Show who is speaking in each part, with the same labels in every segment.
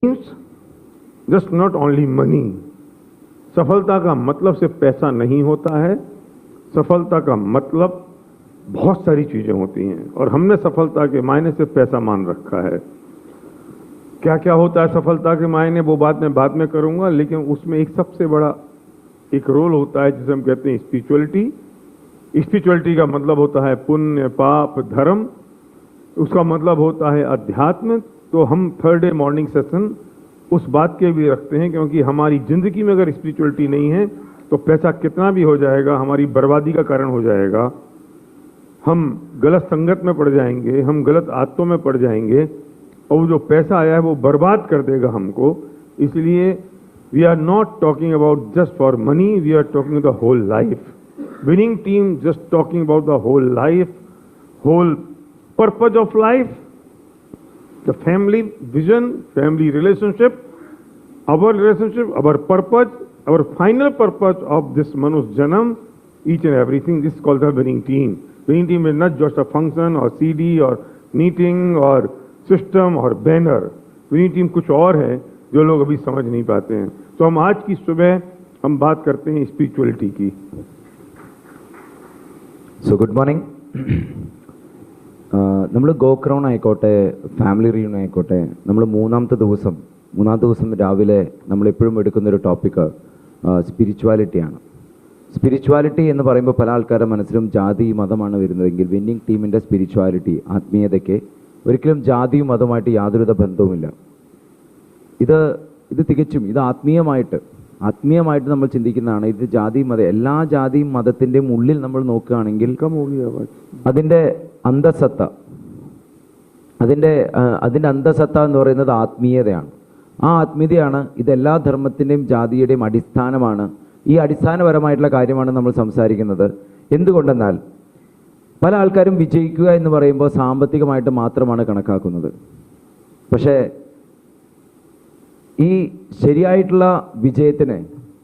Speaker 1: Means just not only money. सफलता का मतलब सिर्फ पैसा नहीं होता है, सफलता का मतलब बहुत सारी चीजें होती हैं और हमने सफलता के मायने सिर्फ पैसा मान रखा है। क्या क्या होता है सफलता के मायने वो बात मैं बाद में करूंगा, लेकिन उसमें एक सबसे बड़ा एक रोल होता है जिसे हम कहते हैं स्पिरिचुअलिटी। स्पिरिचुअलिटी का मतलब होता है पुण्य पाप धर्म, उसका मतलब होता है अध्यात्म। तो हम थर्ड डे मॉर्निंग सेशन उस बात के भी रखते हैं, क्योंकि हमारी जिंदगी में अगर स्पिरिचुअलिटी नहीं है तो पैसा कितना भी हो जाएगा हमारी बर्बादी का कारण हो जाएगा। हम गलत संगत में पड़ जाएंगे, हम गलत आदतों में पड़ जाएंगे और जो पैसा आया है वो बर्बाद कर देगा हमको। इसलिए we are not talking about just for money, we are talking the whole life. Winning team just talking about the whole life, whole purpose of life, the family vision, family relationship, our purpose, our final purpose of this Manush Janam, each and everything. This is called the winning team. Winning team is not just a function or CD or meeting or system or banner. Winning team कुछ और है जो लोग अभी समझ नहीं पाते हैं। तो हम आज की सुबह हम बात करते हैं स्पिरिचुअलिटी की।
Speaker 2: So good morning. നമ്മൾ ഗോക്രൗൺ ആയിക്കോട്ടെ, ഫാമിലി റീയൂണിയൻ ആയിക്കോട്ടെ, നമ്മൾ മൂന്നാം ദിവസം രാവിലെ നമ്മളെപ്പോഴും എടുക്കുന്നൊരു ടോപ്പിക്ക് സ്പിരിച്വാലിറ്റിയാണ്. സ്പിരിച്വാലിറ്റി എന്ന് പറയുമ്പോൾ പല ആൾക്കാരുടെ മനസ്സിലും ജാതി മതമാണ് വരുന്നതെങ്കിൽ വിന്നിംഗ് ടീമിൻ്റെ സ്പിരിച്വാലിറ്റി, ആത്മീയതയ്ക്ക് ഒരിക്കലും ജാതിയും മതവുമായിട്ട് യാതൊരുവിധ ബന്ധവുമില്ല. ഇത് തികച്ചും ആത്മീയമായിട്ട് നമ്മൾ ചിന്തിക്കുന്നതാണ്. ഇത് ജാതി മതം, എല്ലാ ജാതിയും മതത്തിൻ്റെയും ഉള്ളിൽ നമ്മൾ നോക്കുകയാണെങ്കിൽ അതിൻ്റെ അന്തസത്ത എന്ന് പറയുന്നത് ആത്മീയതയാണ്. ആ ആത്മീയതയാണ് ഇതെല്ലാ ധർമ്മത്തിൻ്റെയും ജാതിയുടെയും അടിസ്ഥാനമാണ്. ഈ അടിസ്ഥാനപരമായിട്ടുള്ള കാര്യമാണ് നമ്മൾ സംസാരിക്കുന്നത്. എന്തുകൊണ്ടെന്നാൽ പല ആൾക്കാരും വിജയിക്കുക എന്ന് പറയുമ്പോൾ സാമ്പത്തികമായിട്ട് മാത്രമാണ് കണക്കാക്കുന്നത്. പക്ഷേ ഈ ശരിയായിട്ടുള്ള വിജയത്തിന്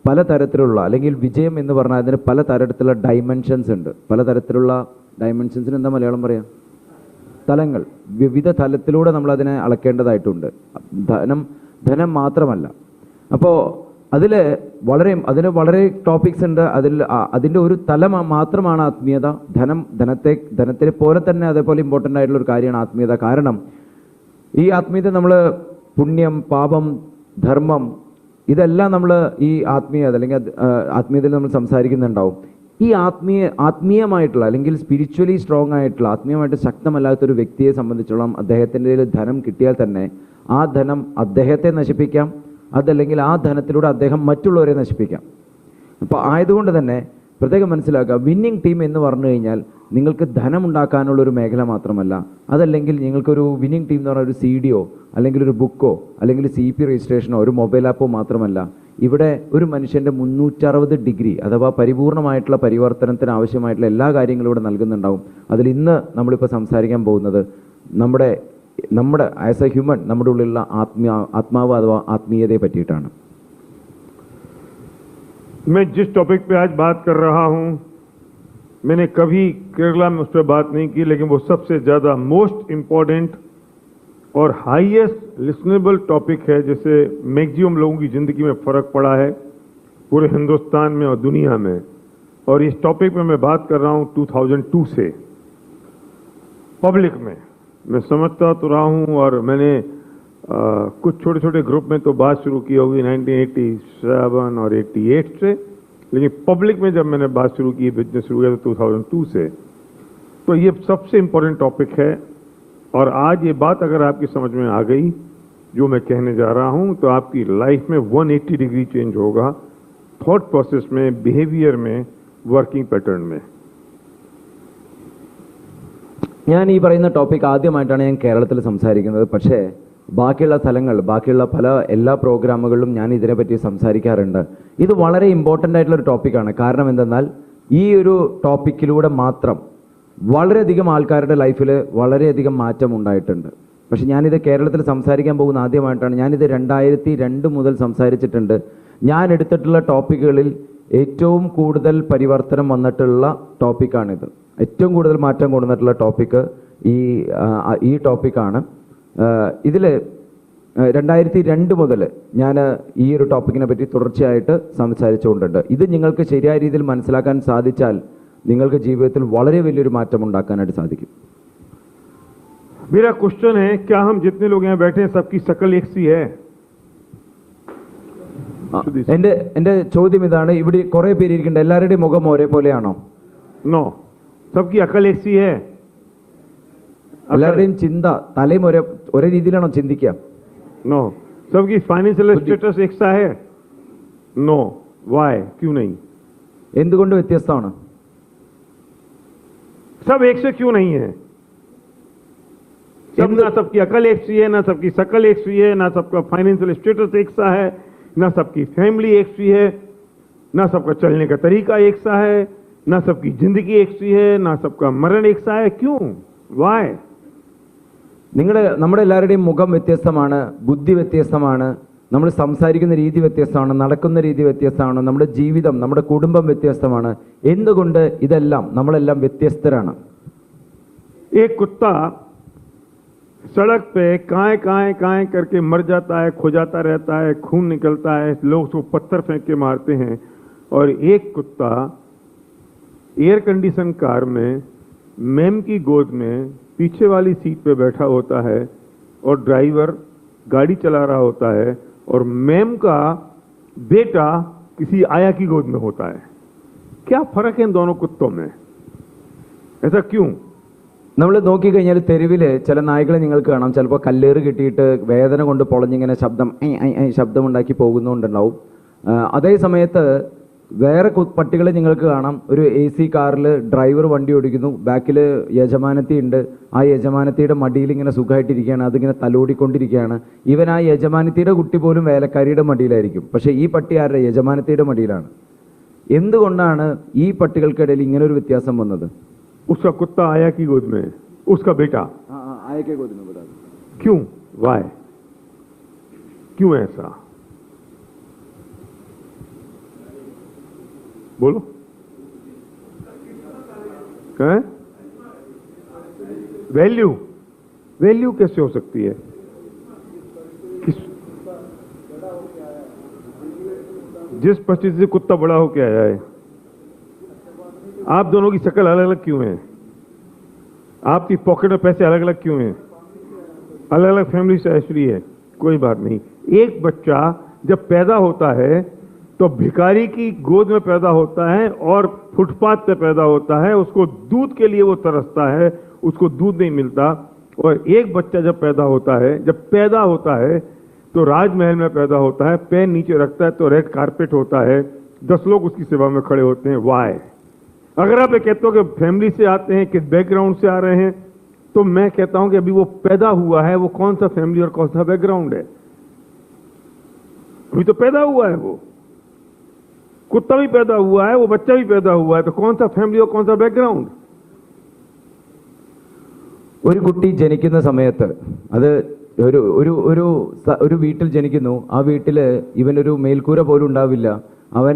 Speaker 2: പലതരത്തിലുള്ള, അല്ലെങ്കിൽ വിജയം എന്ന് പറഞ്ഞാൽ അതിന് പലതരത്തിലുള്ള ഡൈമെൻഷൻസ് ഉണ്ട്. പലതരത്തിലുള്ള ഡൈമെൻഷൻസിന് എന്താ മലയാളം പറയാം? തലങ്ങൾ. വിവിധ തലത്തിലൂടെ നമ്മളതിനെ അളക്കേണ്ടതായിട്ടുണ്ട്. ധനം മാത്രമല്ല. അപ്പോൾ അതിന് വളരെ ടോപ്പിക്സ് ഉണ്ട്. അതിൻ്റെ ഒരു തലം മാത്രമാണ് ആത്മീയത. ധനത്തെ പോലെ തന്നെ അതേപോലെ ഇമ്പോർട്ടൻ്റ് ആയിട്ടുള്ള ഒരു കാര്യമാണ് ആത്മീയത. കാരണം ഈ ആത്മീയത നമ്മൾ പുണ്യം പാപം ധർമ്മം ഇതെല്ലാം നമ്മൾ ഈ ആത്മീയത അല്ലെങ്കിൽ ആത്മീയതയിൽ നമ്മൾ സംസാരിക്കുന്നുണ്ടാവും. ഈ ആത്മീയമായിട്ടുള്ള അല്ലെങ്കിൽ സ്പിരിച്വലി സ്ട്രോങ് ആയിട്ടുള്ള, ആത്മീയമായിട്ട് ശക്തമല്ലാത്തൊരു വ്യക്തിയെ സംബന്ധിച്ചോളം അദ്ദേഹത്തിൻ്റെ ധനം കിട്ടിയാൽ തന്നെ ആ ധനം അദ്ദേഹത്തെ നശിപ്പിക്കാം, അതല്ലെങ്കിൽ ആ ധനത്തിലൂടെ അദ്ദേഹം മറ്റുള്ളവരെ നശിപ്പിക്കാം. അപ്പോൾ ആയതുകൊണ്ട് തന്നെ പ്രത്യേകം മനസ്സിലാക്കുക, വിന്നിംഗ് ടീം എന്ന് പറഞ്ഞു കഴിഞ്ഞാൽ നിങ്ങൾക്ക് ധനം ഉണ്ടാക്കാനുള്ളൊരു മേഖല മാത്രമല്ല, അതല്ലെങ്കിൽ നിങ്ങൾക്കൊരു വിന്നിംഗ് ടീം എന്ന് പറഞ്ഞാൽ ഒരു CD-യോ അല്ലെങ്കിൽ ഒരു ബുക്കോ അല്ലെങ്കിൽ CP രജിസ്ട്രേഷനോ ഒരു മൊബൈൽ ആപ്പോ മാത്രമല്ല. ഇവിടെ ഒരു മനുഷ്യൻ്റെ 360 ഡിഗ്രി അഥവാ പരിപൂർണമായിട്ടുള്ള പരിവർത്തനത്തിന് ആവശ്യമായിട്ടുള്ള എല്ലാ കാര്യങ്ങളും ഇവിടെ നൽകുന്നുണ്ടാവും. അതിൽ ഇന്ന് നമ്മളിപ്പോൾ സംസാരിക്കാൻ പോകുന്നത് നമ്മുടെ ആസ് എ ഹ്യൂമൻ നമ്മുടെ ഉള്ളിലുള്ള ആത്മാവ് അഥവാ ആത്മീയതയെ പറ്റിയിട്ടാണ്.
Speaker 1: मैं जिस टॉपिक पे आज बात कर रहा हूं, मैंने कभी केरला में उस पर बात नहीं की, लेकिन वो सबसे ज़्यादा मोस्ट इम्पॉर्टेंट और हाईएस्ट लिसनेबल टॉपिक है, जिससे मैक्सिमम लोगों की ज़िंदगी में फ़र्क पड़ा है पूरे हिंदुस्तान में और दुनिया में। और इस टॉपिक पे मैं बात कर रहा हूं 2002 से पब्लिक में। मैं समझता तो रहा हूं और मैंने कुछ छोटे छोटे ग्रुप में तो बात शुरू की होगी 1987 और 88 से, लेकिन पब्लिक में जब मैंने बात शुरू की, बिजनेस शुरू किया तो 2002 से। तो ये सबसे इम्पोर्टेंट टॉपिक है और आज ये बात अगर आपकी समझ में आ गई जो मैं कहने जा रहा हूं, तो आपकी लाइफ में 180 डिग्री चेंज होगा, थॉट प्रोसेस में, बिहेवियर में, वर्किंग पैटर्न में।
Speaker 2: ഞാൻ ഈ പറയുന്ന ടോപ്പിക് ആദ്യമായിട്ടാണ് ഞാൻ കേരളത്തിൽ സംസാരിക്കുന്നത്. പക്ഷേ ബാക്കിയുള്ള സ്ഥലങ്ങൾ, എല്ലാ പ്രോഗ്രാമുകളിലും ഞാൻ ഇതിനെപ്പറ്റി സംസാരിക്കാറുണ്ട്. ഇത് വളരെ ഇമ്പോർട്ടൻ്റ് ആയിട്ടുള്ളൊരു ടോപ്പിക്കാണ്. കാരണം എന്തെന്നാൽ ഈ ഒരു ടോപ്പിക്കിലൂടെ മാത്രം വളരെയധികം ആൾക്കാരുടെ ലൈഫിൽ വളരെയധികം മാറ്റം ഉണ്ടായിട്ടുണ്ട്. പക്ഷെ ഞാനിത് കേരളത്തിൽ സംസാരിക്കാൻ പോകുന്ന ആദ്യമായിട്ടാണ്. ഞാനിത് 2002 മുതൽ സംസാരിച്ചിട്ടുണ്ട്. ഞാൻ എടുത്തിട്ടുള്ള ടോപ്പിക്കുകളിൽ ഏറ്റവും കൂടുതൽ പരിവർത്തനം വന്നിട്ടുള്ള ടോപ്പിക്കാണിത്. ഏറ്റവും കൂടുതൽ മാറ്റം കൊണ്ടുവന്നിട്ടുള്ള ടോപ്പിക്ക് ഈ ടോപ്പിക്കാണ്. ഇതിൽ 2002 മുതൽ ഞാൻ ഈ ഒരു ടോപ്പിക്കിനെ പറ്റി തുടർച്ചയായിട്ട് സംസാരിച്ചുകൊണ്ടുണ്ട്. ഇത് നിങ്ങൾക്ക് ശരിയായ രീതിയിൽ മനസ്സിലാക്കാൻ സാധിച്ചാൽ നിങ്ങൾക്ക് ജീവിതത്തിൽ വളരെ വലിയൊരു മാറ്റം ഉണ്ടാക്കാനായിട്ട് സാധിക്കും.
Speaker 1: मेरा क्वेश्चन है, क्या हम जितने लोग यहाँ बैठे हैं सबकी शकल एक सी है?
Speaker 2: എന്റെ ചോദ്യം ഇതാണ്, ഇവിടെ കുറെ പേര് ഇരിക്കുന്നുണ്ട്, എല്ലാവരുടെയും മുഖം ഒരേപോലെയാണോ?
Speaker 1: नो, सबकी अकल एक सी है?
Speaker 2: എല്ലാവരുടെയും ചിന്ത തലയും ഒരേ രീതിയിലാണോ ചിന്തിക്കുക?
Speaker 1: नो, सबकी फाइनेंशियल स्टेटस एक सा है? नो, वाई, क्यों नहीं?
Speaker 2: എന്തുകൊണ്ട് വ്യത്യസ്തമാണ്?
Speaker 1: सब एक से क्यों नहीं है? सब ना सबकी अकल एक सी है, ना सबकी शकल एक सी है, ना सबका फाइनेंशियल स्टेटस एक सा है, ना सबकी फैमिली एक सी है, ना सबका चलने का तरीका एक सा है, ना सबकी जिंदगी एक सी है, ना सबका मरण एक सा है. क्यों? वाई?
Speaker 2: നമ്മുടെ എല്ലാവരുടെയും മുഖം വ്യത്യസ്തമാണ്, ബുദ്ധി വ്യത്യസ്തമാണ്, നമ്മൾ സംസാരിക്കുന്ന രീതി വ്യത്യസ്തമാണ്, നടക്കുന്ന രീതി വ്യത്യസ്തമാണ്, നമ്മുടെ ജീവിതം, നമ്മുടെ കുടുംബം വ്യത്യസ്തമാണ്. എന്തുകൊണ്ട് ഇതെല്ലാം നമ്മളെല്ലാം വ്യത്യസ്തരാണ്?
Speaker 1: एक कुत्ता सड़क पे काए काए काए करके मर जाता है, खो जाता रहता है, खून निकलता है, लोग उसको पत्थर फेंक के मारते हैं. और एक कुत्ता एयर कंडीशन कार में मैम की गोद में पीछे वाली सीट पे बैठा होता है और ड्राइवर गाड़ी चला रहा होता है और मैम का बेटा किसी आया की गोद में होता है. क्या फर्क है इन दोनों कुत्तों में? ऐसा क्यों?
Speaker 2: നമ്മൾ നോക്കിക്കഴിഞ്ഞാൽ തെരുവിൽ ചില നായ്ക്കളെ നിങ്ങൾക്ക് കാണാം, ചിലപ്പോൾ കല്ലേറ് കിട്ടിയിട്ട് വേദന കൊണ്ട് പൊളഞ്ഞിങ്ങനെ ശബ്ദമുണ്ടാക്കി പോകുന്നുണ്ടാവും. അതേ സമയത്ത് വേറെ പട്ടികളെ നിങ്ങൾക്ക് കാണാം, ഒരു AC കാറിൽ ഡ്രൈവർ വണ്ടി ഓടിക്കുന്നു, ബാക്കിൽ യജമാനത്തി ഉണ്ട്, ആ യജമാനത്തിയുടെ മടിയിൽ ഇങ്ങനെ സുഖമായിട്ടിരിക്കുകയാണ്, അതിങ്ങനെ തലോടിക്കൊണ്ടിരിക്കുകയാണ്. ഇവൻ ആ യജമാനത്തിയുടെ കുട്ടി പോലും വേലക്കാരിയുടെ മടിയിലായിരിക്കും, പക്ഷേ ഈ പട്ടി ആരുടെ? യജമാനത്തിയുടെ മടിയിലാണ്. എന്തുകൊണ്ടാണ് ഈ പട്ടികൾക്കിടയിൽ ഇങ്ങനെ ഒരു വ്യത്യാസം വന്നത്?
Speaker 1: उसका कुत्ता आया की गोद में, उसका बेटा
Speaker 2: आया के गोद में, बता
Speaker 1: क्यों? वाई? क्यों ऐसा? बोलो. क्या है? वैल्यू? वैल्यू कैसे हो सकती है? जिस परिस्थिति से कुत्ता बड़ा होके आया है, आप दोनों की शक्ल अलग अलग क्यों है? आपकी पॉकेट में पैसे अलग अलग क्यों हैं? अलग अलग फैमिली से हिस्ट्री है, कोई बात नहीं. एक बच्चा जब पैदा होता है तो भिखारी की गोद में पैदा होता है और फुटपाथ पे पैदा होता है, उसको दूध के लिए वो तरसता है, उसको दूध नहीं मिलता. और एक बच्चा जब पैदा होता है तो राजमहल में पैदा होता है, पैर नीचे रखता है तो रेड कारपेट होता है, 10 लोग उसकी सेवा में खड़े होते हैं. वाई? अगर आप ये कहते हो कि फैमिली से आते हैं, किस बैकग्राउंड से आ रहे हैं, तो मैं कहता हूं कि अभी वो पैदा हुआ है, वो कौन सा फैमिली और कौन सा बैकग्राउंड है? अभी तो पैदा हुआ है, वो कुत्ता भी पैदा हुआ है, वो बच्चा भी पैदा हुआ है, तो कौन सा फैमिली और कौन सा बैकग्राउंड?
Speaker 2: ഒരു കുട്ടി ജനിക്കുന്ന സമയത്ത് അത് ഒരു വീട്ടിൽ ജനിക്കുന്നു, ആ വീട്ടിൽ ഇവനൊരു മേൽക്കൂര പോലും ഉണ്ടാവില്ല, അവൻ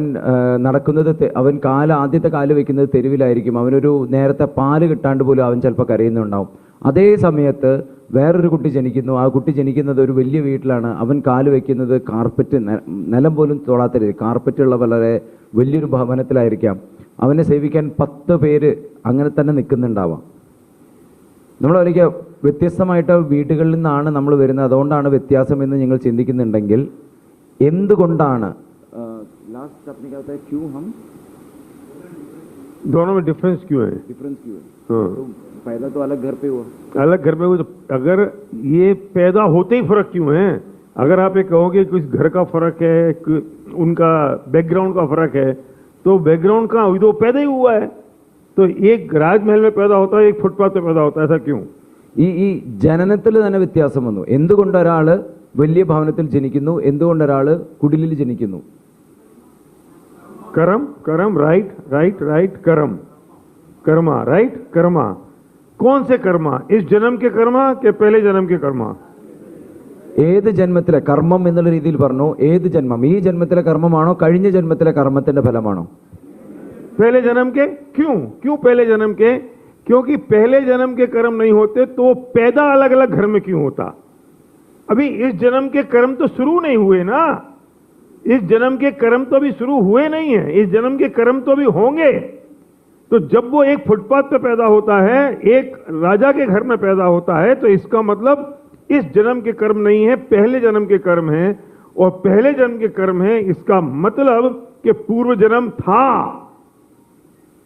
Speaker 2: നടക്കുന്നത്, അവൻ ആദ്യത്തെ കാല് വെക്കുന്നത് തെരുവിലായിരിക്കും, അവനൊരു നേരത്തെ പാല് കിട്ടാണ്ട് പോലും അവൻ ചിലപ്പോൾ കരയുന്നുണ്ടാവും. അതേ സമയത്ത് വേറൊരു കുട്ടി ജനിക്കുന്നു, ആ കുട്ടി ജനിക്കുന്നത് ഒരു വലിയ വീട്ടിലാണ്, അവൻ കാല് വെക്കുന്നത് കാർപ്പറ്റ്, നിലം പോലും തൊടാത്ത രീതി കാർപ്പറ്റുള്ള വളരെ വലിയൊരു ഭവനത്തിലായിരിക്കാം, അവനെ സേവിക്കാൻ 10 പേര് അങ്ങനെ തന്നെ നിൽക്കുന്നുണ്ടാവാം. നമ്മൾ ഒരിക്കൽ വ്യത്യസ്തമായിട്ട് വീടുകളിൽ നിന്നാണ് നമ്മൾ വരുന്നത്, അതുകൊണ്ടാണ് വ്യത്യാസം എന്ന് നിങ്ങൾ ചിന്തിക്കുന്നുണ്ടെങ്കിൽ എന്തുകൊണ്ടാണ് लास्ट अपने क्या होता है, क्यों हम
Speaker 1: दोनों में डिफरेंस क्यों है?
Speaker 2: डिफरेंस क्यों है?
Speaker 1: हाँ.
Speaker 2: तो पैदा तो अलग घर पे हुआ,
Speaker 1: तो अगर ये पैदा होते ही फर्क क्यों है? अगर आप ये कहोगे कुछ घर का फर्क है, उनका बैकग्राउंड का फर्क है, तो बैकग्राउंड का अभी तो पैदा ही हुआ है. तो एक राजमहल में पैदा होता है, एक फुटपाथ पे पैदा होता है, ऐसा क्यों?
Speaker 2: ഈ ജനനത്തിൽ തന്നെ വ്യത്യാസം വന്നു. എന്തുകൊണ്ട് ഒരാൾ വലിയ ഭവനത്തിൽ ജനിക്കുന്നു, എന്തുകൊണ്ട് ഒരാൾ കുടിലിൽ ജനിക്കുന്നു?
Speaker 1: कर्म, कर्म, राइट राइट राइट, कर्म, कर्मा, राइट, कर्मा. कौन से कर्मा? इस जन्म के कर्मा के पहले जन्म के कर्मा?
Speaker 2: ഏത് ജന്മത്തിലെ കർമ്മം എന്നുള്ള രീതിയിൽ പറഞ്ഞു, ഏത് ജന്മം? ഈ ജന്മത്തിലെ കർമ്മമാണോ കഴിഞ്ഞ ജന്മത്തിലെ കർമ്മത്തിന്റെ ഫലമാണോ?
Speaker 1: पहले जन्म के. क्यों? क्यों पहले जन्म के? क्योंकि पहले जन्म के कर्म नहीं होते तो पैदा अलग अलग घर में क्यों होता? अभी इस जन्म के कर्म तो शुरू नहीं हुए ना, इस जन्म के कर्म तो अभी शुरू हुए नहीं है, इस जन्म के कर्म तो अभी होंगे। तो जब वो एक फुटपाथ पे पैदा होता है, एक राजा के घर में पैदा होता है, तो इसका मतलब इस जन्म के कर्म नहीं है, पहले जन्म के कर्म है। और पहले जन्म के कर्म है, इसका मतलब कि पूर्व जन्म था।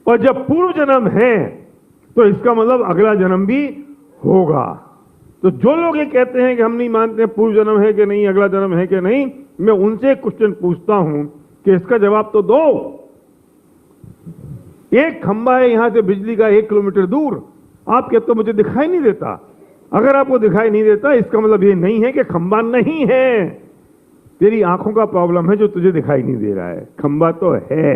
Speaker 1: और जब पूर्व जन्म है तो इसका मतलब अगला जन्म भी होगा। तो जो लोग ये कहते हैं कि हम नहीं मानते पूर्व जन्म है कि नहीं, अगला जन्म है कि नहीं, मैं उनसे एक क्वेश्चन पूछता हूं कि इसका जवाब तो दो। एक खंबा है यहां से बिजली का 1 किलोमीटर दूर, आप कहते हो मुझे दिखाई नहीं देता। अगर आपको दिखाई नहीं देता, इसका मतलब ये नहीं है कि खंबा नहीं है, तेरी आंखों का प्रॉब्लम है जो तुझे दिखाई नहीं दे रहा है। खंबा तो है।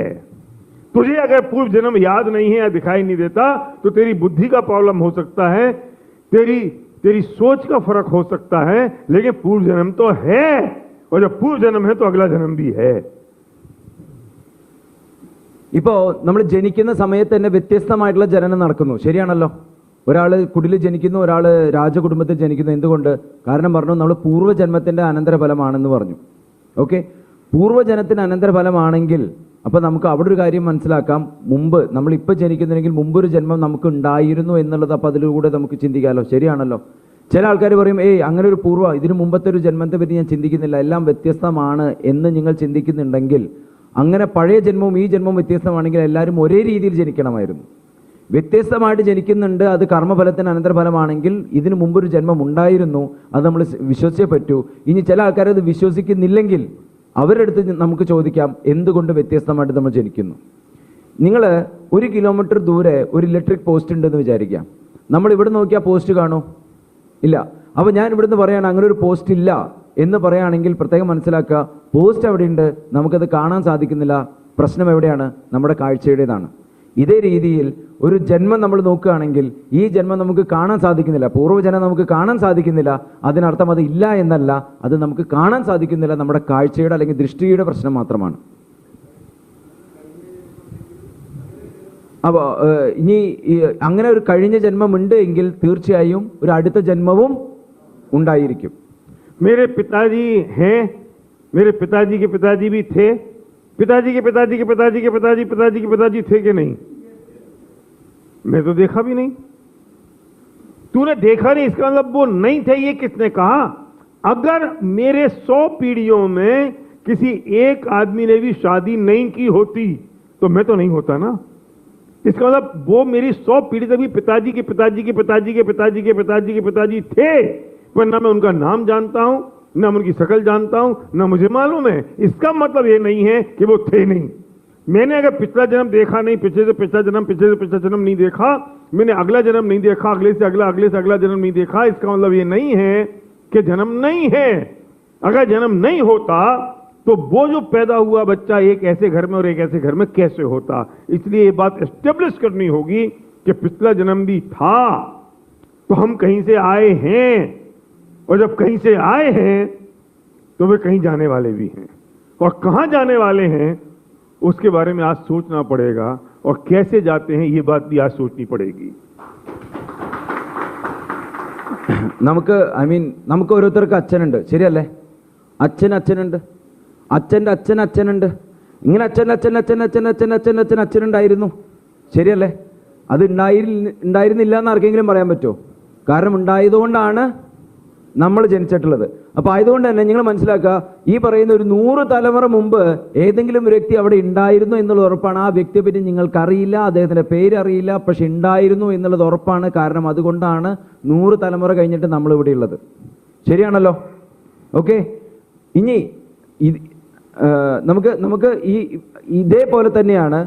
Speaker 1: तुझे अगर पूर्व जन्म याद नहीं है या दिखाई नहीं देता, तो तेरी बुद्धि का प्रॉब्लम हो सकता है, तेरी सोच का फर्क हो सकता है, लेकिन पूर्व जन्म तो है। और जब पूर्व जन्म है तो अगला जन्म भी है।
Speaker 2: ഇപ്പോ നമ്മൾ ജനിക്കുന്ന സമയത്ത് തന്നെ വ്യത്യസ്തമായിട്ടുള്ള ജനനം നടക്കുന്നു, ശരിയാണല്ലോ? ഒരാൾ കുടിലിൽ ജനിക്കുന്നു, ഒരാൾ രാജകുടുംബത്തിൽ ജനിക്കുന്നു. എന്തുകൊണ്ട്? കാരണം പറഞ്ഞു നമ്മൾ പൂർവ്വജന്മത്തിന്റെ അനന്തരഫലമാണെന്ന് പറഞ്ഞു. ഓക്കെ, പൂർവ്വജനത്തിന് അനന്തരഫലമാണെങ്കിൽ അപ്പൊ നമുക്ക് അവിടെ ഒരു കാര്യം മനസ്സിലാക്കാം. മുമ്പ് നമ്മൾ ഇപ്പൊ ജനിക്കുന്നുണ്ടെങ്കിൽ മുമ്പൊരു ജന്മം നമുക്ക് ഉണ്ടായിരുന്നു എന്നുള്ളത് അപ്പൊ അതിലൂടെ നമുക്ക് ചിന്തിക്കാമല്ലോ, ശരിയാണല്ലോ? ചില ആൾക്കാർ പറയും, അങ്ങനെ ഒരു ഇതിനു മുമ്പത്തെ ഒരു ജന്മത്തെ പറ്റി ഞാൻ ചിന്തിക്കുന്നില്ല, എല്ലാം വ്യത്യസ്തമാണ് എന്ന് നിങ്ങൾ ചിന്തിക്കുന്നുണ്ടെങ്കിൽ, അങ്ങനെ പഴയ ജന്മവും ഈ ജന്മവും വ്യത്യസ്തമാണെങ്കിൽ എല്ലാവരും ഒരേ രീതിയിൽ ജനിക്കണമായിരുന്നു. വ്യത്യസ്തമായിട്ട് ജനിക്കുന്നുണ്ട്, അത് കർമ്മഫലത്തിന് അനന്തരഫലമാണെങ്കിൽ ഇതിനു മുമ്പൊരു ജന്മം ഉണ്ടായിരുന്നു, അത് നമ്മൾ വിശ്വസിച്ചേ പറ്റൂ. ഇനി ചില ആൾക്കാർ അത് വിശ്വസിക്കുന്നില്ലെങ്കിൽ അവരുടെ അടുത്ത് നമുക്ക് ചോദിക്കാം, എന്തുകൊണ്ട് വ്യത്യസ്തമായിട്ട് നമ്മൾ ജനിക്കുന്നു? നിങ്ങൾ 1 കിലോമീറ്റർ ദൂരെ ഒരു ഇലക്ട്രിക് പോസ്റ്റ് ഉണ്ടെന്ന് വിചാരിക്കാം. നമ്മൾ ഇവിടെ നോക്കിയാൽ പോസ്റ്റ് കാണോ? ഇല്ല. അപ്പോൾ ഞാൻ ഇവിടുന്ന് പറയാണ് അങ്ങനെ ഒരു പോസ്റ്റ് ഇല്ല എന്ന് പറയുകയാണെങ്കിൽ പ്രത്യേകം മനസ്സിലാക്കുക, പോസ്റ്റ് അവിടെയുണ്ട്, നമുക്കത് കാണാൻ സാധിക്കുന്നില്ല. പ്രശ്നം എവിടെയാണ്? നമ്മുടെ കാഴ്ചയുടേതാണ്. ഇതേ രീതിയിൽ ഒരു ജന്മം നമ്മൾ നോക്കുകയാണെങ്കിൽ ഈ ജന്മം നമുക്ക് കാണാൻ സാധിക്കുന്നില്ല, പൂർവ്വജന്മം നമുക്ക് കാണാൻ സാധിക്കുന്നില്ല. അതിനർത്ഥം അത് ഇല്ല എന്നല്ല, അത് നമുക്ക് കാണാൻ സാധിക്കുന്നില്ല, നമ്മുടെ കാഴ്ചയുടെ അല്ലെങ്കിൽ ദൃഷ്ടിയുടെ പ്രശ്നം മാത്രമാണ്. അപ്പോൾ ഇനി അങ്ങനെ ഒരു കഴിഞ്ഞ ജന്മം ഉണ്ട് എങ്കിൽ തീർച്ചയായും ഒരു അടുത്ത ജന്മവും ഉണ്ടായിരിക്കും.
Speaker 1: मेरे पिताजी हैं, मेरे पिताजी के पिताजी भी थे, पिताजी के पिताजी के पिताजी के पिताजी पिताजी के पिताजी थे कि नहीं? मैं तो देखा भी नहीं। तूने देखा नहीं, इसका मतलब वो नहीं थे, ये किसने कहा? अगर मेरे 100 पीढ़ियों में किसी एक आदमी ने भी शादी नहीं की होती तो मैं तो नहीं होता ना। इसका मतलब वो मेरी 100 पीढ़ी तक भी पिताजी के पिताजी के पिताजी के पिताजी के पिताजी के पिताजी थे, पर ना मैं उनका नाम जानता हूं, ना मैं उनकी शक्ल जानता हूं, ना मुझे मालूम है। इसका मतलब ये नहीं है कि वो थे नहीं। मैंने अगर पिछला जन्म देखा नहीं, पिछले से पिछला जन्म, पिछले से पिछला जन्म नहीं देखा, मैंने अगला जन्म नहीं देखा, अगले से अगला जन्म नहीं देखा, इसका मतलब ये नहीं है कि जन्म नहीं है। अगर जन्म नहीं होता तो वो जो पैदा हुआ बच्चा एक ऐसे घर में और एक ऐसे घर में कैसे होता? इसलिए ये बात एस्टेब्लिश करनी होगी कि पिछला जन्म भी था, तो हम कहीं से आए हैं, और जब कहीं से आए हैं तो वे कहीं जाने वाले भी हैं, और कहां जाने वाले हैं उसके बारे में आज सोचना पड़ेगा, और कैसे जाते हैं ये बात भी आज सोचनी पड़ेगी.
Speaker 2: നമുക്ക് ഓരോരുത്തർക്ക് അച്ഛനുണ്ട്, ശരിയല്ലേ? അച്ഛനുണ്ട്, അച്ഛൻ്റെ അച്ഛനുണ്ട്, ഇങ്ങനെ അച്ഛനുണ്ടായിരുന്നു, ശരിയല്ലേ? അത് ഉണ്ടായിരുന്നില്ല എന്ന് ആർക്കെങ്കിലും പറയാൻ പറ്റുമോ? കാരണം ഉണ്ടായതുകൊണ്ടാണ് നമ്മൾ ജനിച്ചിട്ടുള്ളത്. അപ്പോൾ ആയതുകൊണ്ട് തന്നെ നിങ്ങൾ മനസ്സിലാക്കുക, ഈ പറയുന്ന ഒരു 100 തലമുറ മുമ്പ് ഏതെങ്കിലും ഒരു വ്യക്തി അവിടെ ഉണ്ടായിരുന്നു എന്നുള്ള ഉറപ്പാണ്. ആ വ്യക്തിയെ പറ്റി നിങ്ങൾക്കറിയില്ല, അദ്ദേഹത്തിൻ്റെ പേരറിയില്ല, പക്ഷെ ഉണ്ടായിരുന്നു എന്നുള്ളത് ഉറപ്പാണ്. കാരണം അതുകൊണ്ടാണ് 100 തലമുറ കഴിഞ്ഞിട്ട് നമ്മളിവിടെ ഉള്ളത്, ശരിയാണല്ലോ? ഓക്കെ, ഇനി നമുക്ക് ഇതേപോലെ തന്നെയാണ്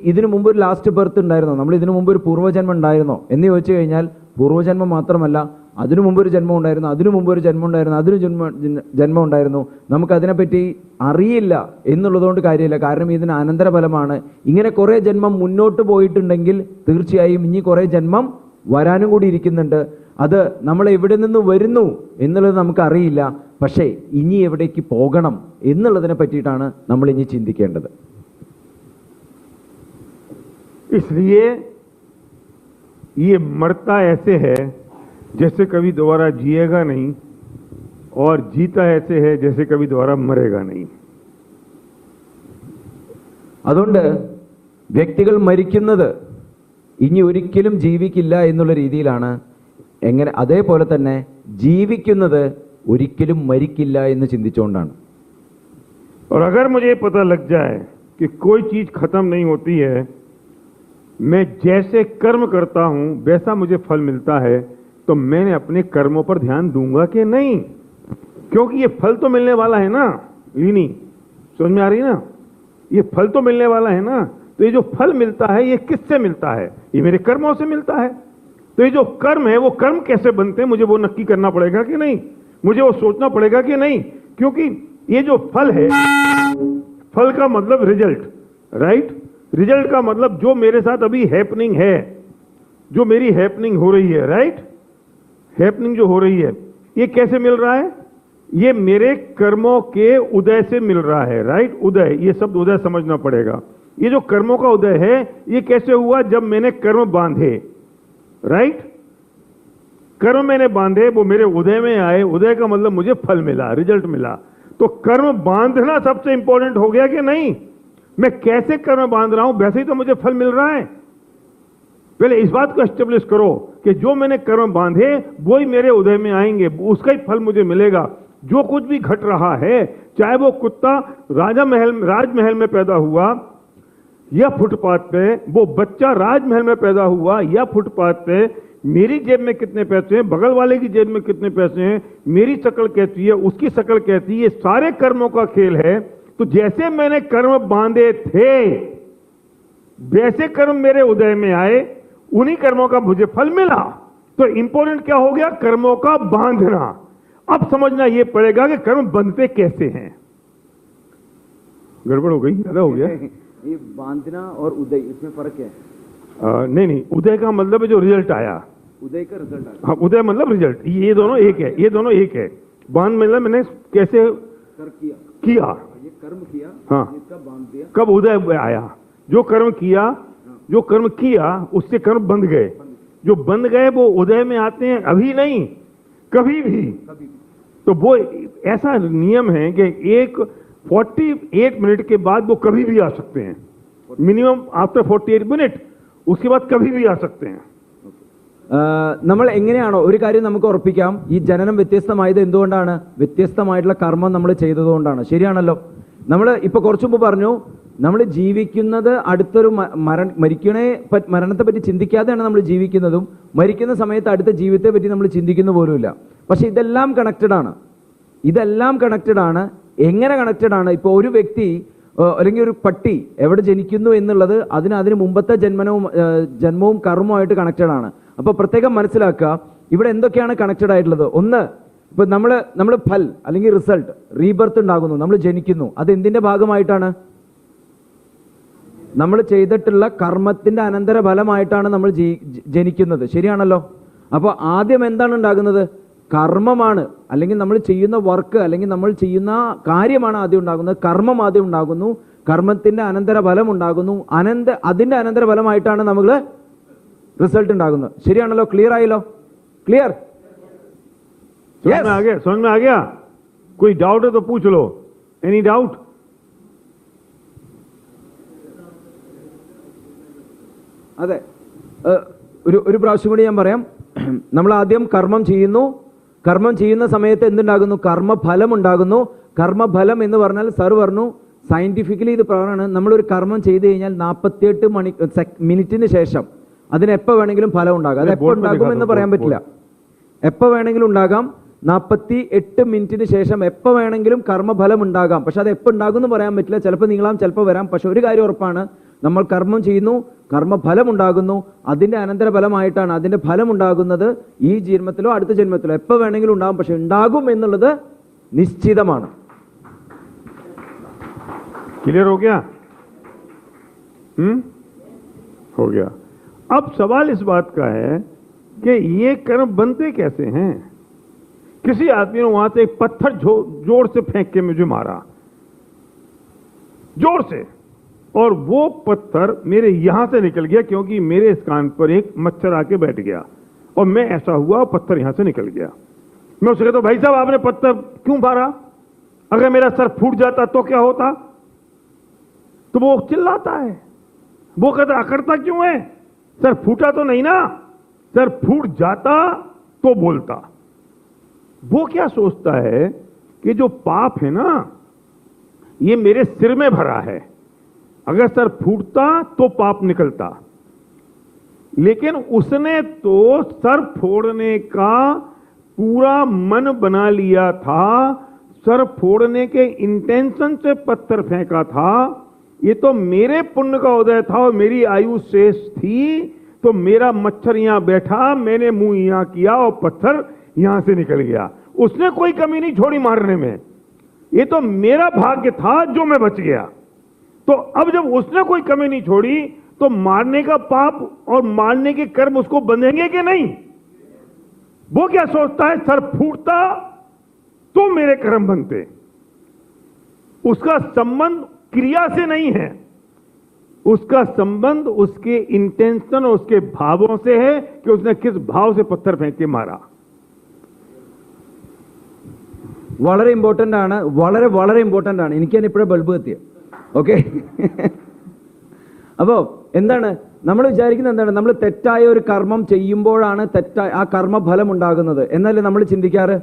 Speaker 2: ഇതിനു മുമ്പ് ഒരു ലാസ്റ്റ് ബർത്ത് ഉണ്ടായിരുന്നോ? നമ്മൾ ഇതിനു മുമ്പ് ഒരു പൂർവ്വജന്മം ഉണ്ടായിരുന്നോ എന്ന് ചോദിച്ചു കഴിഞ്ഞാൽ പൂർവ്വജന്മം മാത്രമല്ല, അതിനു മുമ്പ് ഒരു ജന്മം ഉണ്ടായിരുന്നു, അതിനു മുമ്പ് ഒരു ജന്മം ഉണ്ടായിരുന്നു, അതിനു ജന്മം ഉണ്ടായിരുന്നു. നമുക്കതിനെപ്പറ്റി അറിയില്ല എന്നുള്ളതുകൊണ്ട് കാര്യമില്ല. കാരണം ഇതിന് അനന്തരഫലമാണ്. ഇങ്ങനെ കുറേ ജന്മം മുന്നോട്ട് പോയിട്ടുണ്ടെങ്കിൽ തീർച്ചയായും ഇനി കുറേ ജന്മം വരാനും കൂടി ഇരിക്കുന്നുണ്ട്. അത് നമ്മൾ എവിടെ നിന്ന് വരുന്നു എന്നുള്ളത് നമുക്കറിയില്ല, പക്ഷേ ഇനി എവിടേക്ക് പോകണം എന്നുള്ളതിനെ പറ്റിയിട്ടാണ് നമ്മൾ ഇനി ചിന്തിക്കേണ്ടത്.
Speaker 1: इसलिए ये मरता ऐसे है जैसे कभी दोबारा जिएगा नहीं, और जीता ऐसे है जैसे कभी दोबारा मरेगा नहीं।
Speaker 2: അതുകൊണ്ട് വ്യക്തികൾ മരിക്കുന്നത് ഇനി ഒരിക്കലും ജീവിക്കില്ല എന്നുള്ള രീതിയിലാണ്. എങ്ങനെ അതേപോലെ തന്നെ ജീവിക്കുന്നത് ഒരിക്കലും മരിക്കില്ല എന്ന് ചിന്തിച്ചുകൊണ്ടാണ്.
Speaker 1: और अगर मुझे पता लग जाए कि कोई चीज खत्म नहीं होती है, मैं जैसे कर्म करता हूं वैसा मुझे फल मिलता है, तो मैंने अपने कर्मों पर ध्यान दूंगा कि नहीं? क्योंकि ये फल तो मिलने वाला है ना, लीनी समझ में आ रही ना? ये फल तो मिलने वाला है ना, तो ये जो फल मिलता है ये किससे मिलता है? ये मेरे कर्मों से मिलता है। तो ये जो कर्म है वो कर्म कैसे बनते हैं, मुझे वो नक्की करना पड़ेगा कि नहीं, मुझे वो सोचना पड़ेगा कि नहीं? क्योंकि ये जो फल है, फल का मतलब रिजल्ट, राइट? रिजल्ट का मतलब जो मेरे साथ अभी हैपनिंग है, जो मेरी हैपनिंग हो रही है, राइट? हैपनिंग जो हो रही है ये कैसे मिल रहा है? ये मेरे कर्मों के उदय से मिल रहा है, राइट? उदय, ये शब्द उदय समझना पड़ेगा। ये जो कर्मों का उदय है ये कैसे हुआ? जब मैंने कर्म बांधे, राइट? कर्म मैंने बांधे, वो मेरे उदय में आए, उदय का मतलब मुझे फल मिला, रिजल्ट मिला। तो कर्म बांधना सबसे इंपॉर्टेंट हो गया कि नहीं? मैं कैसे कर्म बांध रहा हूं वैसे ही तो मुझे फल मिल रहा है। पहले इस बात को एस्टेब्लिश करो कि जो मैंने कर्म बांधे वो ही मेरे उदय में आएंगे, उसका ही फल मुझे मिलेगा। जो कुछ भी घट रहा है, चाहे वो कुत्ता राजमहल में पैदा हुआ या फुटपाथ पे, वो बच्चा राजमहल में पैदा हुआ या फुटपाथ पे, मेरी जेब में कितने पैसे हैं, बगल वाले की जेब में कितने पैसे हैं, मेरी शक्ल कहती है, उसकी शक्ल कहती है, ये सारे कर्मों का खेल है। तो जैसे मैंने कर्म बांधे थे वैसे कर्म मेरे उदय में आए, उन्हीं कर्मों का मुझे फल मिला। तो इंपॉर्टेंट क्या हो गया? कर्मों का बांधना। अब समझना ये पड़ेगा कि कर्म बंधते कैसे हैं। गड़बड़ हो गई, ज्यादा हो गया।
Speaker 2: ये बांधना और उदय, इसमें फर्क है?
Speaker 1: नहीं, उदय का मतलब है जो रिजल्ट आया,
Speaker 2: उदय का रिजल्ट आया।
Speaker 1: हाँ, उदय मतलब रिजल्ट, ये दोनों एक है, ये दोनों एक है। बांध मतलब मैंने कैसे किया,
Speaker 2: ये कर्म किया,
Speaker 1: हाँ,
Speaker 2: इसका बांध दिया,
Speaker 1: कब उदय आया? जो कर्म किया उससे कर्म बंध गए। जो बंध गए वो उदय में आते हैं, अभी नहीं, कभी भी। तो वो ऐसा नियम है कि 48 मिनट के बाद वो कभी भी आ सकते हैं, मिनिमम आफ्टर 48 मिनट, उसके बाद कभी भी आ सकते हैं।
Speaker 2: നമ്മൾ എങ്ങനെയാണോ ഒരു കാര്യം നമുക്ക് ഉറപ്പിക്കാം, ഈ ജനനം വ്യത്യസ്തമായത് എന്തുകൊണ്ടാണ്? വ്യത്യസ്തമായിട്ടുള്ള കർമ്മം നമ്മൾ ചെയ്തതുകൊണ്ടാണ്. ശരിയാണല്ലോ? നമ്മൾ ഇപ്പൊ കുറച്ചു മുമ്പ് പറഞ്ഞു, നമ്മൾ ജീവിക്കുന്നത് അടുത്തൊരു മരണത്തെ പറ്റി ചിന്തിക്കാതെയാണ് നമ്മൾ ജീവിക്കുന്നതും, മരിക്കുന്ന സമയത്ത് അടുത്ത ജീവിതത്തെ പറ്റി നമ്മൾ ചിന്തിക്കുന്ന പോലുമില്ല. പക്ഷെ ഇതെല്ലാം കണക്റ്റഡ് ആണ്, ഇതെല്ലാം കണക്റ്റഡ് ആണ്. എങ്ങനെ കണക്റ്റഡ് ആണ്? ഇപ്പോൾ ഒരു വ്യക്തി അല്ലെങ്കിൽ ഒരു പട്ടി എവിടെ ജനിക്കുന്നു എന്നുള്ളത് അതിന് മുമ്പത്തെ ജന്മവും കർമ്മവുമായിട്ട് കണക്റ്റഡ് ആണ്. അപ്പോൾ പ്രത്യേകം മനസ്സിലാക്കുക ഇവിടെ എന്തൊക്കെയാണ് കണക്റ്റഡ് ആയിട്ടുള്ളത്. ഒന്ന്, ഇപ്പൊ നമ്മൾ ഫൽ അല്ലെങ്കിൽ റിസൾട്ട്, റീബർത്ത് ഉണ്ടാകുന്നു, നമ്മൾ ജനിക്കുന്നു. അത് എന്തിന്റെ ഭാഗമായിട്ടാണ്? നമ്മൾ ചെയ്തിട്ടുള്ള കർമ്മത്തിന്റെ അനന്തര ഫലമായിട്ടാണ് നമ്മൾ ജനിക്കുന്നത്. ശരിയാണല്ലോ? അപ്പോൾ ആദ്യം എന്താണ് ഉണ്ടാകുന്നത്? കർമ്മമാണ്, അല്ലെങ്കിൽ നമ്മൾ ചെയ്യുന്ന വർക്ക് അല്ലെങ്കിൽ നമ്മൾ ചെയ്യുന്ന കാര്യമാണ് ആദ്യം ഉണ്ടാകുന്നത്. കർമ്മം ആദ്യം ഉണ്ടാകുന്നു, കർമ്മത്തിന്റെ അനന്തര ഫലം ഉണ്ടാകുന്നു, അതിന്റെ അനന്തര ഫലമായിട്ടാണ് നമ്മൾ റിസൾട്ട് ഉണ്ടാകുന്നത്. ശരിയാണല്ലോ? ക്ലിയർ ആയല്ലോ? ക്ലിയർ?
Speaker 1: समझ में आ गया? कोई डाउट है तो पूछ लो। Any doubt?
Speaker 2: അതെ, ഒരു പ്രാവശ്യം കൂടി ഞാൻ പറയാം. നമ്മൾ ആദ്യം കർമ്മം ചെയ്യുന്നു, കർമ്മം ചെയ്യുന്ന സമയത്ത് എന്തുണ്ടാകുന്നു? കർമ്മഫലം ഉണ്ടാകുന്നു. കർമ്മഫലം എന്ന് പറഞ്ഞാൽ സാർ പറഞ്ഞു സയന്റിഫിക്കലി ഇത് പ്രകാരമാണ്, നമ്മളൊരു കർമ്മം ചെയ്തു കഴിഞ്ഞാൽ 48 മിനിറ്റിന് ശേഷം അതിന് എപ്പോൾ വേണമെങ്കിലും ഫലം ഉണ്ടാകാം. അത് എപ്പോൾ ഉണ്ടാകും എന്ന് പറയാൻ പറ്റില്ല, എപ്പോൾ വേണമെങ്കിലും ഉണ്ടാകാം. 48 മിനിറ്റിന് ശേഷം എപ്പോൾ വേണമെങ്കിലും കർമ്മഫലം ഉണ്ടാകാം. പക്ഷെ അത് എപ്പോൾ ഉണ്ടാകും എന്ന് പറയാൻ പറ്റില്ല, ചിലപ്പോൾ നീങ്ങാം, ചിലപ്പോൾ വരാം. പക്ഷെ ഒരു കാര്യം ഉറപ്പാണ്, നമ്മൾ കർമ്മം ചെയ്യുന്നു, കർമ്മഫലം ഉണ്ടാകുന്നു, അതിന്റെ അനന്തര ഫലമായിട്ടാണ് അതിന്റെ ഫലം ഉണ്ടാകുന്നത്. ഈ ജന്മത്തിലോ അടുത്ത ജന്മത്തിലോ എപ്പോൾ വേണമെങ്കിലും ഉണ്ടാകും, പക്ഷെ ഉണ്ടാകും എന്നുള്ളത് നിശ്ചിതമാണ്.
Speaker 1: क्लियर हो गया? हो गया। अब सवाल इस बात का है कि ये कर्म बनते कैसे हैं? किसी आदमी ने वहां से एक पत्थर जोर से फेंक के मुझे मारा, जोर से, और वो पत्थर मेरे यहां से निकल गया क्योंकि मेरे इस कान पर एक मच्छर आके बैठ गया और मैं ऐसा हुआ, पत्थर यहां से निकल गया। मैं उससे कहता हूं भाई साहब आपने पत्थर क्यों मारा, अगर मेरा सर फूट जाता तो क्या होता, तो वो चिल्लाता है, वो कहता अकड़ता क्यों है, सर फूटा तो नहीं ना, सर फूट जाता तो बोलता। वो क्या सोचता है कि जो पाप है ना ये मेरे सिर में भरा है, अगर सर फूटता तो पाप निकलता। लेकिन उसने तो सर फोड़ने का पूरा मन बना लिया था, सर फोड़ने के इंटेंशन से पत्थर फेंका था। ये तो मेरे पुण्य का उदय था और मेरी आयु शेष थी, तो मेरा मच्छर यहां बैठा, मैंने मुंह यहां किया और पत्थर यहां से निकल गया। उसने कोई कमी नहीं छोड़ी मारने में, ये तो मेरा भाग्य था जो मैं बच गया। तो अब जब उसने कोई कमी नहीं छोड़ी तो मारने का पाप और मारने के कर्म उसको बंधेंगे कि नहीं। वो क्या सोचता है, सर फूटता तो मेरे कर्म बनते। उसका संबंध क्रिया से नहीं है, उसका संबंध उसके इंटेंशन और उसके भावों से है कि उसने किस भाव से पत्थर फेंक के मारा।
Speaker 2: വളരെ ഇമ്പോർട്ടന്റ് ആണ്, വളരെ വളരെ ഇമ്പോർട്ടന്റ് ആണ്. എനിക്ക് തന്നെ ഇപ്പോഴേ ബൾബ് കത്തിയ. ഓക്കെ, അപ്പോ എന്താണ് നമ്മൾ വിചാരിക്കുന്നത്, എന്താണ് നമ്മൾ തെറ്റായ ഒരു കർമ്മം ചെയ്യുമ്പോഴാണ് തെറ്റായ ആ കർമ്മഫലം ഉണ്ടാകുന്നത് എന്നല്ലേ നമ്മൾ ചിന്തിക്കാറ്,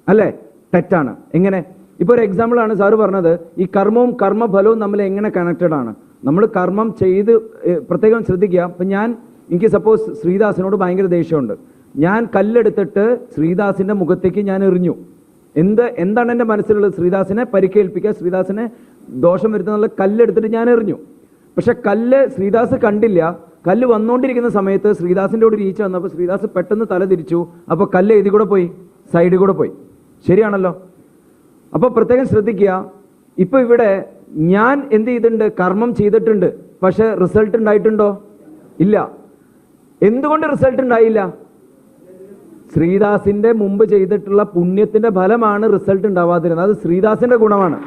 Speaker 2: അല്ലേ? തെറ്റാണ്. എങ്ങനെ? ഇപ്പൊ ഒരു എക്സാമ്പിൾ ആണ് സാറ് പറഞ്ഞത്, ഈ കർമ്മവും കർമ്മഫലവും തമ്മിൽ എങ്ങനെ കണക്റ്റഡ് ആണ്. നമ്മൾ കർമ്മം ചെയ്ത് പ്രത്യേകം ശ്രദ്ധിക്കുക. അപ്പൊ എനിക്ക് സപ്പോസ് ശ്രീദാസിനോട് ഭയങ്കര ദേഷ്യമുണ്ട്, ഞാൻ കല്ലെടുത്തിട്ട് ശ്രീദാസിന്റെ മുഖത്തേക്ക് ഞാൻ എറിഞ്ഞു. എന്താണ് എൻ്റെ മനസ്സിലുള്ളത്? ശ്രീദാസിനെ പരിക്കേൽപ്പിക്കുക, ശ്രീദാസിനെ ദോഷം വരുത്തുന്നുള്ള കല്ലെടുത്തിട്ട് ഞാൻ എറിഞ്ഞു. പക്ഷെ കല്ല് ശ്രീദാസ് കണ്ടില്ല. കല്ല് വന്നുകൊണ്ടിരിക്കുന്ന സമയത്ത് ശ്രീദാസിന്റെ കൂടെ ഈച്ച വന്നപ്പോൾ ശ്രീദാസ് പെട്ടെന്ന് തല തിരിച്ചു. അപ്പൊ കല്ല് ഏതി കൂടെ പോയി? സൈഡിൽ കൂടെ പോയി. ശരിയാണല്ലോ? അപ്പൊ പ്രത്യേകം ശ്രദ്ധിക്കുക. ഇപ്പൊ ഇവിടെ ഞാൻ എന്ത് ചെയ്തിട്ടുണ്ട്? കർമ്മം ചെയ്തിട്ടുണ്ട്, പക്ഷെ റിസൾട്ട് ഉണ്ടായിട്ടുണ്ടോ? ഇല്ല. എന്തുകൊണ്ട് റിസൾട്ട് ഉണ്ടായില്ല? ശ്രീദാസിന്റെ മുമ്പ് ചെയ്തിട്ടുള്ള പുണ്യത്തിന്റെ ഫലമാണ് റിസൾട്ട് ഉണ്ടാവാതിരുന്നത്. അത് ശ്രീദാസിന്റെ ഗുണമാണ്.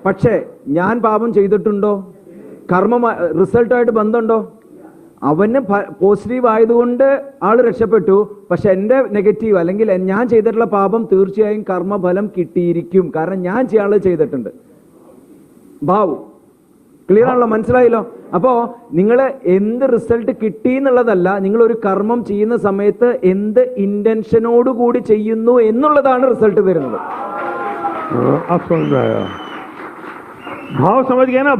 Speaker 2: പക്ഷേ ഞാൻ പാപം ചെയ്തിട്ടുണ്ടോ? കർമ്മം റിസൾട്ടായിട്ട് ബന്ധമുണ്ടോ? അവന് പോസിറ്റീവ് ആയതുകൊണ്ട് ആള് രക്ഷപ്പെട്ടു. പക്ഷെ എന്റെ നെഗറ്റീവ് അല്ലെങ്കിൽ ഞാൻ ചെയ്തിട്ടുള്ള പാപം തീർച്ചയായും കർമ്മഫലം കിട്ടിയിരിക്കും, കാരണം ഞാൻ ചെയ്യാനുള്ളത് ചെയ്തിട്ടുണ്ട്. ഭാവു ക്ലിയർ ആണല്ലോ? മനസ്സിലായല്ലോ? അപ്പോ നിങ്ങൾ എന്ത് റിസൾട്ട് കിട്ടി എന്നുള്ളതല്ല, നിങ്ങൾ ഒരു കർമ്മം ചെയ്യുന്ന സമയത്ത് എന്ത് ഇന്റൻഷനോട് കൂടി ചെയ്യുന്നു എന്നുള്ളതാണ് റിസൾട്ട് തരുന്നത്.
Speaker 1: आप समझ में आया? भाव समझ गए ना?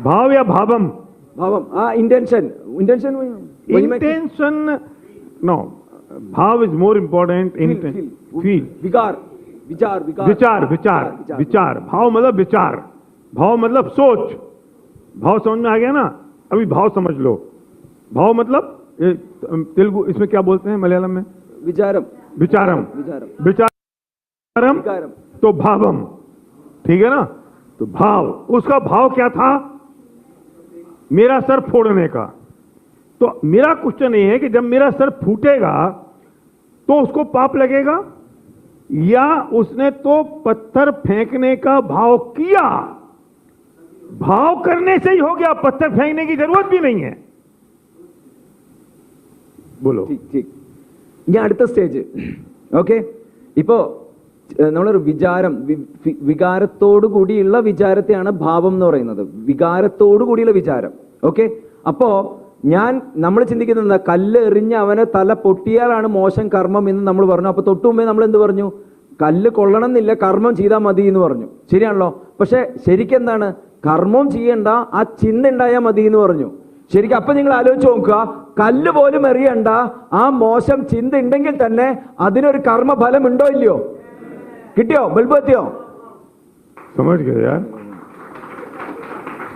Speaker 1: भाव या भावम?
Speaker 2: भावम. इंटेंशन
Speaker 1: नो, भाव इज मोर इंपॉर्टेंट. फील, विचार. भाव मतलब विचार, भाव मतलब सोच. भाव समझ में आ गया ना? अभी भाव समझ लो. भाव मतलब तेलुगु इसमें क्या बोलते हैं मलयालम में? विचारम. तो भावम, ठीक है ना? तो भाव, उसका भाव क्या था? मेरा सर फोड़ने का. तो मेरा क्वेश्चन ये है कि जब मेरा सर फूटेगा तो उसको पाप लगेगा, या उसने तो पत्थर फेंकने का भाव किया, भाव करने से ही हो गया, पत्थर फेंकने की जरूरत भी नहीं है. बोलो.
Speaker 2: ठीक. ഇനി അടുത്ത സ്റ്റേജ്. ഓക്കെ, ഇപ്പോ നമ്മളൊരു വികാരത്തോടു കൂടിയുള്ള വിചാരത്തെയാണ് ഭാവം എന്ന് പറയുന്നത്. വികാരത്തോടു കൂടിയുള്ള വിചാരം. ഓക്കെ, അപ്പോ നമ്മൾ ചിന്തിക്കുന്നത് കല്ല് എറിഞ്ഞ് അവനെ തല പൊട്ടിയാലാണ് മോശം കർമ്മം എന്ന് നമ്മൾ പറഞ്ഞു. അപ്പൊ തൊട്ടു മുമ്പേ നമ്മൾ എന്ത് പറഞ്ഞു? കല്ല് കൊള്ളണം എന്നില്ല, കർമ്മം ചെയ്താൽ മതി എന്ന് പറഞ്ഞു. ശരിയാണല്ലോ? പക്ഷെ ശരിക്കും എന്താണ്? കർമ്മം ചെയ്യണ്ട, ആ ചിന്ത ഉണ്ടായാൽ മതി എന്ന് പറഞ്ഞു. ശരിക്കും അപ്പൊ നിങ്ങൾ ആലോചിച്ച് നോക്കുക, കല്ല് പോലും എറിയണ്ട, ആ മോശം ചിന്ത ഉണ്ടെങ്കിൽ തന്നെ അതിനൊരു കർമ്മഫലം ഉണ്ടോ ഇല്ലയോ? കിട്ടിയോ? ബൾബ് എത്തിയോ?
Speaker 1: समझ गए यार?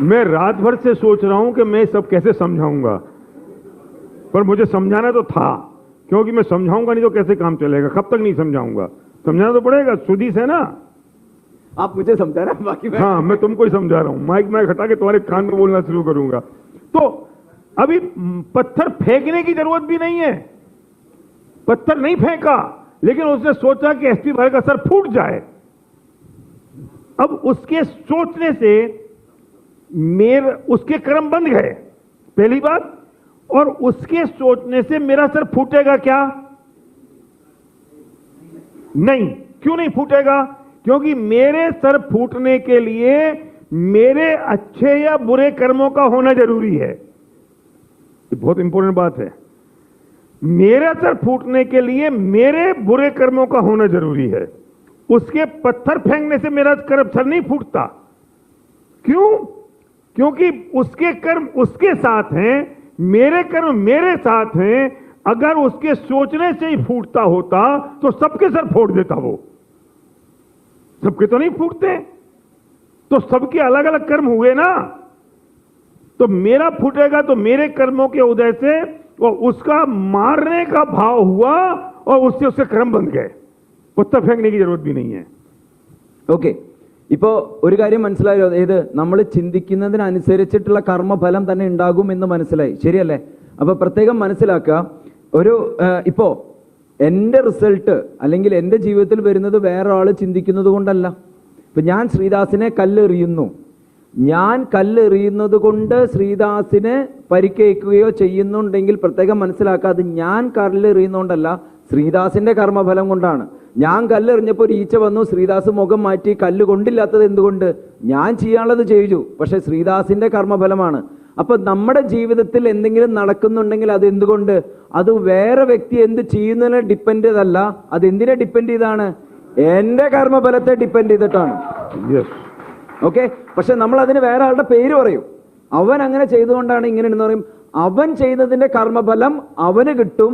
Speaker 1: मैं रात भर से सोच रहा हूं कि मैं सब कैसे समझाऊंगा, पर मुझे समझाना तो था, क्योंकि मैं समझाऊंगा नहीं तो कैसे काम चलेगा? कब तक नहीं समझाऊंगा? समझाना तो पड़ेगा. सुधी से ना,
Speaker 2: आप मुझे समझा रहे हैं, बाकी
Speaker 1: हाँ मैं तुमको ही समझा रहा हूं. माइक हटा के तुम्हारे कान में बोलना शुरू करूंगा. तो अभी पत्थर फेंकने की जरूरत भी नहीं है. पत्थर नहीं फेंका, लेकिन उसने सोचा कि एसपी भाई का सर फूट जाए. अब उसके सोचने से उसके कर्म बंध गए, पहली बात. और उसके सोचने से मेरा सर फूटेगा क्या? नहीं, क्यों नहीं फूटेगा? क्योंकि मेरे सर फूटने के लिए मेरे अच्छे या बुरे कर्मों का होना जरूरी है। ये बहुत इंपॉर्टेंट बात है। मेरा सर फूटने के लिए मेरे बुरे कर्मों का होना जरूरी है। उसके पत्थर फेंकने से मेरा सर नहीं फूटता। क्यों? क्योंकि उसके कर्म उसके साथ हैं, मेरे कर्म मेरे साथ हैं। अगर उसके सोचने से ही फूटता होता तो सबके सर फोड़ देता वो। सबके तो नहीं फूटते, तो सबके अलग अलग कर्म हुए ना। तो मेरा फूटेगा तो मेरे कर्मों के उदय से और उसका मारने का भाव हुआ और उससे उसके कर्म बन गए। पत्थर फेंकने की जरूरत भी नहीं है।
Speaker 2: ഓക്കെ, ഇപ്പോൾ ഒരു കാര്യം മനസ്സിലായോ? ഏത് നമ്മൾ ചിന്തിക്കുന്നതിനനുസരിച്ചിട്ടുള്ള കർമ്മഫലം തന്നെ ഉണ്ടാകും എന്ന് മനസ്സിലായി, ശരിയല്ലേ? അപ്പൊ പ്രത്യേകം മനസ്സിലാക്കുക, ഒരു ഇപ്പോ എൻ്റെ റിസൾട്ട് അല്ലെങ്കിൽ എൻ്റെ ജീവിതത്തിൽ വരുന്നത് വേറെ ആൾ ചിന്തിക്കുന്നത് കൊണ്ടല്ല. ഇപ്പൊ ഞാൻ ശ്രീദാസിനെ കല്ലെറിയുന്നു, ഞാൻ കല്ലെറിയുന്നത് കൊണ്ട് ശ്രീദാസിന് പരിക്കേൽക്കുകയോ ചെയ്യുന്നുണ്ടെങ്കിൽ പ്രത്യേകം മനസ്സിലാക്കുക, അത് ഞാൻ കല്ലെറിയുന്നതുകൊണ്ടല്ല, ശ്രീദാസിന്റെ കർമ്മഫലം കൊണ്ടാണ്. ഞാൻ കല്ലെറിഞ്ഞപ്പോൾ ഒരു ഈച്ച വന്നു, ശ്രീദാസ് മുഖം മാറ്റി, കല്ല് കൊണ്ടില്ലാത്തത് എന്തുകൊണ്ട്? ഞാൻ ചെയ്യാനുള്ളത് ചെയ്തു, പക്ഷെ ശ്രീദാസിന്റെ കർമ്മഫലമാണ്. അപ്പൊ നമ്മുടെ ജീവിതത്തിൽ എന്തെങ്കിലും നടക്കുന്നുണ്ടെങ്കിൽ അത് എന്തുകൊണ്ട്? അത് വേറെ വ്യക്തി എന്ത് ചെയ്യുന്നതിനെ ഡിപ്പെൻഡ് ചെയ്തല്ല, അത് എന്തിനെ ഡിപ്പെൻഡ് ചെയ്താണ്? എന്റെ കർമ്മഫലത്തെ ഡിപ്പെൻഡ് ചെയ്തിട്ടാണ്. ഓക്കെ, പക്ഷെ നമ്മൾ അതിന് വേറെ ആളുടെ പേര് പറയും. അവൻ അങ്ങനെ ചെയ്തുകൊണ്ടാണ് ഇങ്ങനെ എന്ന് പറയും. അവൻ ചെയ്യുന്നതിന്റെ കർമ്മഫലം അവന് കിട്ടും,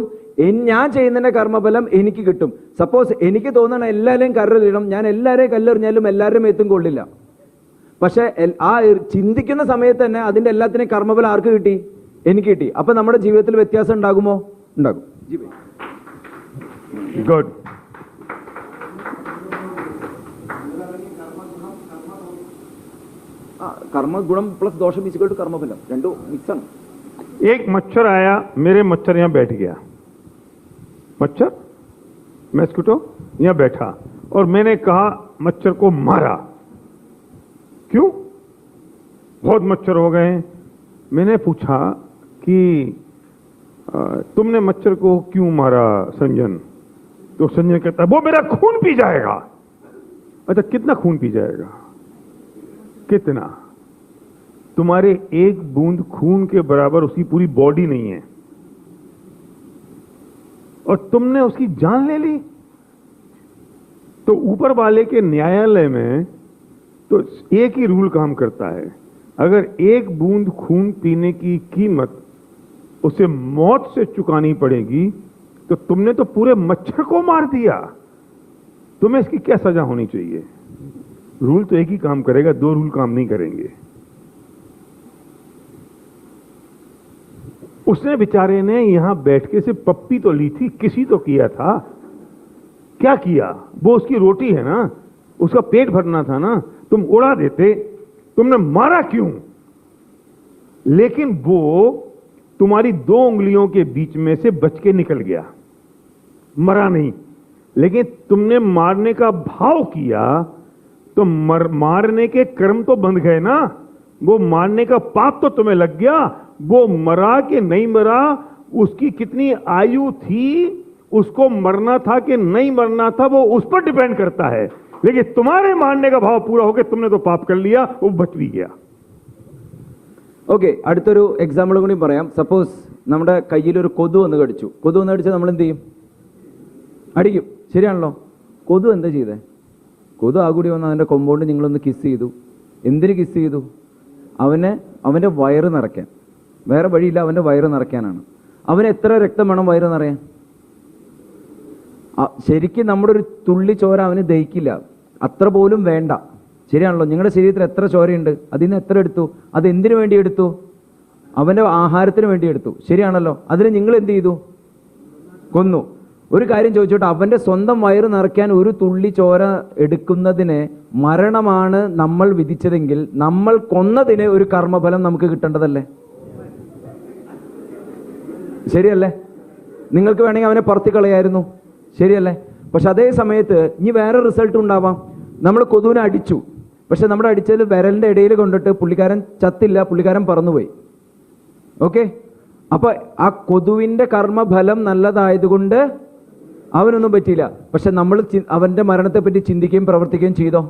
Speaker 2: ഞാൻ ചെയ്യുന്നതിന്റെ കർമ്മഫലം എനിക്ക് കിട്ടും. സപ്പോസ് എനിക്ക് തോന്നണം എല്ലാവരെയും കല്ലെറിയണം, ഞാൻ എല്ലാവരെയും കല്ലെറിഞ്ഞാലും എല്ലാവരുടെയും മേത്തും കൊള്ളില്ല. പക്ഷെ ആ ചിന്തിക്കുന്ന സമയത്ത് തന്നെ അതിന്റെ എല്ലാത്തിനെയും കർമ്മഫലം ആർക്ക് കിട്ടി? എനിക്ക് കിട്ടി. അപ്പൊ നമ്മുടെ ജീവിതത്തിൽ വ്യത്യാസം ഉണ്ടാകുമോ? ഉണ്ടാകും.
Speaker 1: ഗുഡ്.
Speaker 2: कर्म गुणम plus dosham is equal to कर्मफलम, रंडो मिक्सन.
Speaker 1: एक मच्छर आया, मेरे मच्छर यहां बैठ गया, मच्छर मस्किटो यहां बैठा और मैंने कहा मच्छर को मारा. क्यों? बहुत मच्छर हो गए. मैंने पूछा कि तुमने मच्छर को क्यों मारा संजन? तो संजन कहता वो मेरा खून पी जाएगा. अच्छा, कितना खून पी जाएगा? कितना? तुम्हारे एक बूंद खून के बराबर उसकी पूरी बॉडी नहीं है और तुमने उसकी जान ले ली. तो ऊपर वाले के न्यायालय में तो एक ही रूल काम करता है. अगर एक बूंद खून पीने की कीमत उसे मौत से चुकानी पड़ेगी तो तुमने तो पूरे मच्छर को मार दिया. तुम्हें इसकी क्या सजा होनी चाहिए? रूल तो एक ही काम करेगा, दो रूल काम नहीं करेंगे. उसने बेचारे ने यहां बैठ के सिर्फ पप्पी तो ली थी, किसी तो किया था. क्या किया? वो उसकी रोटी है ना, उसका पेट भरना था ना, तुम उड़ा देते. तुमने मारा क्यों? लेकिन वो तुम्हारी दो उंगलियों के बीच में से बच के निकल गया, मरा नहीं. लेकिन तुमने मारने का भाव किया तो मारने के कर्म तो बंध गए ना. वो मारने का पाप तो तुम्हें लग गया. वो मरा कि नहीं मरा, उसकी कितनी आयु थी, उसको मरना था कि नहीं मरना था, वो उस पर डिपेंड करता है. लेकिन तुम्हारे मारने का भाव पूरा हो गया, तुमने तो पाप कर लिया, वो बच भी गया.
Speaker 2: ഓക്കെ, അടുത്തൊരു എക്സാമ്പിൾ കൂടി പറയാം. സപ്പോസ് നമ്മുടെ കയ്യിലൊരു കൊതു വന്ന് കടിച്ചു. കൊതു വന്ന് കടിച്ചാൽ നമ്മൾ എന്ത് ചെയ്യും? അടിക്കും, ശരിയാണല്ലോ. കൊതു എന്താ ചെയ്തേ? കൊതു ആ കൂടി വന്ന് അവൻ്റെ കൊമ്പൗണ്ട് നിങ്ങളൊന്ന് കിസ് ചെയ്തു. എന്തിന് കിസ് ചെയ്തു? അവൻ്റെ വയറ് നിറയ്ക്കാൻ. വേറെ വഴിയില്ല, അവൻ്റെ വയറ് നിറയ്ക്കാനാണ്. അവന് എത്ര രക്തം വേണം വയറ് നിറയാൻ? ശരിക്കും നമ്മുടെ ഒരു തുള്ളി ചോര അവന് ദഹിക്കില്ല, അത്ര പോലും വേണ്ട. ശരിയാണല്ലോ. നിങ്ങളുടെ ശരീരത്തിൽ എത്ര ചോരയുണ്ട്? അതിൽ നിന്ന് എത്ര എടുത്തു? അത് എന്തിനു വേണ്ടി എടുത്തു? അവൻ്റെ ആഹാരത്തിന് വേണ്ടി എടുത്തു, ശരിയാണല്ലോ. അതിന് നിങ്ങൾ എന്ത് ചെയ്തു? കൊന്നു. ഒരു കാര്യം ചോദിച്ചോട്ടെ, അവൻ്റെ സ്വന്തം വയറ് നിറയ്ക്കാൻ ഒരു തുള്ളി ചോര എടുക്കുന്നതിന് മരണമാണ് നമ്മൾ വിധിച്ചതെങ്കിൽ നമ്മൾ കൊന്നതിന് ഒരു കർമ്മഫലം നമുക്ക് കിട്ടേണ്ടതല്ലേ? ശരിയല്ലേ? നിങ്ങൾക്ക് വേണമെങ്കിൽ അവനെ പറത്തി കളയായിരുന്നു, ശരിയല്ലേ? പക്ഷെ അതേ സമയത്ത് ഇനി വേറെ റിസൾട്ട് ഉണ്ടാവാം. നമ്മൾ കൊതുവിനെ അടിച്ചു, പക്ഷെ നമ്മുടെ അടിച്ചതിൽ വിരലിൻ്റെ ഇടയിൽ കൊണ്ടിട്ട് പുള്ളിക്കാരൻ ചത്തില്ല, പുള്ളിക്കാരൻ പറന്നുപോയി. ഓക്കെ, അപ്പൊ ആ കൊതുവിന്റെ കർമ്മഫലം നല്ലതായതുകൊണ്ട് അവനൊന്നും പറ്റിയില്ല. പക്ഷെ നമ്മൾ അവന്റെ മരണത്തെപ്പറ്റി ചിന്തിക്കുകയും പ്രവർത്തിക്കുകയും ചെയ്തോ?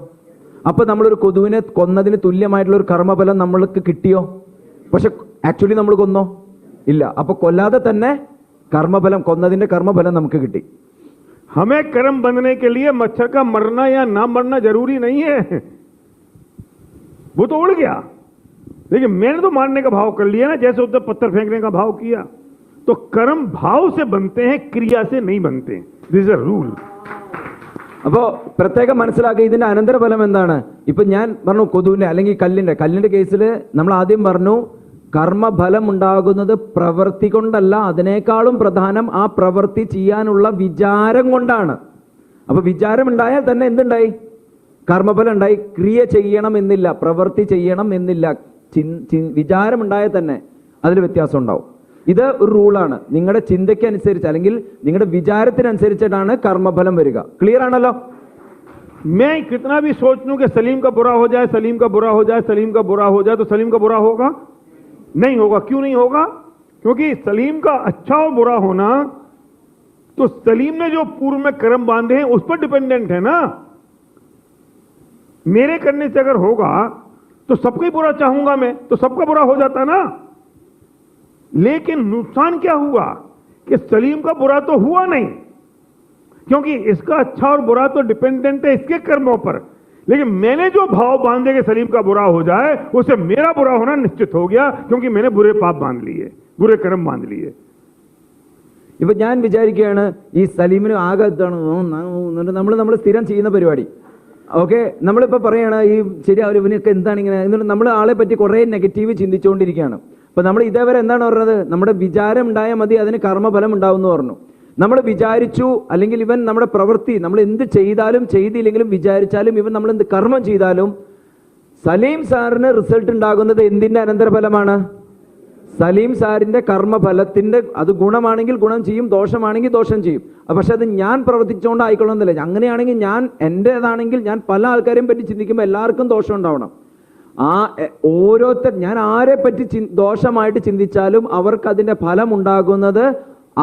Speaker 2: അപ്പൊ നമ്മളൊരു കൊതുവിനെ കൊന്നതിന് തുല്യമായിട്ടുള്ള ഒരു കർമ്മഫലം നമ്മൾക്ക് കിട്ടിയോ? പക്ഷെ ആക്ച്വലി നമ്മൾ കൊന്നോ? ഇല്ല. അപ്പൊ കൊല്ലാതെ തന്നെ കർമ്മഫലം, കൊന്നതിന്റെ കർമ്മഫലം നമുക്ക് കിട്ടി.
Speaker 1: हमें कर्म बंधने के लिए मच्छर का मरना या ना मरना जरूरी नहीं है, वो तो उड़ गया, लेकिन मैंने तो मारने का भाव कर लिया ना, जैसे उधर पत्थर फेंकने का भाव किया. तो कर्म भाव से बनते हैं, क्रिया से नहीं बनते. This is a rule.
Speaker 2: അപ്പോ പ്രത്യേകം മനസ്സിലാക്കുക ഇതിന്റെ അനന്തരഫലം എന്താണ്. ഇപ്പൊ ഞാൻ പറഞ്ഞു കൊതുവിന്റെ അല്ലെങ്കിൽ കല്ലിന്റെ കേസിൽ നമ്മൾ ആദ്യം പറഞ്ഞു കർമ്മഫലം ഉണ്ടാകുന്നത് പ്രവൃത്തി കൊണ്ടല്ല, അതിനേക്കാളും പ്രധാനം ആ പ്രവൃത്തി ചെയ്യാനുള്ള വിചാരം കൊണ്ടാണ്. അപ്പൊ വിചാരം ഉണ്ടായാൽ തന്നെ എന്തുണ്ടായി? കർമ്മഫലം ഉണ്ടായി. ക്രിയ ചെയ്യണം എന്നില്ല, പ്രവൃത്തി ചെയ്യണം എന്നില്ല, വിചാരം ഉണ്ടായാൽ തന്നെ അതിൽ വ്യത്യാസം ഉണ്ടാവും. ഇത് ഒരു റൂളാണ്. നിങ്ങളുടെ ചിന്തയ്ക്കനുസരിച്ച് അല്ലെങ്കിൽ നിങ്ങളുടെ വിചാരത്തിനനുസരിച്ചിട്ടാണ് കർമ്മഫലം വരിക. ക്ലിയർ ആണല്ലോ?
Speaker 1: मैं कितना भी सोच लूं कि सलीम का बुरा हो जाए, सलीम का बुरा हो जाए, सलीम का बुरा हो जाए, तो सलीम का बुरा होगा? नहीं होगा. क्यों नहीं होगा? क्योंकि सलीम का अच्छा और बुरा होना तो सलीम ने जो पूर्व में कर्म बांधे हैं उस पर डिपेंडेंट है ना. मेरे करने से अगर होगा तो सबका ही बुरा चाहूंगा मैं, तो सबका बुरा हो जाता ना. लेकिन नुकसान क्या हुआ कि सलीम का बुरा तो हुआ नहीं, क्योंकि इसका अच्छा और बुरा तो डिपेंडेंट है इसके कर्मों पर. लेकिन मैंने जो भाव बांधे कि सलीम का बुरा हो जाए, उससे मेरा बुरा होना निश्चित हो गया, क्योंकि मैंने बुरे पाप बांध लिए, बुरे कर्म बांध लिए.
Speaker 2: ഇപ്പൊ ഞാൻ വിചാരിക്കുകയാണ് ഈ സലീമിന് ആകെ നമ്മൾ സ്ഥിരം ചെയ്യുന്ന പരിപാടി. ഓക്കെ, നമ്മളിപ്പോ പറയാണ് ഈ ശരി ഇവനൊക്കെ എന്താണ് ഇങ്ങനെ, എന്നിട്ട് നമ്മൾ ആളെ പറ്റി കുറെ നെഗറ്റീവ് ചിന്തിച്ചുകൊണ്ടിരിക്കുകയാണ്. അപ്പൊ നമ്മൾ ഇതേവരെ എന്താണ് പറഞ്ഞത്? നമ്മുടെ വിചാരം ഉണ്ടായാൽ മതി, അതിന് കർമ്മഫലം ഉണ്ടാവും എന്ന് പറഞ്ഞു. നമ്മൾ വിചാരിച്ചു, അല്ലെങ്കിൽ ഇവൻ നമ്മുടെ പ്രവൃത്തി നമ്മൾ എന്ത് ചെയ്താലും ചെയ്തില്ലെങ്കിലും വിചാരിച്ചാലും ഇവൻ നമ്മൾ എന്ത് കർമ്മം ചെയ്താലും സലീം സാറിന് റിസൾട്ട് ഉണ്ടാകുന്നത് എന്തിന്റെ അനന്തരഫലമാണ്? സലീം സാറിന്റെ കർമ്മഫലത്തിന്റെ. അത് ഗുണമാണെങ്കിൽ ഗുണം ചെയ്യും, ദോഷമാണെങ്കിൽ ദോഷം ചെയ്യും. പക്ഷെ അത് ഞാൻ പ്രവർത്തിച്ചുകൊണ്ട് ആയിക്കൊള്ളുന്നില്ല. അങ്ങനെയാണെങ്കിൽ ഞാൻ എന്റേതാണെങ്കിൽ ഞാൻ പല ആൾക്കാരെയും പറ്റി ചിന്തിക്കുമ്പോൾ എല്ലാവർക്കും ദോഷം ഉണ്ടാവണം. ഞാൻ ആരെ പറ്റി ദോഷമായിട്ട് ചിന്തിച്ചാലും അവർക്ക് അതിന്റെ ഫലം ഉണ്ടാകുന്നത്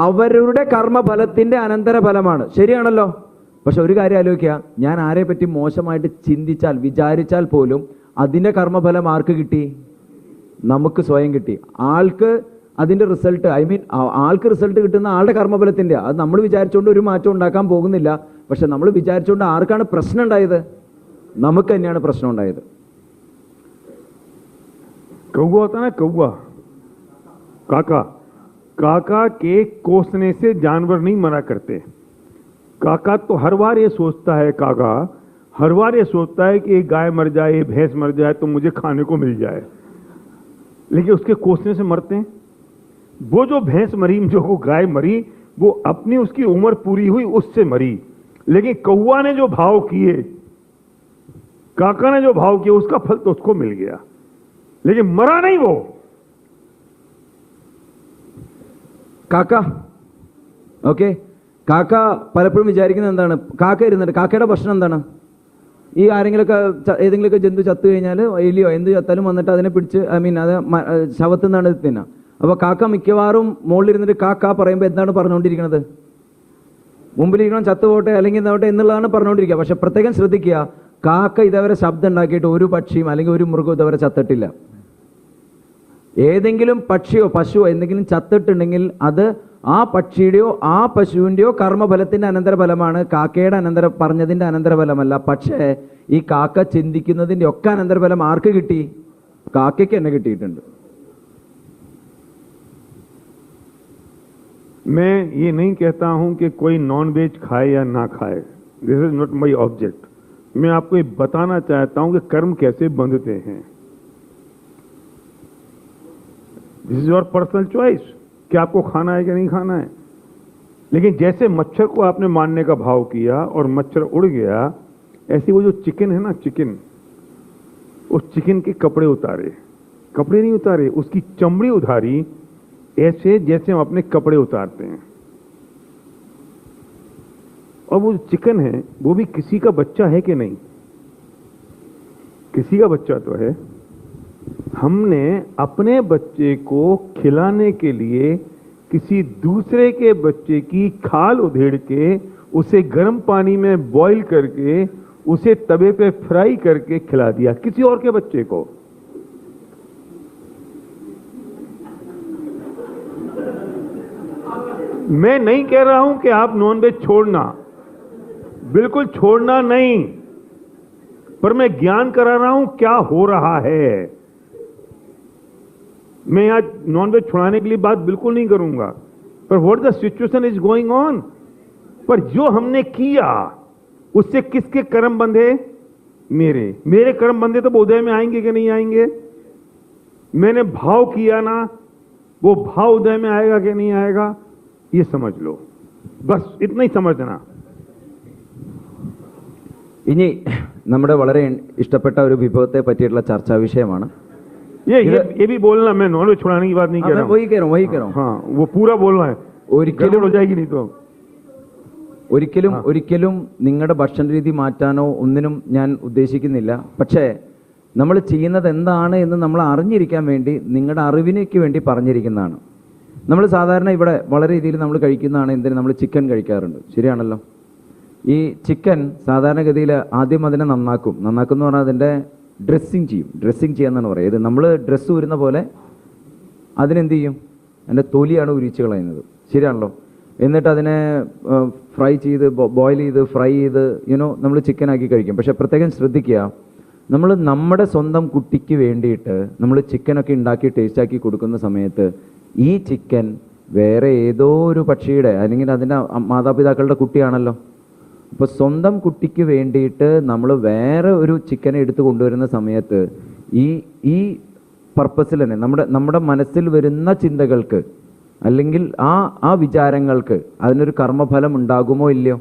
Speaker 2: അവരുടെ കർമ്മഫലത്തിന്റെ അനന്തരഫലമാണ്. ശരിയാണല്ലോ? പക്ഷെ ഒരു കാര്യം ആലോചിക്കുക, ഞാൻ ആരെ പറ്റി മോശമായിട്ട് ചിന്തിച്ചാൽ വിചാരിച്ചാൽ പോലും അതിന്റെ കർമ്മഫലം ആർക്ക് കിട്ടി? നമുക്ക് സ്വയം കിട്ടി. ആൾക്ക് അതിന്റെ റിസൾട്ട്, ആൾക്ക് റിസൾട്ട് കിട്ടുന്ന ആളുടെ കർമ്മഫലത്തിന്റെ. അത് നമ്മൾ വിചാരിച്ചുകൊണ്ട് ഒരു മാറ്റം ഉണ്ടാക്കാൻ പോകുന്നില്ല. പക്ഷെ നമ്മൾ വിചാരിച്ചുകൊണ്ട് ആർക്കാണ് പ്രശ്നം ഉണ്ടായത്? നമുക്ക് തന്നെയാണ് പ്രശ്നം ഉണ്ടായത്.
Speaker 1: कौवा होता ना, कौवा, काका के कोसने से जानवर नहीं मरा करते. काका तो हर बार ये सोचता है, काका हर बार ये सोचता है कि एक गाय मर जाए, भैंस मर जाए तो मुझे खाने को मिल जाए, लेकिन उसके कोसने से मरते हैं. वो जो भैंस मरी, जो गाय मरी, वो अपनी उसकी उम्र पूरी हुई उससे मरी. लेकिन कौवा ने जो भाव किए, काका ने जो भाव किए, उसका फल तो उसको मिल गया, लेकिन मरा नहीं वो.
Speaker 2: കാക്ക ഓക്കെ, കാക്ക പലപ്പോഴും വിചാരിക്കുന്നത് എന്താണ്? കാക്ക ഇരുന്നിട്ട് കാക്കയുടെ ഭക്ഷണം എന്താണ്? ഈ ആരെങ്കിലുമൊക്കെ ഏതെങ്കിലുമൊക്കെ ജന്തു ചത്തു കഴിഞ്ഞാൽ, എലിയോ എന്ത് ചത്താലും വന്നിട്ട് അതിനെ പിടിച്ച് അത് ശവത്തിൽ നിന്നാണ് തിന്നാ. അപ്പൊ കാക്ക മിക്കവാറും മുകളിലിരുന്നിട്ട് കാക്ക പറയുമ്പോൾ എന്താണ് പറഞ്ഞുകൊണ്ടിരിക്കുന്നത്? മുമ്പിലിരിക്കണം ചത്തുപോട്ടെ അല്ലെങ്കിൽ എന്താവട്ടെ എന്നുള്ളതാണ് പറഞ്ഞുകൊണ്ടിരിക്കുക. പക്ഷെ പ്രത്യേകം ശ്രദ്ധിക്കുക, കാക്ക ഇതേവരെ ശബ്ദം ഉണ്ടാക്കിയിട്ട് ഒരു പക്ഷിയും അല്ലെങ്കിൽ ഒരു മൃഗവും ഇതേവരെ ചത്തിട്ടില്ല. ഏതെങ്കിലും പക്ഷിയോ പശുവോ എന്തെങ്കിലും ചത്തിട്ടുണ്ടെങ്കിൽ അത് ആ പക്ഷിയുടെയോ ആ പശുവിൻ്റെയോ കർമ്മഫലത്തിന്റെ അനന്തരഫലമാണ്, കാക്കയുടെ പറഞ്ഞതിന്റെ അനന്തരഫലമല്ല. പക്ഷേ ഈ കാക്ക ചിന്തിക്കുന്നതിന്റെ ഒക്കെ അനന്തരഫലം ആർക്ക് കിട്ടി? കാക്കയ്ക്ക് തന്നെ കിട്ടിയിട്ടുണ്ട്.
Speaker 1: मैं ये नहीं कहता हूं कि कोई नॉन वेज खाए या ना खाए, this is not my object. मैं आपको ये बताना चाहता हूं कि कर्म कैसे बंधते हैं. This is your personal choice कि आपको खाना है कि नहीं खाना है. लेकिन जैसे मच्छर को आपने मारने का भाव किया और मच्छर उड़ गया, ऐसे वो जो चिकन है ना, चिकन, उस चिकन के कपड़े उतारे, कपड़े नहीं उतारे, उसकी चमड़ी उतारी, ऐसे जैसे हम अपने कपड़े उतारते हैं. और वो चिकन है वो भी किसी का बच्चा है कि नहीं? किसी का बच्चा तो है. हमने अपने बच्चे को खिलाने के लिए किसी दूसरे के बच्चे की खाल उधेड़ के उसे गर्म पानी में बॉईल करके उसे तवे पे फ्राई करके खिला दिया किसी और के बच्चे को। मैं नहीं कह रहा हूं कि आप नॉनवेज छोड़ना, बिल्कुल छोड़ना नहीं, पर मैं ज्ञान करा रहा हूं क्या हो रहा है। मैं आज नॉनवेज छुड़ाने के लिए बात बिल्कुल नहीं करूंगा, पर what the situation is going on. पर जो हमने किया उससे किसके कर्म बंधे? मेरे कर्म बंधे तो उदय में आएंगे कि नहीं आएंगे? मैंने भाव किया ना, वो भाव उदय में आएगा कि नहीं आएगा? ये समझ लो, बस इतना ही समझना।
Speaker 2: ഇനി നമ്മുടെ വളരെ ഇഷ്ടപ്പെട്ട ഒരു വിഭവത്തെ പറ്റിയിട്ടുള്ള ചർച്ചാ വിഷയമാണ്.
Speaker 1: ये भी बोलना, मैं नॉनवेज छुड़ाने की बात नहीं कर रहा हूं।
Speaker 2: वही कह रहा हूं।
Speaker 1: हाँ, वो पूरा बोलना है,
Speaker 2: ഒരിക്കലും
Speaker 1: हो जाएगी नहीं तो।
Speaker 2: ഒരിക്കലും നിങ്ങളുടെ ഭക്ഷണ രീതി മാറ്റാനോ ഒന്നിനും ഞാൻ ഉദ്ദേശിക്കുന്നില്ല. പക്ഷേ നമ്മൾ ചെയ്യുന്നത് എന്താണ് എന്ന് നമ്മൾ അറിഞ്ഞിരിക്കാൻ വേണ്ടി, നിങ്ങളുടെ അറിവിനേക്ക് വേണ്ടി പറഞ്ഞിരിക്കുന്നതാണ്. നമ്മൾ സാധാരണ ഇവിടെ വളരെ രീതിയിൽ നമ്മൾ കഴിക്കുന്നതാണ്. എന്തിന്? നമ്മൾ ചിക്കൻ കഴിക്കാറുണ്ട്, ശരിയാണല്ലോ. ഈ ചിക്കൻ സാധാരണഗതിയിൽ ആദ്യം അതിനെ നന്നാക്കും എന്ന് പറഞ്ഞാൽ അതിൻ്റെ ഡ്രസ്സിങ് ചെയ്യാന്നാണ് പറയുക. ഇത് നമ്മൾ ഡ്രസ്സ് ഊരുന്ന പോലെ അതിനെന്ത് ചെയ്യും? അതിൻ്റെ തൊലിയാണ് ഉരിച്ച് കളയുന്നത്, ശരിയാണല്ലോ. എന്നിട്ട് അതിനെ ഫ്രൈ ചെയ്ത്, ബോയിൽ ചെയ്ത്, ഫ്രൈ ചെയ്ത് നമ്മൾ ചിക്കനാക്കി കഴിക്കും. പക്ഷേ പ്രത്യേകം ശ്രദ്ധിക്കുക, നമ്മൾ നമ്മുടെ സ്വന്തം കുട്ടിക്ക് വേണ്ടിയിട്ട് നമ്മൾ ചിക്കനൊക്കെ ഉണ്ടാക്കി ടേസ്റ്റാക്കി കൊടുക്കുന്ന സമയത്ത് ഈ ചിക്കൻ വേറെ ഏതോ ഒരു പക്ഷിയുടെ അല്ലെങ്കിൽ അതിൻ്റെ മാതാപിതാക്കളുടെ കുട്ടിയാണല്ലോ. അപ്പോൾ സ്വന്തം കുട്ടിക്ക് വേണ്ടിയിട്ട് നമ്മൾ വേറെ ഒരു ചിക്കനെ എടുത്ത് കൊണ്ടുവരുന്ന സമയത്ത് ഈ പർപ്പസിൽ തന്നെ നമ്മുടെ മനസ്സിൽ വരുന്ന ചിന്തകൾക്ക് അല്ലെങ്കിൽ ആ വിചാരങ്ങൾക്ക് അതിനൊരു കർമ്മഫലം ഉണ്ടാകുമോ ഇല്ലയോ?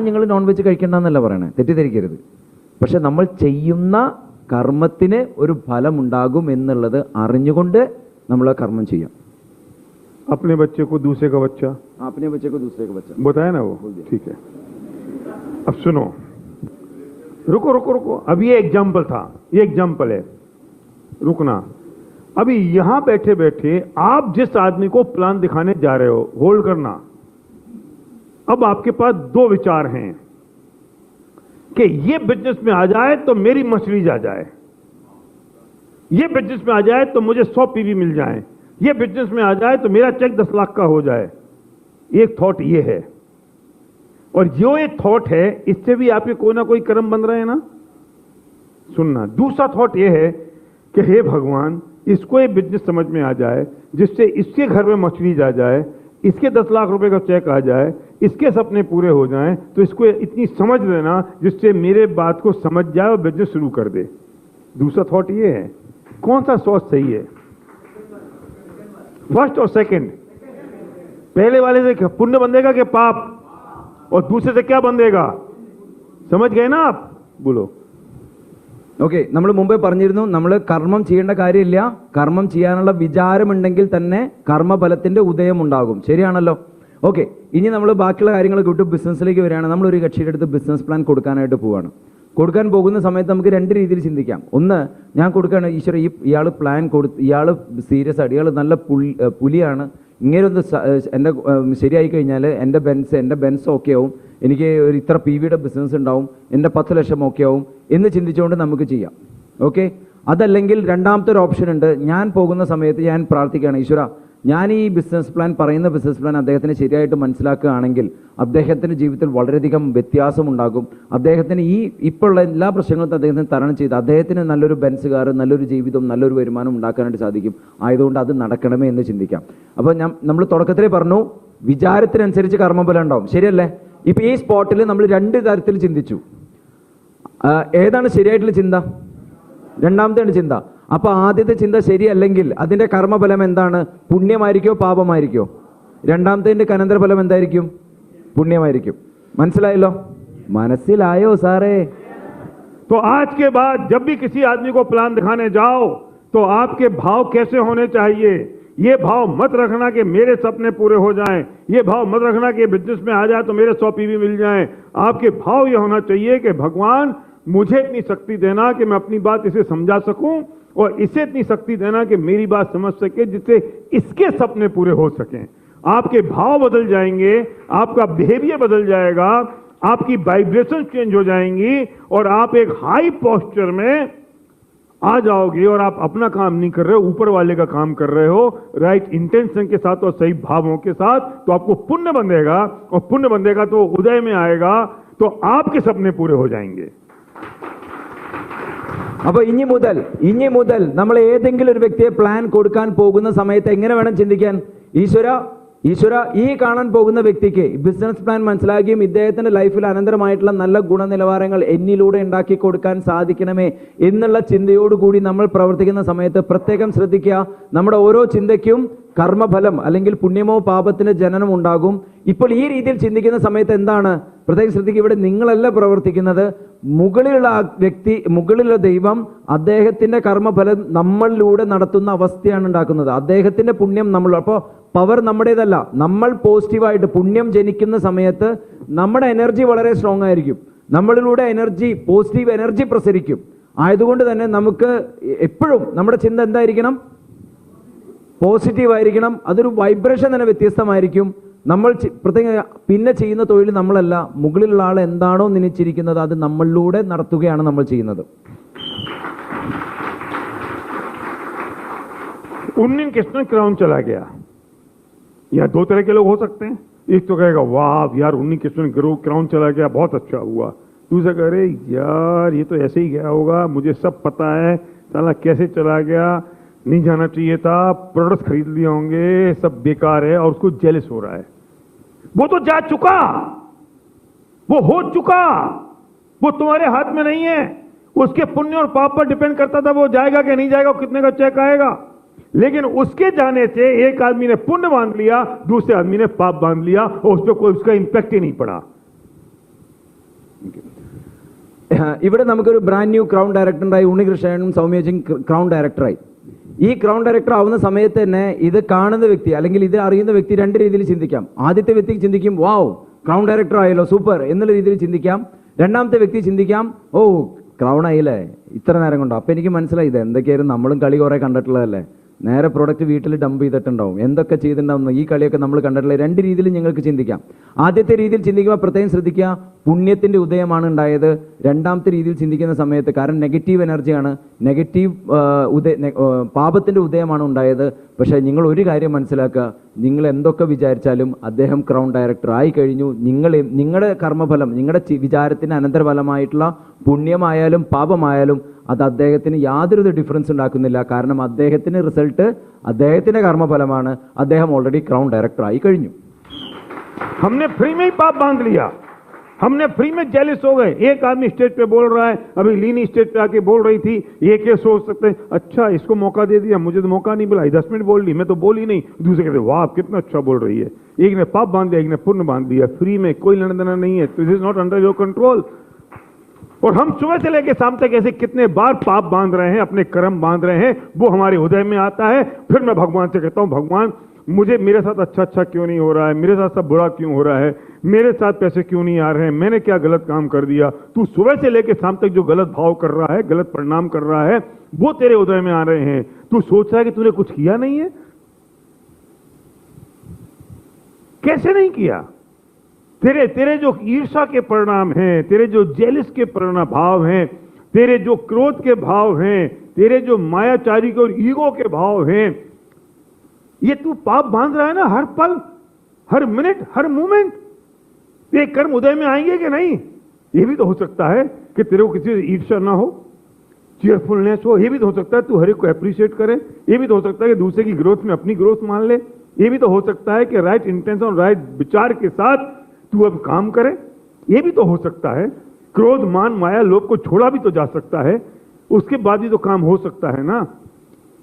Speaker 2: നിങ്ങൾ നോൺ വെജ് കഴിക്കണ്ടെന്നല്ല പറയണേ, തെറ്റിദ്ധരിക്കരുത്. പക്ഷെ നമ്മൾ ചെയ്യുന്ന കർമ്മത്തിന് ഒരു ഫലം ഉണ്ടാകും എന്നുള്ളത് അറിഞ്ഞുകൊണ്ട് നമ്മൾ ആ കർമ്മം ചെയ്യാം.
Speaker 1: अपने बच्चे को दूसरे का बच्चा,
Speaker 2: अपने बच्चे को दूसरे का बच्चा
Speaker 1: बताया ना वो, ठीक है। अब सुनो, रुको, अभी ये एग्जाम्पल था, ये एग्जाम्पल है, रुकना। अभी यहां बैठे बैठे आप जिस आदमी को प्लान दिखाने जा रहे हो, होल्ड करना। अब आपके पास दो विचार हैं कि ये बिजनेस में आ जाए तो मेरी मछली आ जाए, ये बिजनेस में आ जाए तो मुझे 100 पीवी मिल जाए, ये बिजनेस में आ जाए तो मेरा चेक 10 लाख का हो जाए। एक थॉट ये है, और जो ये थॉट है इससे भी आपके कोई ना कोई कर्म बन रहे हैं ना। सुनना, दूसरा थॉट ये है कि हे भगवान, इसको ये बिजनेस समझ में आ जाए जिससे इसके घर में मछली आ जाए, इसके 10 लाख रुपए का चेक आ जाए, इसके सपने पूरे हो जाएं, तो इसको इतनी समझ देना जिससे मेरे बात को समझ जाए और बिजनेस शुरू कर दे। दूसरा थॉट ये है। कौन सा सोच सही है? फर्स्ट और सेकंड? पहले वाले से पुण्य बंधेगा कि पाप, और दूसरे से क्या बंधेगा? समझ गए ना आप? बोलो।
Speaker 2: ഓക്കെ, നമ്മൾ മുമ്പേ പറഞ്ഞിരുന്നു, നമ്മൾ കർമ്മം ചെയ്യേണ്ട കാര്യമില്ല, കർമ്മം ചെയ്യാനുള്ള വിചാരമുണ്ടെങ്കിൽ തന്നെ കർമ്മഫലത്തിന്റെ ഉദയം ഉണ്ടാകും, ശരിയാണല്ലോ. ഓക്കെ, ഇനി നമ്മൾ ബാക്കിയുള്ള കാര്യങ്ങളൊക്കെ വിട്ട് ബിസിനസ്സിലേക്ക് വരികയാണ്. നമ്മളൊരു കക്ഷിയുടെ അടുത്ത് ബിസിനസ് പ്ലാൻ കൊടുക്കാനായിട്ട് പോവാണ്. കൊടുക്കാൻ പോകുന്ന സമയത്ത് നമുക്ക് രണ്ട് രീതിയിൽ ചിന്തിക്കാം. ഒന്ന്, ഞാൻ കൊടുക്കുകയാണ്, ഈശ്വര ഇയാൾ പ്ലാൻ കൊടുത്ത്, ഇയാൾ സീരിയസ് ആയിട്ട്, ഇയാൾ നല്ല പുലിയാണ്, ഇങ്ങനെ ഒന്ന് എൻ്റെ ശരിയായി കഴിഞ്ഞാൽ എൻ്റെ ബെൻസ് ഓക്കെ ആവും, എനിക്ക് ഒരു ഇത്ര PVയുടെ ബിസിനസ് ഉണ്ടാവും, എൻ്റെ 10 ലക്ഷം ഓക്കെ ആവും എന്ന് ചിന്തിച്ചുകൊണ്ട് നമുക്ക് ചെയ്യാം. ഓക്കെ, അതല്ലെങ്കിൽ രണ്ടാമത്തെ ഒരു ഓപ്ഷൻ ഉണ്ട്. ഞാൻ പോകുന്ന സമയത്ത് ഞാൻ പ്രാർത്ഥിക്കുകയാണ്, ഈശ്വര ഞാൻ ഈ പറയുന്ന ബിസിനസ് പ്ലാൻ അദ്ദേഹത്തിന് ശരിയായിട്ട് മനസ്സിലാക്കുകയാണെങ്കിൽ അദ്ദേഹത്തിൻ്റെ ജീവിതത്തിൽ വളരെയധികം വ്യത്യാസമുണ്ടാകും. അദ്ദേഹത്തിന് ഇപ്പോൾ ഉള്ള എല്ലാ പ്രശ്നങ്ങളും അദ്ദേഹത്തിന് തരണം ചെയ്ത് അദ്ദേഹത്തിന് നല്ലൊരു ബെൻസ് കാർ, നല്ലൊരു ജീവിതം, നല്ലൊരു വരുമാനം ഉണ്ടാക്കാനായിട്ട് സാധിക്കും. ആയതുകൊണ്ട് അത് നടക്കണമേ എന്ന് ചിന്തിക്കാം. അപ്പോൾ നമ്മൾ തുടക്കത്തിലേ പറഞ്ഞു, വിചാരത്തിനനുസരിച്ച് കർമ്മഫലം ഉണ്ടാവും, ശരിയല്ലേ? ഇപ്പം ഈ സ്പോട്ടിൽ നമ്മൾ 2 തരത്തിൽ ചിന്തിച്ചു. ഏതാണ് ശരിയായിട്ടുള്ള ചിന്ത? രണ്ടാമത്തെയാണ് ചിന്ത. അപ്പോൾ ആദ്യത്തെ ചിന്ത ശരിയല്ലെങ്കിൽ അതിൻ്റെ കർമ്മഫലം എന്താണ്? പുണ്യമായിരിക്കോ പാപമായിരിക്കോ? രണ്ടാമത്തെ അനന്തരഫലം എന്തായിരിക്കും? പുണ്യമായിരിക്കും. മനസ്സിലായല്ലോ? മനസ്സിലായോ സാറേ?
Speaker 1: तो आज के बाद जब भी किसी आदमी को प्लान दिखाने जाओ तो आपके भाव कैसे होने चाहिए? ये भाव मत रखना कि मेरे सपने पूरे हो जाएं, ये भाव मत रखना कि बिजनेस में आ जाए तो मेरे 100 PV मिल जाएं। आपके भाव ये होना चाहिए कि भगवान मुझे इतनी शक्ति देना कि मैं अपनी बात इसे समझा सकूं, और इसे इतनी शक्ति देना कि मेरी बात समझ सके जिससे इसके सपने पूरे हो सकें। आपके भाव बदल जाएंगे, आपका बिहेवियर बदल जाएगा, आपकी वाइब्रेशन चेंज हो जाएंगी और आप एक हाई पोस्चर में आ जाओगे और आप अपना काम नहीं कर रहे हो, ऊपर वाले का काम कर रहे हो, राइट इंटेंशन के साथ और सही भावों के साथ, तो आपको पुण्य बंधेगा और पुण्य बंधेगा तो उदय में आएगा, तो आपके सपने पूरे हो जाएंगे।
Speaker 2: അപ്പൊ ഇനി മുതൽ നമ്മൾ ഏതെങ്കിലും ഒരു വ്യക്തിയെ പ്ലാൻ കൊടുക്കാൻ പോകുന്ന സമയത്ത് എങ്ങനെ വേണം ചിന്തിക്കാൻ? ഈശ്വര ഈ കാണാൻ പോകുന്ന വ്യക്തിക്ക് ബിസിനസ് പ്ലാൻ മനസ്സിലാക്കിയും ഇദ്ദേഹത്തിന്റെ ലൈഫിൽ അനന്തരമായിട്ടുള്ള നല്ല ഗുണനിലവാരങ്ങൾ എന്നിലൂടെ ഉണ്ടാക്കി കൊടുക്കാൻ സാധിക്കണമേ എന്നുള്ള ചിന്തയോടുകൂടി നമ്മൾ പ്രവർത്തിക്കുന്ന സമയത്ത് പ്രത്യേകം ശ്രദ്ധിക്കുക, നമ്മുടെ ഓരോ ചിന്തയ്ക്കും കർമ്മഫലം അല്ലെങ്കിൽ പുണ്യമോ പാപത്തിന്റെ ജനനം ഉണ്ടാകും. ഇപ്പോൾ ഈ രീതിയിൽ ചിന്തിക്കുന്ന സമയത്ത് എന്താണ് പ്രത്യേകം ശ്രദ്ധിക്കുക, ഇവിടെ നിങ്ങളല്ല പ്രവർത്തിക്കുന്നത്, മുകളിലുള്ള ആ വ്യക്തി, മുകളിലുള്ള ദൈവം അദ്ദേഹത്തിന്റെ കർമ്മഫലം നമ്മളിലൂടെ നടത്തുന്ന അവസ്ഥയാണ് ഉണ്ടാക്കുന്നത്. അദ്ദേഹത്തിന്റെ പുണ്യം നമ്മൾ, അപ്പോൾ പവർ നമ്മുടേതല്ല. നമ്മൾ പോസിറ്റീവായിട്ട് പുണ്യം ജനിക്കുന്ന സമയത്ത് നമ്മുടെ എനർജി വളരെ സ്ട്രോങ് ആയിരിക്കും, നമ്മളിലൂടെ പോസിറ്റീവ് എനർജി പ്രസരിക്കും. ആയതുകൊണ്ട് തന്നെ നമുക്ക് എപ്പോഴും നമ്മുടെ ചിന്ത എന്തായിരിക്കണം? പോസിറ്റീവ് ആയിരിക്കണം. അതൊരു വൈബ്രേഷൻ തന്നെ വ്യത്യസ്തമായിരിക്കും. നമ്മൾ പ്രത്യേക പിന്നെ ചെയ്യുന്ന തൊഴിൽ നമ്മളല്ല, മുകളിലുള്ള ആൾ എന്താണോ നിശ്ചയിച്ചിരിക്കുന്നത് അത് നമ്മളിലൂടെ നടത്തുകയാണ് നമ്മൾ ചെയ്യുന്നത്.
Speaker 1: 19 कृष्ण क्राउन चला गया। यहाँ दो तरह के लोग हो सकते हैं, एक तो कहेगा वाह यार 19 कृष्ण क्राउन चला गया, बहुत अच्छा हुआ। दूसरा कह रहे यार ये तो ऐसे ही गया होगा, मुझे सब पता है, साला कैसे चला गया, नहीं जाना चाहिए था, प्रोडक्ट्स खरीद लिए होंगे, सब बेकार है, और उसको जेलस हो रहा है। वो तो जा चुका, वो हो चुका, वो तुम्हारे हाथ में नहीं है। उसके पुण्य और पाप पर डिपेंड करता था वो जाएगा कि नहीं जाएगा, कितने का चेक आएगा। लेकिन उसके जाने से एक आदमी ने पुण्य बांध लिया, दूसरे आदमी ने पाप बांध लिया, और उस पर कोई उसका इंपैक्ट ही नहीं पड़ा।
Speaker 2: ഇവിടെ നമുക്കൊരു ബ്രാൻഡ് ന്യൂ ക്രൗൺ ഡയറക്ടറായി ഉണ്ണികൃഷ്ണനും സൗമ്യജിയും ക്രൗൺ ഡയറക്ടറായി. ഈ ക്രൗൺ ഡയറക്ടർ ആവുന്ന സമയത്ത് തന്നെ ഇത് കാണുന്ന വ്യക്തി അല്ലെങ്കിൽ ഇത് അറിയുന്ന വ്യക്തി രണ്ട് രീതിയിൽ ചിന്തിക്കാം. ആദ്യത്തെ വ്യക്തി ചിന്തിക്കും വാവ് ക്രൗൺ ഡയറക്ടർ ആയല്ലോ സൂപ്പർ എന്നുള്ള രീതിയിൽ ചിന്തിക്കാം. രണ്ടാമത്തെ വ്യക്തി ചിന്തിക്കാം ഓ ക്രൗൺ ആയില്ലേ ഇത്ര നേരം കൊണ്ടോ, അപ്പൊ എനിക്ക് മനസ്സിലായി ഇത് എന്തൊക്കെയായിരുന്നു, നമ്മളും കളി കുറെ കണ്ടിട്ടുള്ളതല്ലേ, നേരെ പ്രോഡക്റ്റ് വീട്ടിൽ ഡംപ് ചെയ്തിട്ടുണ്ടാവും, എന്തൊക്കെ ചെയ്തിട്ടുണ്ടാവും, ഈ കളിയൊക്കെ നമ്മൾ കണ്ടിട്ടുള്ള. രണ്ട് രീതിയിൽ നിങ്ങൾക്ക് ചിന്തിക്കാം. ആദ്യത്തെ രീതിയിൽ ചിന്തിക്കുമ്പോൾ പ്രത്യേകം ശ്രദ്ധിക്കുക, പുണ്യത്തിന്റെ ഉദയമാണ് ഉണ്ടായത്. രണ്ടാമത്തെ രീതിയിൽ ചിന്തിക്കുന്ന സമയത്ത് കാരണം നെഗറ്റീവ് എനർജിയാണ്, പാപത്തിന്റെ ഉദയമാണ് ഉണ്ടായത്. പക്ഷേ നിങ്ങൾ ഒരു കാര്യം മനസ്സിലാക്കുക, നിങ്ങൾ എന്തൊക്കെ വിചാരിച്ചാലും അദ്ദേഹം ക്രൗൺ ഡയറക്ടർ ആയി കഴിഞ്ഞു. നിങ്ങളുടെ കർമ്മഫലം, നിങ്ങളുടെ വിചാരത്തിന് അനന്തരഫലമായിട്ടുള്ള പുണ്യമായാലും പാപമായാലും അത് അദ്ദേഹത്തിന് യാതൊരു ഡിഫറൻസ് ഉണ്ടാക്കുന്നില്ല. കാരണം അദ്ദേഹത്തിന് റിസൾട്ട് അദ്ദേഹത്തിന്റെ കർമ്മഫലമാണ്. അദ്ദേഹം ഓൾറെഡി ക്രൗൺ ഡയറക്ടർ ആയി കഴിഞ്ഞു.
Speaker 1: हमने फ्री में ही पाप बांध लिया, हमने फ्री में जेलिस हो गए। एक आदमी स्टेज पे बोल रहा है, अभी लीनी स्टेज पे आके बोल रही थी, ये क्या सोच सकते हैं, अच्छा इसको मौका दे दिया, मुझे तो मौका नहीं मिला, 10 मिनट बोल ली, मैं तो बोल ही नहीं। दूसरे कहते वाह कितना अच्छा बोल रही है। एक ने पाप बांध दिया, एक ने पुण्य बांध दिया, फ्री में कोई लेना देना नहीं है, this is not under your control. और हम सुबह से लेकर शाम तक ऐसे कितने बार पाप बांध रहे हैं, अपने कर्म बांध रहे हैं, वो हमारे उदय में आता है। फिर मैं भगवान से कहता हूं भगवान मुझे मेरे साथ अच्छा क्यों नहीं हो रहा है, मेरे साथ सब बुरा क्यों हो रहा है, मेरे साथ पैसे क्यों नहीं आ रहे हैं, मैंने क्या गलत काम कर दिया। तू सुबह से लेकर शाम तक जो गलत भाव कर रहा है, गलत परिणाम कर रहा है, वो तेरे उदय में आ रहे हैं। तू सोच रहा है कि तूने कुछ किया नहीं है, कैसे नहीं किया। तेरे जो ईर्षा के परिणाम हैं, तेरे जो जेलिस के परिणाम भाव हैं, तेरे जो क्रोध के भाव हैं, तेरे जो मायाचारी के और ईगो के भाव हैं, ये तू पाप बांध रहा है ना हर पल, हर मिनट, हर मोमेंट। ये कर्म उदय में आएंगे कि नहीं? ये भी तो हो सकता है कि तेरे को किसी से ईर्ष्या ना हो, चीयरफुलनेस हो। ये भी तो हो सकता है तू हर एक को अप्रिशिएट करे। ये भी तो हो सकता है कि दूसरे की ग्रोथ में अपनी ग्रोथ मान ले। ये भी तो हो सकता है कि राइट इंटेंशन और राइट विचार के साथ तू अब काम करे। ये भी तो हो सकता है। क्रोध मान माया लोभ को छोड़ा भी तो जा सकता है, उसके बाद भी तो काम हो सकता है ना।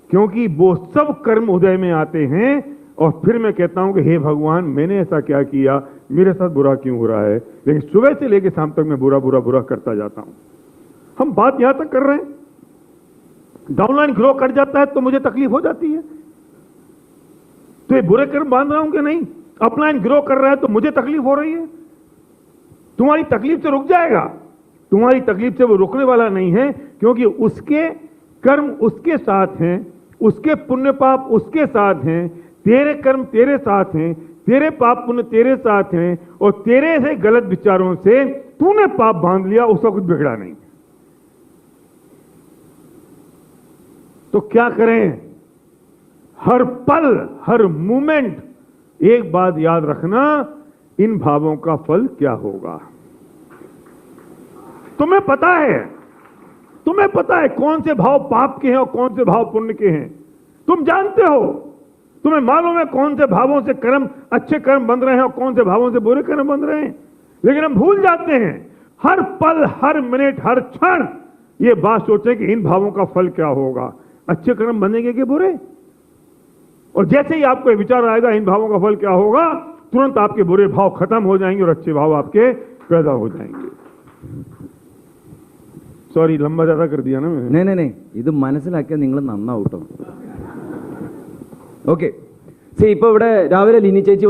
Speaker 1: क्योंकि वो सब कर्म उदय में आते हैं और फिर मैं कहता हूं कि हे भगवान मैंने ऐसा क्या किया, मेरे साथ बुरा क्यों हो रहा है। लेकिन सुबह से लेकर शाम तक मैं बुरा बुरा बुरा करता जाता हूं। हम बात यहां तक कर रहे हैं, डाउनलाइन ग्रो कर जाता है तो मुझे तकलीफ हो जाती है। तो ये बुरे कर्म बांध रहा हूं कि नहीं, अपलाइन ग्रो कर रहा है तो मुझे तकलीफ हो रही है। तुम्हारी तकलीफ से रुक जाएगा, तुम्हारी तकलीफ से वो रुकने वाला नहीं है, क्योंकि उसके कर्म उसके साथ हैं, उसके पुण्य पाप उसके साथ हैं, तेरे कर्म तेरे साथ हैं, तेरे पाप पुण्य तेरे साथ हैं और तेरे से गलत विचारों से तूने पाप बांध लिया, उसका कुछ बिगड़ा नहीं। तो क्या करें? हर पल, हर मोमेंट एक बात याद रखना, इन भावों का फल क्या होगा। तुम्हें पता है कौन से भाव पाप के हैं और कौन से भाव पुण्य के हैं। तुम जानते हो, तुम्हें मालूम है कौन से भावों से कर्म, अच्छे कर्म बन रहे हैं और कौन से भावों से बुरे कर्म बन रहे हैं। लेकिन हम भूल जाते हैं हर पल, हर मिनट, हर क्षण ये बात सोचें कि इन भावों का फल क्या होगा, अच्छे कर्म बनेंगे कि बुरे। और जैसे ही आपको विचार आएगा इन भावों का फल क्या होगा, तुरंत आपके बुरे भाव खत्म हो जाएंगे और अच्छे भाव आपके पैदा हो जाएंगे। सॉरी, लंबा ज्यादा कर दिया ना मैंने।
Speaker 2: नहीं, ഇത് മനസ്സിലാക്കിയാൽ നിങ്ങൾ നന്നാവും കേട്ടോ. ഓക്കെ, ഇപ്പോൾ ഇവിടെ രാവിലെ ലിനി ചേച്ചി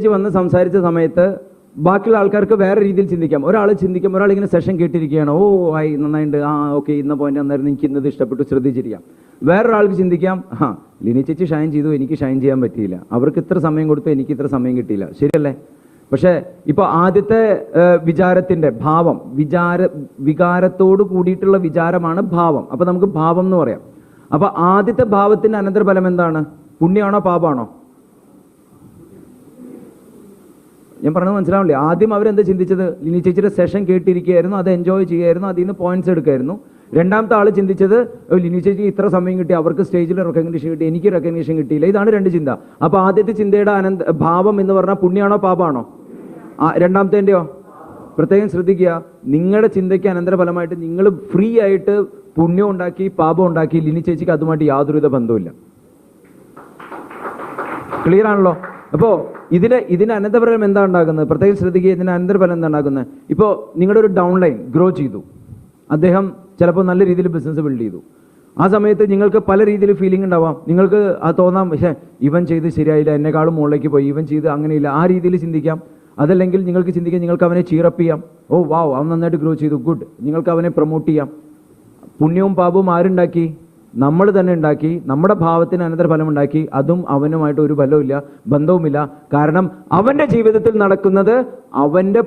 Speaker 2: വന്ന് സംസാരിച്ച സമയത്ത് ബാക്കിയുള്ള ആൾക്കാർക്ക് വേറെ രീതിയിൽ ചിന്തിക്കാം. ഒരാൾ ഇങ്ങനെ സെഷൻ കേട്ടിരിക്കുകയാണ്, ഓ ആയി നന്നായിട്ടുണ്ട്, ആ ഓക്കെ ഇന്ന പോയിന്റ് അന്നായിരുന്നു, എനിക്ക് ഇന്നത് ഇഷ്ടപ്പെട്ടു, ശ്രദ്ധിച്ചിരിക്കാം. വേറൊരാൾക്ക് ചിന്തിക്കാം, ലിനി ചേച്ചി ഷൈൻ ചെയ്തു, എനിക്ക് ഷൈൻ ചെയ്യാൻ പറ്റിയില്ല, അവർക്ക് ഇത്ര സമയം കൊടുത്തു, എനിക്ക് ഇത്ര സമയം കിട്ടിയില്ല. ശരിയല്ലേ? പക്ഷെ ഇപ്പൊ ആദ്യത്തെ വിചാരത്തിന്റെ ഭാവം, വികാരത്തോട് കൂടിയിട്ടുള്ള വിചാരമാണ് ഭാവം. അപ്പൊ നമുക്ക് ഭാവം എന്ന് പറയാം. അപ്പൊ ആദ്യത്തെ ഭാവത്തിന്റെ അനന്തരഫലം എന്താണ്? പുണ്യമാണോ പാപമാണോ? ഞാൻ പറഞ്ഞത് മനസ്സിലാവില്ലേ? ആദ്യം അവരെന്താ ചിന്തിച്ചത്? ലിനി ചേച്ചിയുടെ സെഷൻ കേട്ടിരിക്കുകയായിരുന്നു, അത് എൻജോയ് ചെയ്യായിരുന്നു, അതിൽ നിന്ന് പോയിന്റ്സ് എടുക്കായിരുന്നു. രണ്ടാമത്തെ ആൾ ചിന്തിച്ചത്, ലിനി ചേച്ചി ഇത്ര സമയം കിട്ടി, അവർക്ക് സ്റ്റേജിൽ റെക്കഗ്നീഷൻ കിട്ടി, എനിക്ക് റെക്കഗ്നീഷൻ കിട്ടിയില്ല. ഇതാണ് രണ്ട് ചിന്ത. അപ്പൊ ആദ്യത്തെ ചിന്തയുടെ ഭാവം എന്ന് പറഞ്ഞാൽ പുണ്യമാണോ പാപമാണോ? രണ്ടാമത്തേന്റെയോ? പ്രത്യേകം ശ്രദ്ധിക്കുക, നിങ്ങളുടെ ചിന്തയ്ക്ക് അനന്തരഫലമായിട്ട് നിങ്ങൾ ഫ്രീ ആയിട്ട് പുണ്യം ഉണ്ടാക്കി പാപം ഉണ്ടാക്കി, ലിനി ചേച്ചിക്ക് അതുമായിട്ട് യാതൊരുവിധ ബന്ധവുമില്ല. ക്ലിയർ ആണല്ലോ? അപ്പോ ഇതിന് അനന്തരഫലം എന്താ ഉണ്ടാക്കുന്നത്? പ്രത്യേകം ശ്രദ്ധിക്കുക, ഇതിന് അനന്തരഫലം എന്താ ഉണ്ടാക്കുന്നത്? ഇപ്പോൾ നിങ്ങളുടെ ഒരു ഡൗൺ ലൈൻ ഗ്രോ ചെയ്തു, അദ്ദേഹം ചിലപ്പോൾ നല്ല രീതിയിൽ ബിസിനസ് ബിൽഡ് ചെയ്തു. ആ സമയത്ത് നിങ്ങൾക്ക് പല രീതിയിൽ ഫീലിംഗ് ഉണ്ടാവാം. നിങ്ങൾക്ക് അത് തോന്നാം, പക്ഷേ ഇവൻ ചെയ്ത് ശരിയായില്ല, എന്നെക്കാളും മുകളിലേക്ക് പോയി, ഇവൻ ചെയ്ത് അങ്ങനെയില്ല, ആ രീതിയിൽ ചിന്തിക്കാം. അതല്ലെങ്കിൽ നിങ്ങൾക്ക് ചിന്തിക്കാം, നിങ്ങൾക്ക് അവനെ ചീറപ്പ് ചെയ്യാം, ഓ വാവ് അവൻ നന്നായിട്ട് ഗ്രോ ചെയ്തു, ഗുഡ്, നിങ്ങൾക്ക് അവനെ പ്രൊമോട്ട് ചെയ്യാം. പുണ്യവും പാപവും ആരുണ്ടാക്കി? നമ്മൾ തന്നെ ഉണ്ടാക്കി, നമ്മുടെ ഭാവത്തിന് അനന്തരഫലം ഉണ്ടാക്കി. അതും അവനുമായിട്ട് ഒരു ബന്ധവുമില്ല. കാരണം അവന്റെ ജീവിതത്തിൽ നടക്കുന്നത് അവന്റെ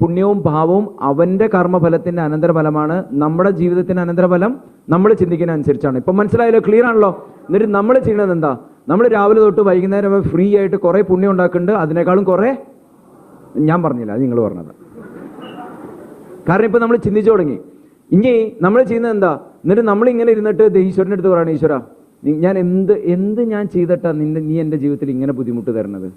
Speaker 2: പുണ്യവും ഭാവവും അവന്റെ കർമ്മഫലത്തിന്റെ അനന്തരഫലമാണ്. നമ്മുടെ ജീവിതത്തിന്റെ അനന്തരഫലം നമ്മൾ ചിന്തിക്കുന്ന അനുസരിച്ചാണ്. ഇപ്പൊ മനസ്സിലായല്ലോ? ക്ലിയർ ആണല്ലോ? എന്നിട്ട് നമ്മൾ ചെയ്യുന്നത് എന്താ? നമ്മൾ രാവിലെ തൊട്ട് വൈകുന്നേരം ഫ്രീ ആയിട്ട് കുറെ പുണ്യം ഉണ്ടാക്കുന്നുണ്ട്, അതിനേക്കാളും കുറെ ഞാൻ പറഞ്ഞില്ല, അത് നിങ്ങൾ പറഞ്ഞത്. കാരണം ഇപ്പൊ നമ്മൾ ചിന്തിച്ചു തുടങ്ങി. ഇനി നമ്മൾ ചെയ്യുന്നത് എന്താ? എന്നിട്ട് നമ്മളിങ്ങനെ ഇരുന്നിട്ട് ഈശ്വരൻ്റെ അടുത്ത് പറയണം, ഈശ്വര ഞാൻ എന്ത് ഞാൻ ചെയ്തിട്ടാ നീ എൻ്റെ ജീവിതത്തിൽ ഇങ്ങനെ ബുദ്ധിമുട്ട് തരണത്?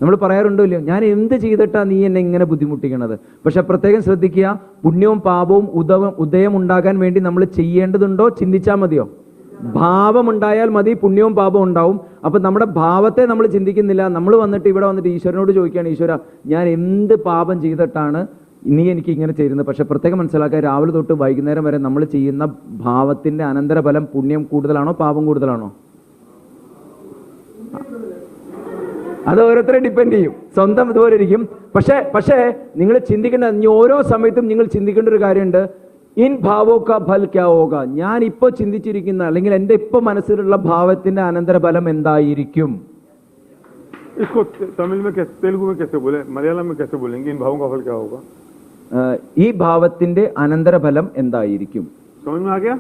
Speaker 2: നമ്മൾ പറയാറുണ്ടോ ഇല്ലയോ, ഞാൻ എന്ത് ചെയ്തിട്ടാ നീ എന്നെ ഇങ്ങനെ ബുദ്ധിമുട്ടിക്കണത്? പക്ഷെ പ്രത്യേകം ശ്രദ്ധിക്കുക, പുണ്യവും പാപവും ഉദയം ഉണ്ടാകാൻ വേണ്ടി നമ്മൾ ചെയ്യേണ്ടതുണ്ടോ? ചിന്തിച്ചാൽ മതിയോ? ഭാവം ഉണ്ടായാൽ മതി, പുണ്യവും പാപവും ഉണ്ടാവും. അപ്പൊ നമ്മുടെ ഭാവത്തെ നമ്മൾ ചിന്തിക്കുന്നില്ല. നമ്മൾ ഇവിടെ വന്നിട്ട് ഈശ്വരനോട് ചോദിക്കുകയാണ്, ഈശ്വര ഞാൻ എന്ത് പാപം ചെയ്തിട്ടാണ് നീ എനിക്ക് ഇങ്ങനെ ചെയ്യുന്നത്? പക്ഷെ പ്രത്യേകം മനസ്സിലാക്കുക, രാവിലെ തൊട്ട് വൈകുന്നേരം വരെ നമ്മൾ ചെയ്യുന്ന ഭാവത്തിന്റെ അനന്തരഫലം പുണ്യം കൂടുതലാണോ പാപം കൂടുതലാണോ? അത് ഓരോരുത്തരെ ഡിപ്പെൻഡ് ചെയ്യും, സ്വന്തം ഇതുപോലെ ഇരിക്കും. പക്ഷേ നിങ്ങൾ ചിന്തിക്കേണ്ട, ഓരോ സമയത്തും നിങ്ങൾ ചിന്തിക്കേണ്ട ഒരു കാര്യമുണ്ട്, ഇൻ ഭാവോ കാ ഫൽ ക്യാ ഹോഗാ? ഞാൻ ഇപ്പൊ ചിന്തിച്ചിരിക്കുന്ന അല്ലെങ്കിൽ എന്റെ ഇപ്പൊ മനസ്സിലുള്ള ഭാവത്തിന്റെ അനന്തരഫലം എന്തായിരിക്കും?
Speaker 1: इसको तमिल में कैसे, तेलुगु में कैसे बोले, मलयालम में कैसे बोलेंगे? इन भावों का फल क्या होगा?
Speaker 2: ഈ ഭാവത്തിന്റെ അനന്തരഫലം എന്തായിരിക്കും?
Speaker 1: समझ में आ गया?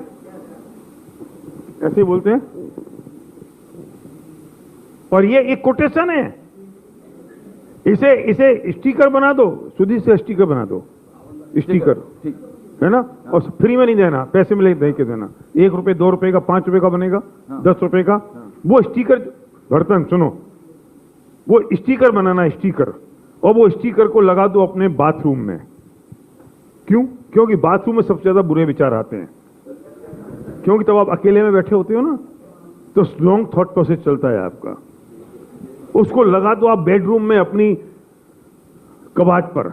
Speaker 1: ऐसे ही बोलते हैं. और ये एक कोटेशन है, इसे स्टिकर बना दो, सुधी से स्टिकर बना दो, स्टिकर है ना. और फ्री में नहीं देना, पैसे में दे के देना. 1 रुपए 2 रुपए का 5 रुपए का बनेगा, 10 रुपए का. वो स्टिकर बर्तन सुनो, वो स्टिकर बनाना, स्टिकर, और वो स्टिकर को लगा दो अपने बाथरूम में. क्यों? क्योंकि बाथरूम में सबसे ज्यादा बुरे विचार आते हैं. क्योंकि तब आप अकेले में बैठे होते हो ना, तो लॉन्ग थॉट प्रोसेस चलता है आपका. उसको लगा दो आप बेडरूम में अपनी कबाट पर.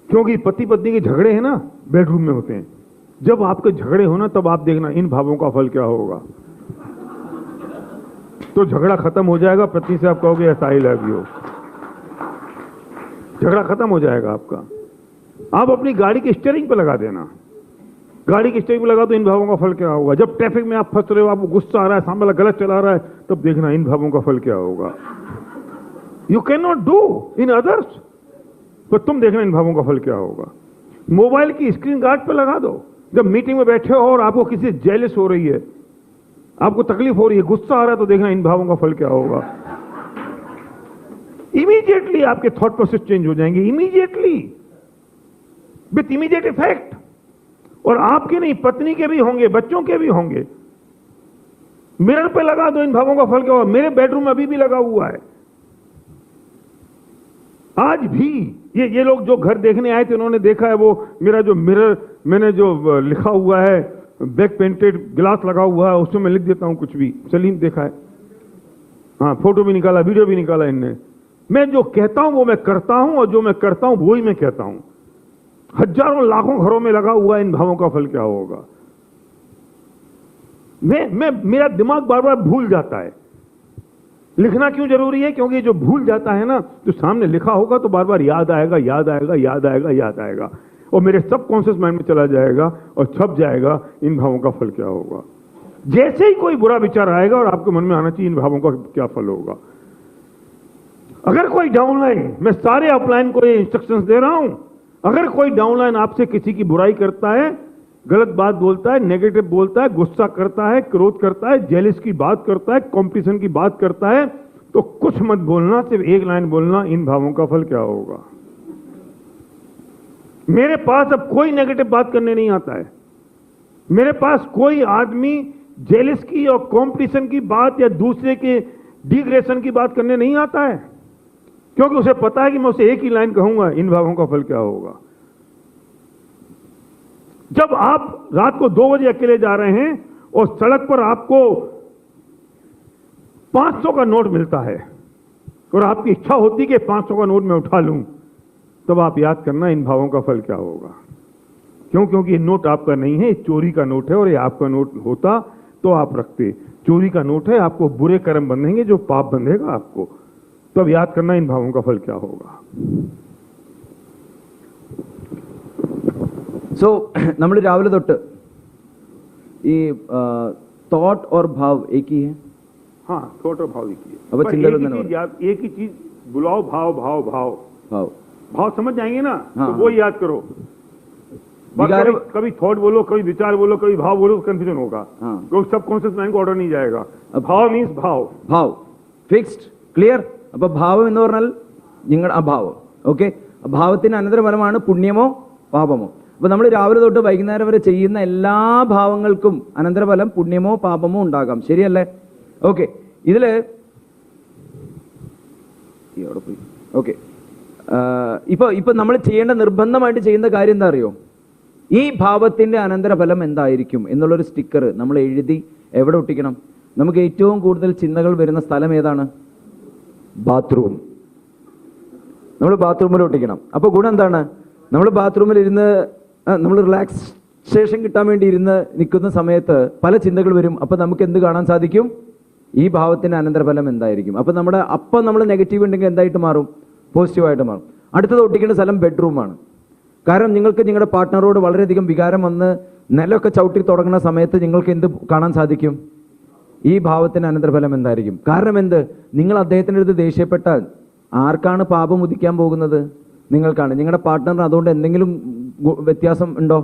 Speaker 1: क्योंकि पति पत्नी के झगड़े हैं ना, बेडरूम में होते हैं. जब आपके झगड़े हो ना, तब आप देखना इन भावों का फल क्या होगा. तो झगड़ा खत्म हो जाएगा. पत्नी से आप कहोगे ऐसा ही लव यू, झगड़ा खत्म हो जाएगा आपका. आप अपनी गाड़ी के स्टीयरिंग पे लगा देना, गाड़ी की स्टेरिंग में लगा दो, इन भावों का फल क्या होगा। जब ट्रैफिक में आप फंस रहे हो, आपको गुस्सा आ रहा है, सामने वाला गलत चला रहा है, तब देखना इन भावों का फल क्या होगा। You can not do in others, तो तुम देखना इन भावों का फल क्या होगा। मोबाइल की स्क्रीन गार्ड पे लगा दो। जब मीटिंग में बैठे हो और आपको किसी जेलस हो रही है, आपको तकलीफ हो रही है, गुस्सा आ रहा है, तो देखना इन भावों का फल क्या होगा। इमीडिएटली आपके थॉट प्रोसेस चेंज हो जाएंगे, इमीडिएटली, विथ इमीडिएट इफेक्ट। और आपके नहीं, पत्नी के भी होंगे, बच्चों के भी होंगे। मिरर पे लगा दो, इन भावों का फल क्या होगा। मेरे बेडरूम में अभी भी लगा हुआ है, आज भी। ये लोग जो घर देखने आए थे, उन्होंने देखा है वो मेरा जो मिरर, मैंने जो लिखा हुआ है, बैक पेंटेड ग्लास लगा हुआ है, उसमें मैं लिख देता हूं कुछ भी। सलीम देखा है, हाँ, फोटो भी निकाला, वीडियो भी निकाला इनने। मैं जो कहता हूं वो मैं करता हूं, और जो मैं करता हूं वो ही मैं कहता हूं। हजारों लाखों घरों में लगा हुआ है, इन भावों का फल क्या होगा। मेरा दिमाग बार बार भूल जाता है। लिखना क्यों जरूरी है? क्योंकि जो भूल जाता है ना, तो सामने लिखा होगा तो बार बार याद आएगा, याद आएगा, याद आएगा, याद आएगा, और मेरे सबकॉन्शियस माइंड में चला जाएगा और छप जाएगा, इन भावों का फल क्या होगा। जैसे ही कोई बुरा विचार आएगा और आपके मन में आना चाहिए, इन भावों का क्या फल होगा। अगर कोई डाउनलाइन, मैं सारे अपलाइन को ये इंस्ट्रक्शंस दे रहा हूं, अगर कोई डाउनलाइन आपसे किसी की बुराई करता है, गलत बात बोलता है, नेगेटिव बोलता है, गुस्सा करता है, क्रोध करता है, जेलिस की बात करता है, कंपटीशन की बात करता है, तो कुछ मत बोलना, सिर्फ एक लाइन बोलना, इन भावों का फल क्या होगा। मेरे पास अब कोई नेगेटिव बात करने नहीं आता है। मेरे पास कोई आदमी जेलिस की और कंपटीशन की बात या दूसरे के डिग्रेशन की बात करने नहीं आता है, क्योंकि उसे पता है कि मैं उसे एक ही लाइन कहूंगा, इन भावों का फल क्या होगा। जब आप रात को 2 बजे अकेले जा रहे हैं और सड़क पर आपको 500 का नोट मिलता है और आपकी इच्छा होती है कि 500 का नोट मैं उठा लूं, तब आप याद करना, इन भावों का फल क्या होगा। क्यों? क्योंकि ये नोट आपका नहीं है, ये चोरी का नोट है, और ये आपका नोट होता तो आप रखते। चोरी का नोट है, आपको बुरे कर्म बंधेंगे, जो पाप बंधेगा आपको। तब याद करना, इन भावों का फल क्या होगा।
Speaker 2: സോ നമ്മൾ രാവിലെ തൊട്ട് ഈ തോട്ട് और भाव एक ही है।
Speaker 1: हाँ, थॉट और भाव एक ही है।
Speaker 2: अब
Speaker 1: एक ही चीज बुलाओ, भाव भाव भाव
Speaker 2: भाव
Speaker 1: भाव समझ जाएंगे ना।
Speaker 2: हाँ,
Speaker 1: तो वो याद करो। कभी थॉट बोलो, कभी विचार बोलो, कभी भाव बोलो, कंफ्यूजन होगा।
Speaker 2: हाँ,
Speaker 1: सब सबकॉन्शियस माइंड को ऑर्डर नहीं जाएगा। भाव मीन्स भाव,
Speaker 2: भाव ഫിക്സ്ഡ്, ക്ലിയർ. അപ്പൊ ഭാവം എന്ന് പറഞ്ഞാൽ നിങ്ങളുടെ അഭാവം. ഓക്കെ, ഭാവത്തിന് അനന്തരഫലമാണ് പുണ്യമോ പാപമോ. അപ്പൊ നമ്മൾ രാവിലെ തൊട്ട് വൈകുന്നേരം വരെ ചെയ്യുന്ന എല്ലാ ഭാവങ്ങൾക്കും അനന്തരഫലം പുണ്യമോ പാപമോ ഉണ്ടാകാം. ശരിയല്ലേ? ഓക്കെ, ഇതില് ഓക്കെ, ഇപ്പൊ നമ്മൾ ചെയ്യേണ്ട, നിർബന്ധമായിട്ട് ചെയ്യുന്ന കാര്യം എന്താ അറിയോ? ഈ ഭാവത്തിന്റെ അനന്തരഫലം എന്തായിരിക്കും എന്നുള്ളൊരു സ്റ്റിക്കർ നമ്മൾ എഴുതി എവിടെ ഒട്ടിക്കണം? നമുക്ക് ഏറ്റവും കൂടുതൽ ചിന്തകൾ വരുന്ന സ്ഥലം ഏതാണ്? ബാത്റൂം. നമ്മൾ ബാത്റൂമിൽ ഒട്ടിക്കണം. അപ്പോൾ ഗുണം എന്താണ്? നമ്മൾ ബാത്റൂമിൽ ഇരുന്ന് നമ്മൾ റിലാക്സേഷൻ കിട്ടാൻ വേണ്ടി ഇരുന്ന് നിൽക്കുന്ന സമയത്ത് പല ചിന്തകൾ വരും. അപ്പോൾ നമുക്ക് എന്ത് കാണാൻ സാധിക്കും? ഈ ഭാവത്തിന്റെ അനന്തരഫലം എന്തായിരിക്കും. അപ്പോൾ നമ്മൾ നെഗറ്റീവ് ഉണ്ടെങ്കിൽ എന്തായിട്ട് മാറും? പോസിറ്റീവായിട്ട് മാറും. അടുത്തത് ഒട്ടിക്കേണ്ട സ്ഥലം ബെഡ്റൂമാണ്. കാരണം നിങ്ങൾക്ക് നിങ്ങളുടെ പാർട്ട്ണറോട് വളരെയധികം വികാരം വന്ന് നിലമൊക്കെ ചവിട്ടി തുടങ്ങുന്ന സമയത്ത് നിങ്ങൾക്ക് എന്ത് കാണാൻ സാധിക്കും? ഈ ഭാവത്തിന് അനന്തരഫലം എന്തായിരിക്കും? കാരണം എന്ത്? നിങ്ങൾ അദ്ദേഹത്തിൻ്റെ അടുത്ത് ദേഷ്യപ്പെട്ടാൽ ആർക്കാണ് പാപം ഉദിക്കാൻ പോകുന്നത്? നിങ്ങൾക്കാണ്. നിങ്ങളുടെ പാർട്ട്ണറിന് അതുകൊണ്ട് എന്തെങ്കിലും വ്യത്യാസം ഉണ്ടോ?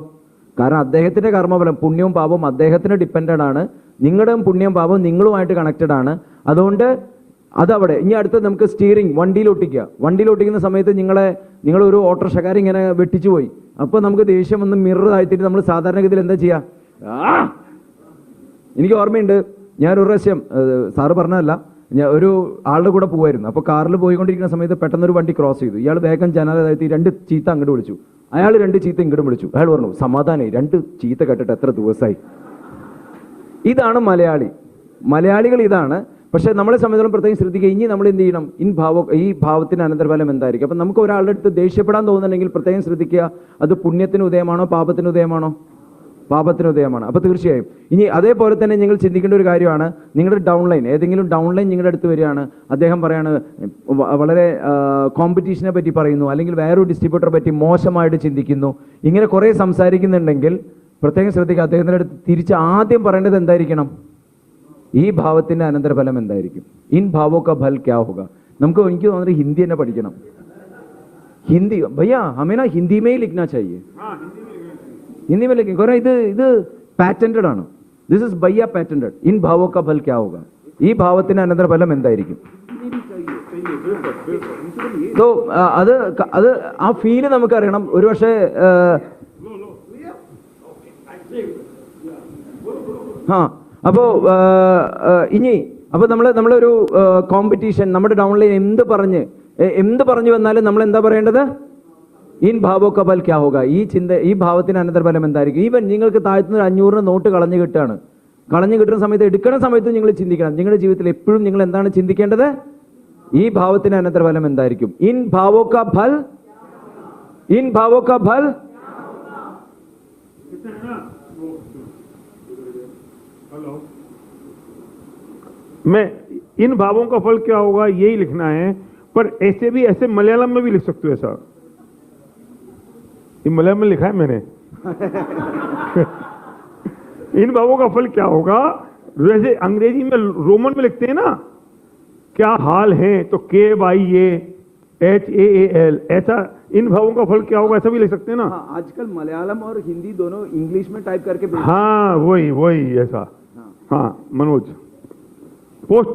Speaker 2: കാരണം അദ്ദേഹത്തിൻ്റെ കർമ്മഫലം, പുണ്യവും പാപവും അദ്ദേഹത്തിന് ഡിപ്പെൻഡഡ് ആണ്. നിങ്ങളുടെയും പുണ്യവും പാപവും നിങ്ങളുമായിട്ട് കണക്റ്റഡ് ആണ്. അതുകൊണ്ട് അതവിടെ. ഇനി അടുത്ത് നമുക്ക് സ്റ്റിയറിംഗ്, വണ്ടിയിൽ ഒട്ടിക്കുക. വണ്ടിയിൽ ഒട്ടിക്കുന്ന സമയത്ത് നിങ്ങളൊരു ഓട്ടോറിക്ഷക്കാരൻ ഇങ്ങനെ വെട്ടിച്ചു പോയി. അപ്പോൾ നമുക്ക് ദേഷ്യം വന്ന് മിറർ താഴ്ത്തിയിട്ട് നമ്മൾ സാധാരണഗതിയിൽ എന്താ ചെയ്യുക? എനിക്ക് ഓർമ്മയുണ്ട്, ഞാനൊരു പ്രാവശ്യം, സാറ് പറഞ്ഞതല്ല, ഞാൻ ഒരു ആളുടെ കൂടെ പോകുമായിരുന്നു. അപ്പോൾ കാറിൽ പോയിക്കൊണ്ടിരിക്കുന്ന സമയത്ത് പെട്ടെന്നൊരു വണ്ടി ക്രോസ് ചെയ്തു. ഇയാൾ വേഗം ജനാല താഴ്ത്തി 2 ചീത്ത അങ്ങോട്ട് വിളിച്ചു. അയാൾ 2 ചീത്ത ഇങ്ങോട്ട് വിളിച്ചു. അയാൾ പറഞ്ഞു, സമാധാനമായി, 2 ചീത്ത കേട്ടിട്ട് എത്ര ദിവസമായി. ഇതാണ് മലയാളികൾ ഇതാണ്. പക്ഷേ നമ്മളെ സംബന്ധിച്ചിടത്തോളം പ്രത്യേകം ശ്രദ്ധിക്കുക. ഇനി നമ്മൾ എന്ത് ചെയ്യണം? ഈ ഭാവത്തിന് അനന്തരഫലം എന്തായിരിക്കും? അപ്പം നമുക്ക് ഒരാളുടെ അടുത്ത് ദേഷ്യപ്പെടാൻ തോന്നുന്നുണ്ടെങ്കിൽ പ്രത്യേകം ശ്രദ്ധിക്കുക, അത് പുണ്യത്തിന് ഉദയമാണോ പാപത്തിന് ഉദയമാണോ? പാപത്തിന് ഉദയമാണ്. അപ്പോൾ തീർച്ചയായും ഇനി അതേപോലെ തന്നെ നിങ്ങൾ ചിന്തിക്കേണ്ട ഒരു കാര്യമാണ്, നിങ്ങളുടെ ഡൗൺലൈൻ, ഏതെങ്കിലും ഡൗൺലൈൻ നിങ്ങളുടെ അടുത്ത് വരികയാണ്, അദ്ദേഹം പറയാണ് വളരെ കോമ്പറ്റീഷനെ പറ്റി പറയുന്നു, അല്ലെങ്കിൽ വേറൊരു ഡിസ്ട്രിബ്യൂട്ടറെ പറ്റി മോശമായിട്ട് ചിന്തിക്കുന്നു, ഇങ്ങനെ കുറേ സംസാരിക്കുന്നുണ്ടെങ്കിൽ പ്രത്യേകം ശ്രദ്ധിക്കുക, അദ്ദേഹത്തിൻ്റെ അടുത്ത് തിരിച്ച് ആദ്യം പറയേണ്ടത് എന്തായിരിക്കണം? ഈ ഭാവത്തിന്റെ അനന്തരഫലം എന്തായിരിക്കും? ഇൻ ഭാവോ കാ ഫൽ ക്യാ ഹോഗ. എനിക്ക് തോന്നുന്നത് ഹിന്ദി തന്നെ പഠിക്കണം. हिंदी भैया हमें ना हिंदी में ही लिखना चाहिए. हिंदी में लिखें, कारण ഇത് പാറ്റന്റഡ് ആണ്. ദിസ് ഇസ് ഭയ്യ പാറ്റന്റഡ്. ഇൻ ഭാവോ കാ ഫൽ ക്യാ ഹോഗ. ഈ ഭാവത്തിന്റെ അനന്തരഫലം എന്തായിരിക്കും? സോ അത് ആ ഫീല് നമുക്കറിയണം. ഒരുപക്ഷെ അപ്പോ നമ്മളൊരു കോമ്പറ്റീഷൻ, നമ്മുടെ ഡൗൺലൈൻ എന്ത് പറഞ്ഞു വന്നാലും നമ്മൾ എന്താ പറയേണ്ടത്? ഇൻ ഭാവോ കാ ഫൽ ക്യാ ഹോഗ. ഈ ഭാവത്തിന് അനന്തരഫലം എന്തായിരിക്കും? ഈവൻ നിങ്ങൾക്ക് താഴ്ത്തുന്ന 500 നോട്ട് കളഞ്ഞു കിട്ടുന്ന സമയത്ത്, എടുക്കുന്ന സമയത്ത് നിങ്ങൾ ചിന്തിക്കണം. നിങ്ങളുടെ ജീവിതത്തിൽ എപ്പോഴും നിങ്ങൾ എന്താണ് ചിന്തിക്കേണ്ടത്? ഈ ഭാവത്തിന് അനന്തരഫലം എന്തായിരിക്കും? ഇൻ ഭാവോ കാ ഫൽ.
Speaker 1: मैं इन भावों का फल क्या होगा यही लिखना है, पर ऐसे मलयालम में भी लिख सकते हो साहब. ये मलयालम में लिखा है मैंने. इन भावों का फल क्या होगा, वैसे अंग्रेजी में रोमन में लिखते हैं ना, क्या हाल है, तो KYAHAAL, ऐसा इन भावों का फल क्या होगा ऐसा भी लिख सकते हैं ना.
Speaker 2: आजकल मलयालम और हिंदी दोनों इंग्लिश में टाइप करके.
Speaker 1: हाँ वही ऐसा. हाँ मनोज,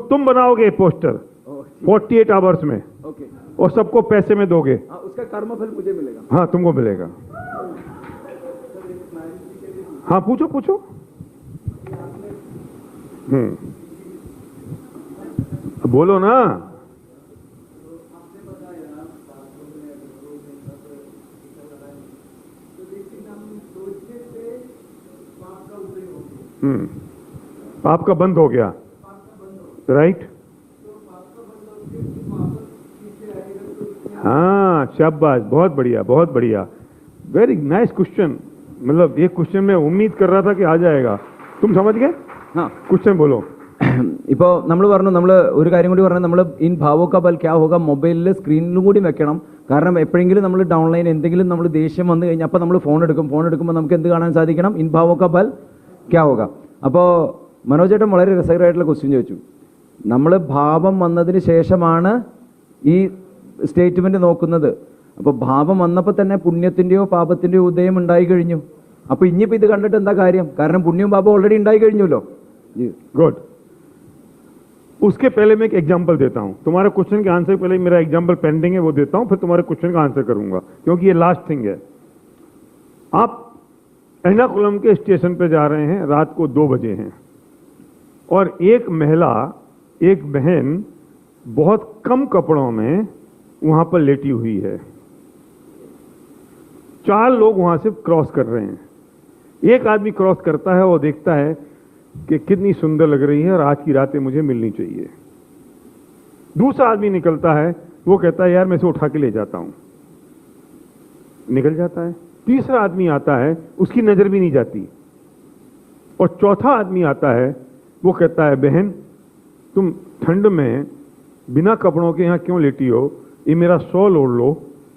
Speaker 1: तुम बनाओगे पोस्टर 48 आवर्स में.
Speaker 2: ओके.
Speaker 1: और सबको पैसे में दोगे.
Speaker 2: उसका कर्मफल मुझे मिलेगा.
Speaker 1: हाँ तुमको मिलेगा. हाँ पूछो. बोलो ना. पाप का बंद हो गया, राइट? हाँ शाबाश, बहुत बढ़िया. Very nice question. मतलब ये क्वेश्चन मैं उम्मीद कर रहा था कि आ जाएगा. तुम समझ गए? हाँ क्वेश्चन बोलो.
Speaker 2: ഇപ്പോൾ നമ്മൾ ഒരു കാര്യം കൂടി പറഞ്ഞു. നമ്മൾ ഇൻ ഭാവോ കാ ഫൽ ക്യാ ഹോഗ മൊബൈലിൽ സ്ക്രീനിലും കൂടി വെക്കണം. കാരണം എപ്പോഴെങ്കിലും നമ്മൾ ഡൗൺലൈൻ എന്തെങ്കിലും നമ്മൾ ദേഷ്യം വന്നു കഴിഞ്ഞാൽ അപ്പോൾ നമ്മൾ ഫോൺ എടുക്കുമ്പോൾ നമുക്ക് എന്ത് കാണാൻ സാധിക്കണം? ഇൻ ഭാവോ കാ ഫൽ ക്യാ ഹോഗ. അപ്പോൾ മനോജ് ചേട്ടൻ വളരെ രസകരമായിട്ടുള്ള ക്വസ്റ്റ്യൻ ചോദിച്ചു. നമ്മൾ ഭാവം വന്നതിന് ശേഷമാണ് ഈ സ്റ്റേറ്റ്മെന്റ് നോക്കുന്നത്. അപ്പോൾ ഭാവം വന്നപ്പോൾ തന്നെ പുണ്യത്തിന്റെയോ പാപത്തിന്റെയോ ഉദയം ഉണ്ടായി കഴിഞ്ഞു. അപ്പോൾ ഇനിയിപ്പോൾ ഇത് കണ്ടിട്ട് എന്താ കാര്യം? കാരണം പുണ്യവും പാപം ഓൾറെഡി ഉണ്ടായി കഴിഞ്ഞല്ലോ.
Speaker 1: गुड. उसके पहले मैं एक एग्जांपल देता हूं. तुम्हारे क्वेश्चन के आंसर पहले मेरा एग्जांपल पेंडिंग है, वो देता हूं, फिर तुम्हारे क्वेश्चन का आंसर करूंगा, क्योंकि ये लास्ट थिंग है. आप एर्नाकुलम के स्टेशन पे जा रहे हैं, रात को 2 बजे हैं, और एक महिला, एक बहन बहुत कम कपड़ों में वहां पर लेटी हुई है. 4 लोग वहां से क्रॉस कर रहे हैं. एक आदमी क्रॉस करता है, वो देखता है कि कितनी सुंदर लग रही है और आज की रातें मुझे मिलनी चाहिए. दूसरा आदमी निकलता है, वो कहता है यार मैं इसे उठा के ले जाता हूं, निकल जाता है. तीसरा आदमी आता है, उसकी नजर भी नहीं जाती. और चौथा आदमी आता है, वो कहता है बहन तुम ठंड में बिना कपड़ों के यहां क्यों लेटी हो, ये मेरा शॉल ओढ़ लो,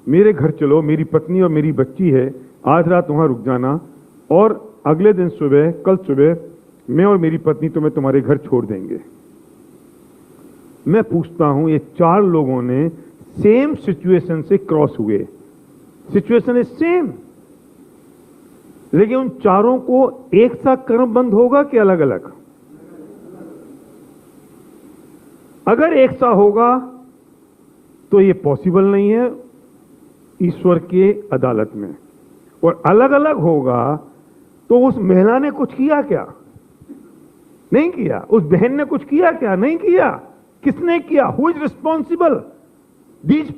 Speaker 1: मेरे घर चलो, मेरी पत्नी और मेरी बच्ची है, आज रात वहां रुक जाना, और अगले दिन सुबह, कल सुबह मैं और मेरी पत्नी तुम्हें तुम्हारे घर छोड़ देंगे. मैं पूछता हूं, ये 4 लोगों ने सेम सिचुएशन से क्रॉस हुए. सिचुएशन इज सेम, लेकिन उन चारों को एक सा कर्म बंद होगा कि अलग अलग? अगर एक सा होगा तो ये पॉसिबल नहीं है ईश्वर के अदालत में, और अलग अलग होगा तो उस महिला ने कुछ किया क्या? नहीं किया. उस बहन ने कुछ किया क्या? नहीं किया. किसने किया? Who is responsible? These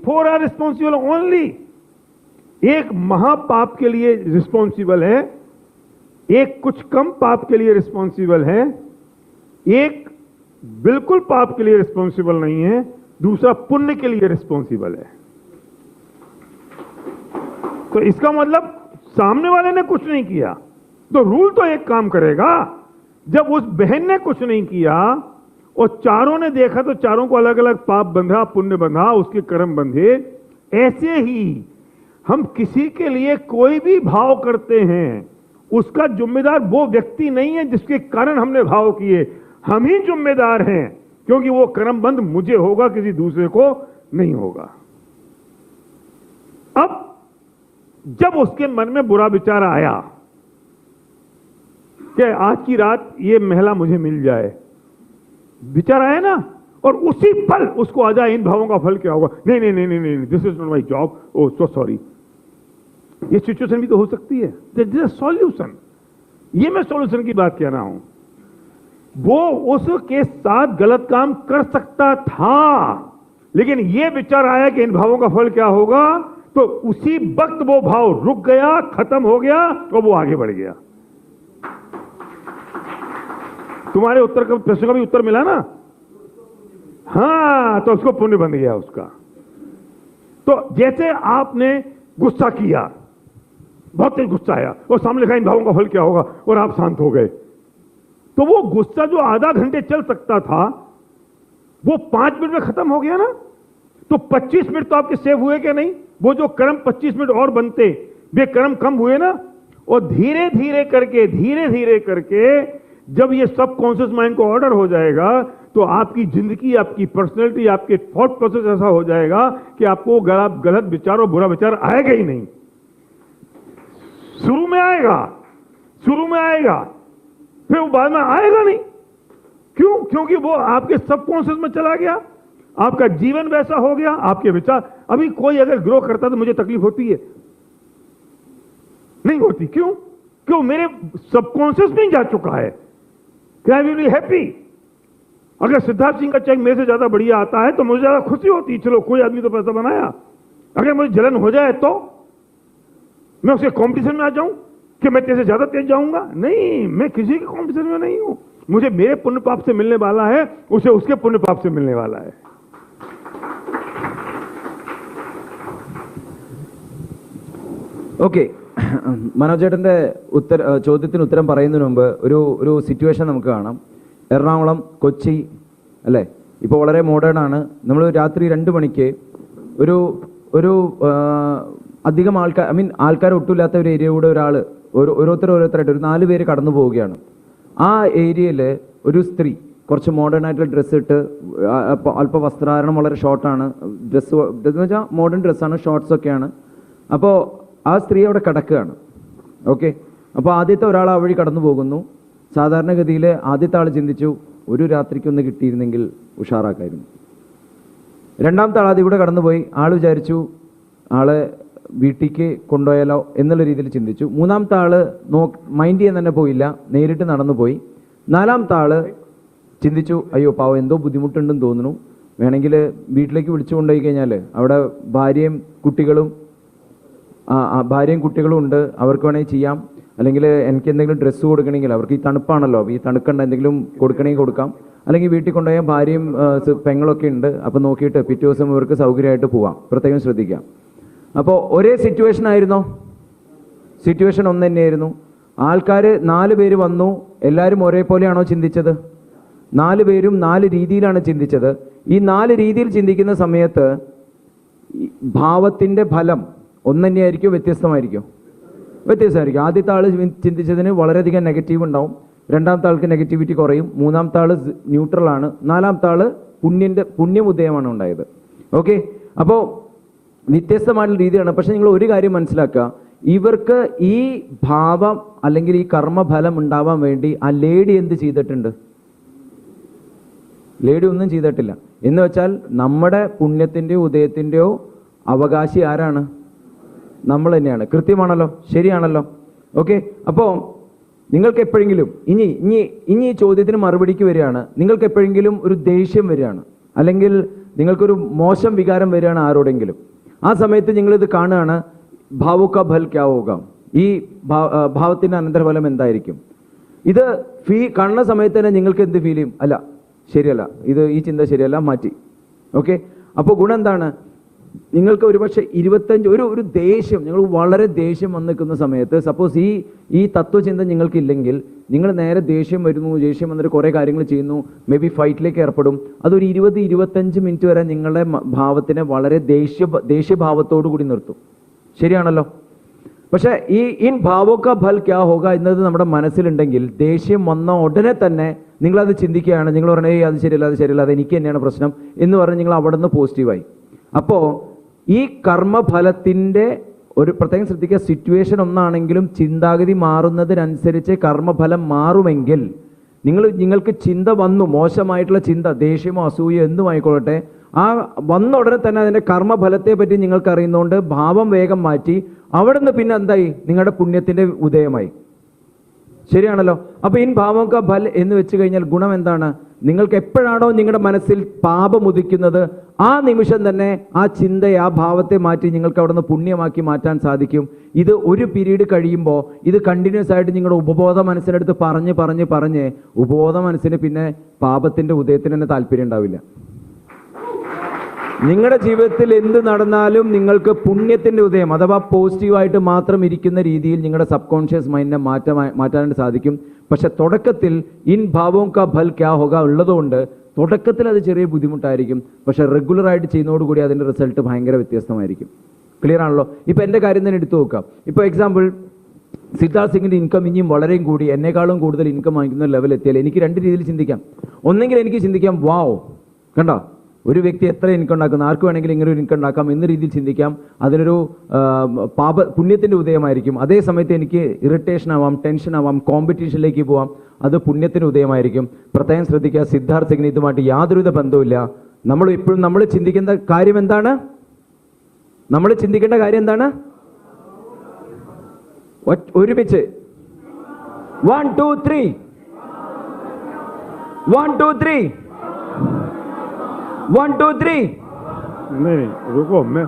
Speaker 1: four are responsible only. एक महापाप के लिए रिस्पॉन्सिबल है, एक कुछ कम पाप के लिए रिस्पॉन्सिबल है, एक बिल्कुल पाप के लिए रिस्पॉन्सिबल नहीं है, दूसरा पुण्य के लिए रिस्पॉन्सिबल है. तो इसका मतलब सामने वाले ने कुछ नहीं किया, तो रूल तो एक काम करेगा. जब उस बहन ने कुछ नहीं किया और चारों ने देखा तो चारों को अलग अलग पाप बंधा, पुण्य बंधा, उसके कर्म बंधे. ऐसे ही हम किसी के लिए कोई भी भाव करते हैं, उसका जिम्मेदार वो व्यक्ति नहीं है जिसके कारण हमने भाव किए, हम ही जिम्मेदार हैं, क्योंकि वो कर्मबंध मुझे होगा, किसी दूसरे को नहीं होगा। अब जब उसके मन में बुरा विचार आया कि आज की रात ये महिला मुझे मिल जाए, विचार आया ना, और उसी पल उसको आ जाए इन भावों का फल क्या होगा, नहीं नहीं नहीं नहीं नहीं, this is not my job, oh so sorry. ये सिचुएशन भी तो हो सकती है, दिस इज सॉल्यूशन। ये मैं सॉल्यूशन की बात कह रहा हूं। वो उसके साथ गलत काम कर सकता था, लेकिन ये विचार आया कि इन भावों का फल क्या होगा, तो उसी वक्त वो भाव रुक गया, खत्म हो गया और वो आगे बढ़ गया। तुम्हारे उत्तर का प्रश्न का भी उत्तर मिला ना? हाँ, तो उसको पुण्य बन गया उसका। तो जैसे आपने गुस्सा किया, बहुत तेज गुस्सा आया और सामने लिखा इन भावों का फल क्या होगा, और आप शांत हो गए, तो वो गुस्सा जो आधा घंटे चल सकता था वो 5 मिनट में खत्म हो गया ना। तो 25 मिनट तो आपके सेव हुए क्या नहीं? वो जो कर्म 25 मिनट और बनते, वे कर्म कम हुए ना। और धीरे धीरे करके जब ये सब कॉन्शियस माइंड को ऑर्डर हो जाएगा, तो आपकी जिंदगी, आपकी पर्सनैलिटी, आपके थॉट प्रोसेस ऐसा हो जाएगा कि आपको गलत विचार और बुरा विचार आएगा ही नहीं। शुरू में आएगा, फिर वो बाद में आएगा नहीं। क्यों? क्योंकि वो आपके सबकॉन्शियस में चला गया, आपका जीवन वैसा हो गया, आपके विचार। अभी कोई अगर ग्रो करता तो मुझे तकलीफ होती है? नहीं होती। क्यों? क्यों? मेरे सबकॉन्शियस में जा चुका है। I will be happy. अगर सिद्धार्थ सिंह का चेक मेरे से ज्यादा बढ़िया आता है तो मुझे ज्यादा खुशी होती है, चलो कोई आदमी तो पैसा बनाया। अगर मुझे जलन हो जाए तो मैं उसके कंपटीशन में आ जाऊं कि मैं तेरे से ज्यादा तेज जाऊंगा? नहीं, मैं किसी के कंपटीशन में नहीं हूं। मुझे मेरे पुण्य पाप से मिलने वाला है, उसे उसके पुण्य पाप से मिलने वाला है।
Speaker 2: ഓക്കെ, മനോജേട്ടൻ്റെ ചോദ്യത്തിന് ഉത്തരം പറയുന്നതിന് മുമ്പ് ഒരു സിറ്റുവേഷൻ നമുക്ക് കാണാം. എറണാകുളം, കൊച്ചി അല്ലേ, ഇപ്പോൾ വളരെ മോഡേൺ ആണ്. നമ്മൾ രാത്രി 2 മണിക്ക് ഒരു അധികം ആൾക്കാർ ഒട്ടുമില്ലാത്ത ഒരു ഏരിയയിലൂടെ ഓരോരുത്തരായിട്ട് ഒരു 4 പേര് കടന്നു പോവുകയാണ്. ആ ഏരിയയിൽ ഒരു സ്ത്രീ കുറച്ച് മോഡേൺ ആയിട്ടുള്ള ഡ്രസ്സ് ഇട്ട്, അല്പം വസ്ത്രധാരണം വളരെ ഷോർട്ടാണ്, ഡ്രസ്സ് എന്ന് വെച്ചാൽ മോഡേൺ ഡ്രസ്സാണ്, ഷോർട്ട്സ് ഒക്കെയാണ്. അപ്പോൾ ആ സ്ത്രീ അവിടെ കിടക്കുകയാണ്. ഓക്കെ, അപ്പോൾ ആദ്യത്തെ ഒരാൾ ആ വഴി കടന്നു പോകുന്നു. സാധാരണഗതിയിൽ ആദ്യത്തെ ആൾ ചിന്തിച്ചു, ഒരു രാത്രിക്കൊന്ന് കിട്ടിയിരുന്നെങ്കിൽ ഉഷാറാക്കായിരുന്നു. രണ്ടാമത്തെ ആൾ അതിലൂടെ കടന്നുപോയി, ആൾ വിചാരിച്ചു ആളെ വീട്ടിലേക്ക് കൊണ്ടുപോയാലോ എന്നുള്ള രീതിയിൽ ചിന്തിച്ചു. മൂന്നാമത്തെ ആൾ മൈൻഡ് ചെയ്യാൻ തന്നെ പോയില്ല, നേരിട്ട് നടന്നു പോയി. നാലാമത്തെ ആൾ ചിന്തിച്ചു, അയ്യോ പാവം എന്തോ ബുദ്ധിമുട്ടുണ്ടെന്ന് തോന്നുന്നു, വേണമെങ്കിൽ വീട്ടിലേക്ക് വിളിച്ചു കൊണ്ടുപോയി കഴിഞ്ഞാൽ അവിടെ ഭാര്യയും കുട്ടികളും ഉണ്ട്, അവർക്ക് വേണമെങ്കിൽ ചെയ്യാം. അല്ലെങ്കിൽ എനിക്ക് എന്തെങ്കിലും ഡ്രസ്സ് കൊടുക്കണമെങ്കിൽ, അവർക്ക് ഈ തണുപ്പാണല്ലോ, ഈ തണുക്കണ്ട എന്തെങ്കിലും കൊടുക്കണമെങ്കിൽ കൊടുക്കാം. അല്ലെങ്കിൽ വീട്ടിൽ കൊണ്ടുപോയാൽ ഭാര്യയും പെങ്ങളൊക്കെ ഉണ്ട്, അപ്പോൾ നോക്കിയിട്ട് പിറ്റേ ദിവസം ഇവർക്ക് സൗകര്യമായിട്ട് പോവാം. പ്രത്യേകം ശ്രദ്ധിക്കാം. അപ്പോൾ ഒരേ സിറ്റുവേഷൻ ആയിരുന്നോ? സിറ്റുവേഷൻ ഒന്ന് തന്നെയായിരുന്നു. ആൾക്കാർ 4 പേര് വന്നു, എല്ലാവരും ഒരേപോലെയാണോ ചിന്തിച്ചത്? 4 പേരും 4 രീതിയിലാണ് ചിന്തിച്ചത്. ഈ 4 രീതിയിൽ ചിന്തിക്കുന്ന സമയത്ത് ഭാവത്തിൻ്റെ ഫലം ഒന്ന് തന്നെയായിരിക്കും, വ്യത്യസ്തമായിരിക്കും? വ്യത്യസ്തമായിരിക്കും. ആദ്യത്തെ ആൾ ചിന്തിച്ചതിന് വളരെയധികം നെഗറ്റീവ് ഉണ്ടാവും, രണ്ടാമത്തെ ആൾക്ക് നെഗറ്റിവിറ്റി കുറയും, മൂന്നാമത്തെ ആൾ ന്യൂട്രലാണ്, നാലാമത്തെ ആൾ പുണ്യമുദയമാണ് ഉണ്ടായത്. ഓക്കെ, അപ്പോൾ വ്യത്യസ്തമായിട്ടുള്ള രീതിയാണ്. പക്ഷെ നിങ്ങൾ ഒരു കാര്യം മനസ്സിലാക്കുക, ഇവർക്ക് ഈ ഭാവം അല്ലെങ്കിൽ ഈ കർമ്മഫലം ഉണ്ടാവാൻ വേണ്ടി ആ ലേഡി എന്ത് ചെയ്തിട്ടുണ്ട്? ലേഡി ഒന്നും ചെയ്തിട്ടില്ല. എന്ന് വെച്ചാൽ നമ്മുടെ പുണ്യത്തിൻ്റെയോ ഉദയത്തിൻ്റെയോ അവകാശി ആരാണ്? നമ്മൾ തന്നെയാണ്. കൃത്യമാണല്ലോ, ശരിയാണല്ലോ. ഓക്കെ, അപ്പോൾ നിങ്ങൾക്ക് എപ്പോഴെങ്കിലും ഇനി ഈ ചോദ്യത്തിന് മറുപടിക്ക് വരികയാണ്, നിങ്ങൾക്ക് എപ്പോഴെങ്കിലും ഒരു ദേഷ്യം വരികയാണ്, അല്ലെങ്കിൽ നിങ്ങൾക്കൊരു മോശം വികാരം വരികയാണ് ആരോടെങ്കിലും, ആ സമയത്ത് നിങ്ങളിത് കാണുകയാണ്, ഭാവുക ഫൽ ക്യാ ഹോഗ, ഈ ഭാവത്തിൻ്റെ അനന്തരഫലം എന്തായിരിക്കും? ഇത് കാണുന്ന സമയത്ത് തന്നെ നിങ്ങൾക്ക് എന്ത് ഫീൽ ചെയ്യും? അല്ല ശരിയല്ല, ഈ ചിന്ത ശരിയല്ല, മാറ്റി. ഓക്കെ, അപ്പോൾ ഗുണം എന്താണ്? നിങ്ങൾക്ക് ഒരുപക്ഷെ 25 ഒരു ദേഷ്യം, നിങ്ങൾ വളരെ ദേഷ്യം വന്ന് നിൽക്കുന്ന സമയത്ത്, സപ്പോസ് ഈ തത്വചിന്ത നിങ്ങൾക്കില്ലെങ്കിൽ, നിങ്ങൾ നേരെ ദേഷ്യം വന്നിട്ട് കുറേ കാര്യങ്ങൾ ചെയ്യുന്നു, മേ ബി ഫൈറ്റിലേക്ക് ഏർപ്പെടും. അതൊരു 20-25 മിനിറ്റ് വരെ നിങ്ങളുടെ ഭാവത്തിനെ വളരെ ദേഷ്യഭാവത്തോടു കൂടി നിർത്തും. ശരിയാണല്ലോ. പക്ഷേ ഇൻ ഭാവോ കാ ഫൽ ക്യാ ഹോഗ എന്നത് നമ്മുടെ മനസ്സിലുണ്ടെങ്കിൽ ദേഷ്യം വന്ന ഉടനെ തന്നെ നിങ്ങളത് ചിന്തിക്കുകയാണ്. നിങ്ങൾ പറഞ്ഞ അത് ശരിയല്ല, അത് എനിക്ക് തന്നെയാണ് പ്രശ്നം എന്ന് പറഞ്ഞ് നിങ്ങൾ അവിടെ നിന്ന് പോസിറ്റീവായി. അപ്പോൾ ഈ കർമ്മഫലത്തിൻ്റെ ഒരു പ്രത്യേകം ശ്രദ്ധിക്കുക, സിറ്റുവേഷൻ ഒന്നാണെങ്കിലും ചിന്താഗതി മാറുന്നതിനനുസരിച്ച് കർമ്മഫലം മാറുമെങ്കിൽ നിങ്ങൾക്ക് ചിന്ത വന്നു, മോശമായിട്ടുള്ള ചിന്ത, ദേഷ്യമോ അസൂയോ എന്തും ആയിക്കൊള്ളട്ടെ, ആ വന്ന ഉടനെ തന്നെ അതിൻ്റെ കർമ്മഫലത്തെ പറ്റി നിങ്ങൾക്ക് അറിയുന്നതുകൊണ്ട് ഭാവം വേഗം മാറ്റി അവിടെ നിന്ന് പിന്നെ എന്തായി, നിങ്ങളുടെ പുണ്യത്തിൻ്റെ ഉദയമായി. ശരിയാണല്ലോ. അപ്പോൾ ഇൻ ഭാവം കാ ഫൽ എന്ന് വെച്ച് കഴിഞ്ഞാൽ ഗുണം എന്താണ്? നിങ്ങൾക്ക് എപ്പോഴാണോ നിങ്ങളുടെ മനസ്സിൽ പാപം ഉദിക്കുന്നത് ആ നിമിഷം തന്നെ ആ ചിന്തയെ, ആ ഭാവത്തെ മാറ്റി നിങ്ങൾക്ക് അവിടെ നിന്ന് പുണ്യമാക്കി മാറ്റാൻ സാധിക്കും. ഇത് ഒരു പീരീഡ് കഴിയുമ്പോൾ ഇത് കണ്ടിന്യൂസ് ആയിട്ട് നിങ്ങളുടെ ഉപബോധ മനസ്സിനടുത്ത് പറഞ്ഞ് ഉപബോധ മനസ്സിന് പിന്നെ പാപത്തിൻ്റെ ഉദയത്തിന് തന്നെ താല്പര്യം ഉണ്ടാവില്ല. നിങ്ങളുടെ ജീവിതത്തിൽ എന്ത് നടന്നാലും നിങ്ങൾക്ക് പുണ്യത്തിൻ്റെ ഉദയം അഥവാ പോസിറ്റീവായിട്ട് മാത്രം ഇരിക്കുന്ന രീതിയിൽ നിങ്ങളുടെ സബ് കോൺഷ്യസ് മൈൻഡിനെ മാറ്റാനായിട്ട് സാധിക്കും. പക്ഷെ തുടക്കത്തിൽ ഇൻ ഭാവോം കാ ഫൽ ക്യാ ഹോഗ ഉള്ളതുകൊണ്ട് തുടക്കത്തിൽ അത് ചെറിയ ബുദ്ധിമുട്ടായിരിക്കും. പക്ഷെ റെഗുലറായിട്ട് ചെയ്യുന്നതോടുകൂടി അതിൻ്റെ റിസൾട്ട് ഭയങ്കര വ്യത്യസ്തമായിരിക്കും. ക്ലിയർ ആണല്ലോ. ഇപ്പോൾ എൻ്റെ കാര്യം തന്നെ എടുത്തു നോക്കാം. ഇപ്പോൾ എക്സാമ്പിൾ, സിദ്ധാർത്ഥ് സിംഗിൻ്റെ ഇൻകം ഇനിയും വളരെയും കൂടി എന്നെക്കാളും കൂടുതൽ ഇൻകം വാങ്ങിക്കുന്ന ലെവൽ എത്തിയാൽ എനിക്ക് രണ്ട് രീതിയിൽ ചിന്തിക്കാം. ഒന്നെങ്കിൽ എനിക്ക് ചിന്തിക്കാം, വാവ് കണ്ടോ ഒരു വ്യക്തി എത്ര ഇൻകം ഉണ്ടാക്കുന്നു, ആർക്ക് വേണമെങ്കിലും ഇങ്ങനെ ഒരു ഇൻകം ഉണ്ടാക്കാം എന്ന രീതിയിൽ ചിന്തിക്കാം. അതിനൊരു പുണ്യത്തിൻ്റെ ഉദയമായിരിക്കും. അതേ സമയത്ത് എനിക്ക് ഇറിറ്റേഷൻ ആവാം, ടെൻഷൻ ആവാം, കോമ്പറ്റീഷനിലേക്ക് പോവാം, അത് പുണ്യത്തിൻ്റെ ഉദയമായിരിക്കും. പ്രത്യേകം ശ്രദ്ധിക്കുക, സിദ്ധാർത്ഥ് സിംഗിന് ഇതുമായിട്ട് യാതൊരുവിധ ബന്ധവുമില്ല. നമ്മൾ ചിന്തിക്കേണ്ട കാര്യം എന്താണ്? ഒരുമിച്ച് 1 2 3 1 2 3 1 2 3
Speaker 1: नहीं रुको, मैं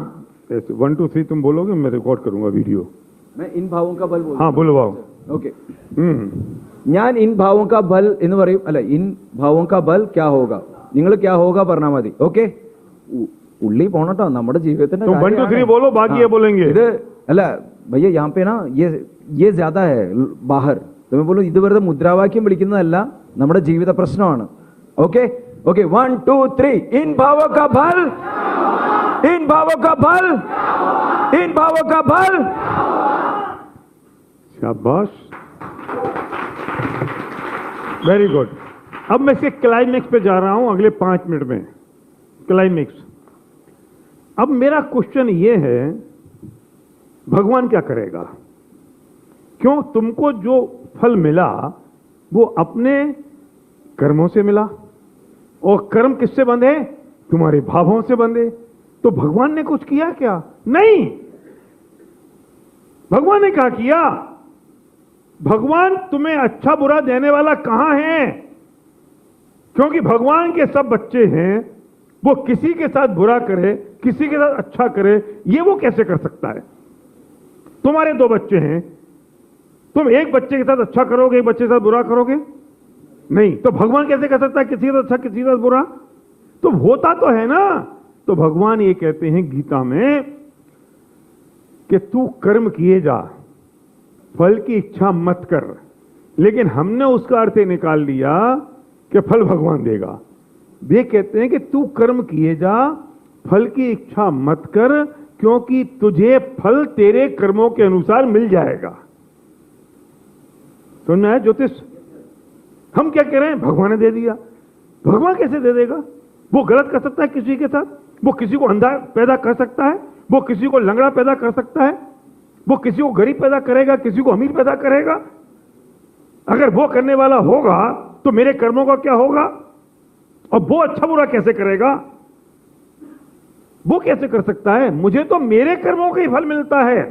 Speaker 1: 1 2 3 तुम बोलोगे, मैं रिकॉर्ड करूंगा वीडियो.
Speaker 2: मैं इन भावों का बल
Speaker 1: हाँ बुलवाओ.
Speaker 2: ओके. ഞാൻ ഇൻ ഭാവോं का बल എന്ന് പറയും. അല്ല, ഇൻ ഭാവോं का बल क्या होगा, നിങ്ങൾ क्या होगा പറഞ്ഞാൽ മതി. ഓക്കെ, ഉള്ളി പോണട്ടോ നമ്മുടെ ജീവിതത്തിന്റെ.
Speaker 1: 1 2 3 बोलो, बाकी ये बोलेंगे.
Speaker 2: ഇത് അല്ല भैया यहाँ पे ना ये ज्यादा है बाहर. तो मैं बोलूं ഇത് വെറുതെ മുദ്രാവാക്യം വിളിക്കുന്നതല്ല, നമ്മുടെ ജീവിത പ്രശ്നമാണ്. ഓക്കെ ओके 1 2 3 इन भावों का बल, इन भावों का बल, इन भावों का बल.
Speaker 1: शाबाश, वेरी गुड. अब मैं इसके क्लाइमेक्स पे जा रहा हूं अगले 5 मिनट में. क्लाइमेक्स. अब मेरा क्वेश्चन ये है, भगवान क्या करेगा? क्यों तुमको जो फल मिला वो अपने कर्मों से मिला, और कर्म किससे बंधे? तुम्हारे भावों से बंधे. तो भगवान ने कुछ किया क्या? नहीं. भगवान ने क्या किया? भगवान तुम्हें अच्छा बुरा देने वाला कहां है? क्योंकि भगवान के सब बच्चे हैं, वो किसी के साथ बुरा करे, किसी के साथ अच्छा करे, ये वो कैसे कर सकता है? तुम्हारे 2 बच्चे हैं, तुम एक बच्चे के साथ अच्छा करोगे, एक बच्चे के साथ बुरा करोगे? नहीं. तो भगवान कैसे कर सकता है किसी का अच्छा किसी का बुरा? तो होता तो है ना. तो भगवान ये कहते हैं गीता में कि तू कर्म किए जा, फल की इच्छा मत कर. लेकिन हमने उसका अर्थ निकाल लिया कि फल भगवान देगा. वे कहते हैं कि तू कर्म किए जा, फल की इच्छा मत कर, क्योंकि तुझे फल तेरे कर्मों के अनुसार मिल जाएगा. सुनना है ज्योतिष? हम क्या कह रहे हैं? भगवान ने दे दिया. भगवान कैसे दे देगा? वो गलत कर सकता है किसी के साथ? वो किसी को अंधा पैदा कर सकता है? वो किसी को लंगड़ा पैदा कर सकता है? वो किसी को गरीब पैदा करेगा, किसी को अमीर पैदा करेगा? अगर वो करने वाला होगा तो मेरे कर्मों का क्या होगा? और वो अच्छा बुरा कैसे करेगा? वो कैसे कर सकता है? मुझे तो मेरे कर्मों का ही फल मिलता है.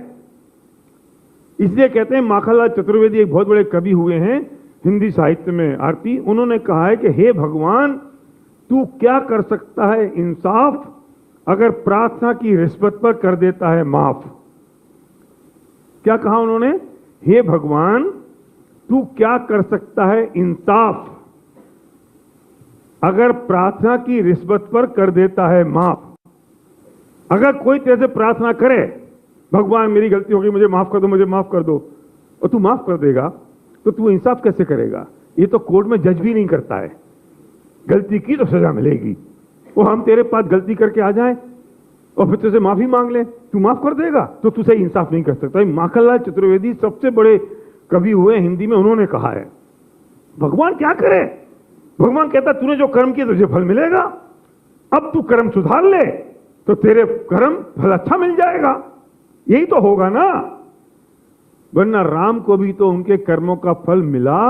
Speaker 1: इसलिए कहते हैं, माखनलाल चतुर्वेदी एक बहुत बड़े कवि हुए हैं हिंदी साहित्य में, आरती. उन्होंने कहा है कि हे भगवान, तू क्या कर सकता है इंसाफ, अगर प्रार्थना की रिश्वत पर कर देता है माफ. क्या कहा उन्होंने? हे भगवान, तू क्या कर सकता है इंसाफ, अगर प्रार्थना की रिश्वत पर कर देता है माफ. अगर कोई तेरे से प्रार्थना करे, भगवान मेरी गलती होगी, मुझे माफ कर दो, मुझे माफ कर दो, और तू माफ कर देगा, तो तू इंसाफ कैसे करेगा? ये तो कोर्ट में जज भी नहीं करता है. गलती की तो सजा मिलेगी. वो हम तेरे पास गलती करके आ जाए और फिर तुझसे माफी मांग ले, तू माफ कर देगा, तो तुझसे इंसाफ नहीं कर सकता। माखनलाल चतुर्वेदी सबसे बड़े कवि हुए हिंदी में, उन्होंने कहा है भगवान क्या करे। भगवान कहता तूने जो कर्म किए तुझे फल मिलेगा, अब तू कर्म सुधार ले तो तेरे कर्म फल अच्छा मिल जाएगा। यही तो होगा ना, वरना राम को भी तो उनके कर्मों का फल मिला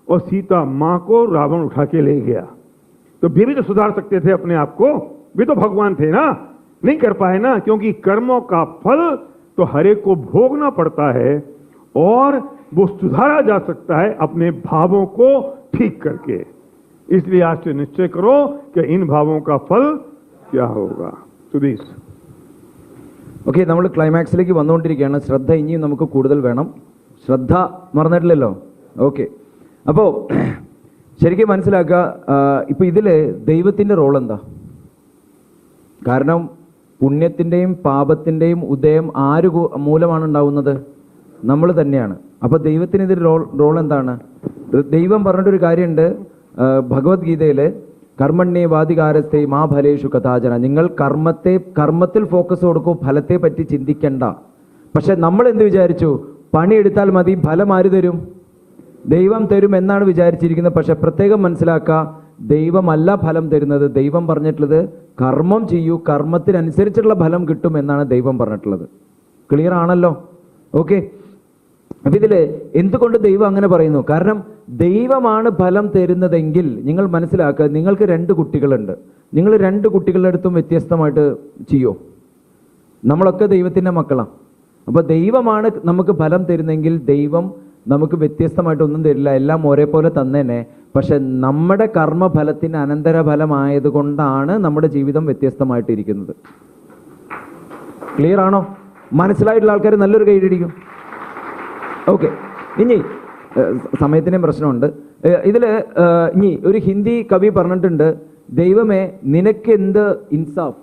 Speaker 1: और सीता मां को रावण उठा के ले गया। तो भी तो सुधार सकते थे अपने आप को, भी तो भगवान थे ना, नहीं कर पाए ना, क्योंकि कर्मों का फल तो हर एक को भोगना पड़ता है और वो सुधारा जा सकता है अपने भावों को ठीक करके। इसलिए आज से निश्चय करो कि इन भावों का फल क्या होगा। സുധീഷ്.
Speaker 2: ഓക്കെ, നമ്മൾ ക്ലൈമാക്സിലേക്ക് വന്നുകൊണ്ടിരിക്കുകയാണ്. ശ്രദ്ധ ഇനിയും നമുക്ക് കൂടുതൽ വേണം. ശ്രദ്ധ മറന്നിട്ടില്ലല്ലോ. ഓക്കെ, അപ്പോൾ ശരിക്കും മനസ്സിലാക്കുക, ഇപ്പം ഇതിൽ ദൈവത്തിൻ്റെ റോൾ എന്താ? കാരണം പുണ്യത്തിൻ്റെയും പാപത്തിൻ്റെയും ഉദയം ആര് മൂലമാണ് ഉണ്ടാവുന്നത്? നമ്മൾ തന്നെയാണ്. അപ്പോൾ ദൈവത്തിന് ഇതിൽ റോൾ എന്താണ്? ദൈവം പറഞ്ഞിട്ടൊരു കാര്യമുണ്ട് ഭഗവത്ഗീതയിൽ, കർമ്മണ്യേ വാധികാരസ്ഥേ മാ ഫലേഷു കഥാചന. നിങ്ങൾ കർമ്മത്തിൽ ഫോക്കസ് കൊടുക്കൂ, ഫലത്തെ പറ്റി ചിന്തിക്കണ്ട. പക്ഷെ നമ്മൾ എന്ത് വിചാരിച്ചു? പണിയെടുത്താൽ മതി, ഫലം ആര് തരും? ദൈവം തരും എന്നാണ് വിചാരിച്ചിരിക്കുന്നത്. പക്ഷെ പ്രത്യേകം മനസ്സിലാക്കുക, ദൈവമല്ല ഫലം തരുന്നത്. ദൈവം പറഞ്ഞിട്ടുള്ളത് കർമ്മം ചെയ്യൂ, കർമ്മത്തിനനുസരിച്ചുള്ള ഫലം കിട്ടും എന്നാണ് ദൈവം പറഞ്ഞിട്ടുള്ളത്. ക്ലിയർ ആണല്ലോ? ഓക്കെ, അപ്പൊ ഇതില് എന്തുകൊണ്ട് ദൈവം അങ്ങനെ പറയുന്നു? കാരണം ദൈവമാണ് ഫലം തരുന്നതെങ്കിൽ നിങ്ങൾ മനസ്സിലാക്കുക, നിങ്ങൾക്ക് 2 കുട്ടികളുണ്ട്. നിങ്ങൾ 2 കുട്ടികളുടെ അടുത്തും വ്യത്യസ്തമായിട്ട് ചെയ്യോ? നമ്മളൊക്കെ ദൈവത്തിന്റെ മക്കളാണ്. അപ്പൊ ദൈവമാണ് നമുക്ക് ഫലം തരുന്നെങ്കിൽ ദൈവം നമുക്ക് വ്യത്യസ്തമായിട്ടൊന്നും തരില്ല, എല്ലാം ഒരേപോലെ തന്നേനെ. പക്ഷെ നമ്മുടെ കർമ്മഫലത്തിന് അനന്തരഫലമായതുകൊണ്ടാണ് നമ്മുടെ ജീവിതം വ്യത്യസ്തമായിട്ടിരിക്കുന്നത്. ക്ലിയർ ആണോ? മനസ്സിലായിട്ടുള്ള ആൾക്കാർ നല്ലൊരു കൈയടിക്കും. ഓക്കെ, ഇനി സമയത്തിൻ്റെയും പ്രശ്നമുണ്ട് ഇതിൽ. ഇനി ഒരു ഹിന്ദി കവി പറഞ്ഞിട്ടുണ്ട്, ദൈവമേ നിനക്കെന്ത് ഇൻസാഫ്,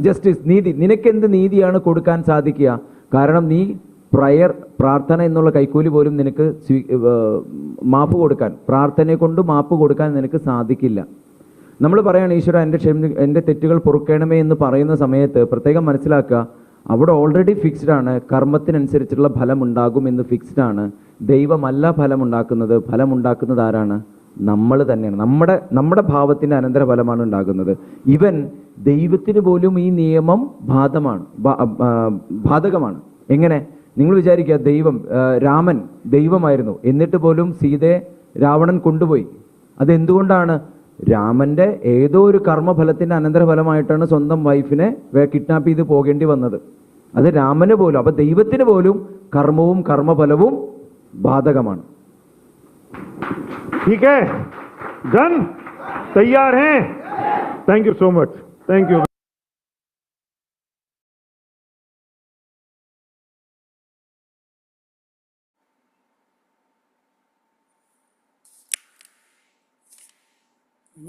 Speaker 2: ജസ്റ്റിസ്, നീതി, നിനക്കെന്ത് നീതിയാണ് കൊടുക്കാൻ സാധിക്കുക? കാരണം നീ പ്രാർത്ഥന എന്നുള്ള കൈക്കൂലി പോലും നിനക്ക് മാപ്പ് കൊടുക്കാൻ, പ്രാർത്ഥനയെ കൊണ്ട് മാപ്പ് കൊടുക്കാൻ നിനക്ക് സാധിക്കില്ല. നമ്മൾ പറയാണ് ഈശ്വര എൻ്റെ തെറ്റുകൾ പൊറുക്കണമേ എന്ന് പറയുന്ന സമയത്ത് പ്രത്യേകം മനസ്സിലാക്കുക, അവിടെ ഓൾറെഡി ഫിക്സ്ഡ് ആണ്. കർമ്മത്തിനനുസരിച്ചുള്ള ഫലം ഉണ്ടാകുമെന്ന് ഫിക്സ്ഡ് ആണ്. ദൈവമല്ല ഫലം ഉണ്ടാക്കുന്നത്. ഫലം ഉണ്ടാക്കുന്നത് ആരാണ്? നമ്മൾ തന്നെയാണ്. നമ്മുടെ ഭാവത്തിൻ്റെ അനന്തരഫലമാണ് ഉണ്ടാകുന്നത്. ഇവൻ ദൈവത്തിന് പോലും ഈ നിയമം ബാധകമാണ്. എങ്ങനെ? നിങ്ങൾ വിചാരിക്കുക, രാമൻ ദൈവമായിരുന്നു, എന്നിട്ട് പോലും സീതയെ രാവണൻ കൊണ്ടുപോയി. അതെന്തുകൊണ്ടാണ്? രാമന്റെ ഏതോ ഒരു കർമ്മഫലത്തിന്റെ അനന്തരഫലമായിട്ടാണ് സ്വന്തം വൈഫിനെ കിഡ്നാപ്പ് ചെയ്ത് പോകേണ്ടി വന്നത്. അത് രാമന് പോലും, അപ്പൊ ദൈവത്തിന് പോലും കർമ്മവും കർമ്മഫലവും ബാധകമാണ്.
Speaker 1: ठीक है, डन, तैयार हैं? Thank you so much, thank you.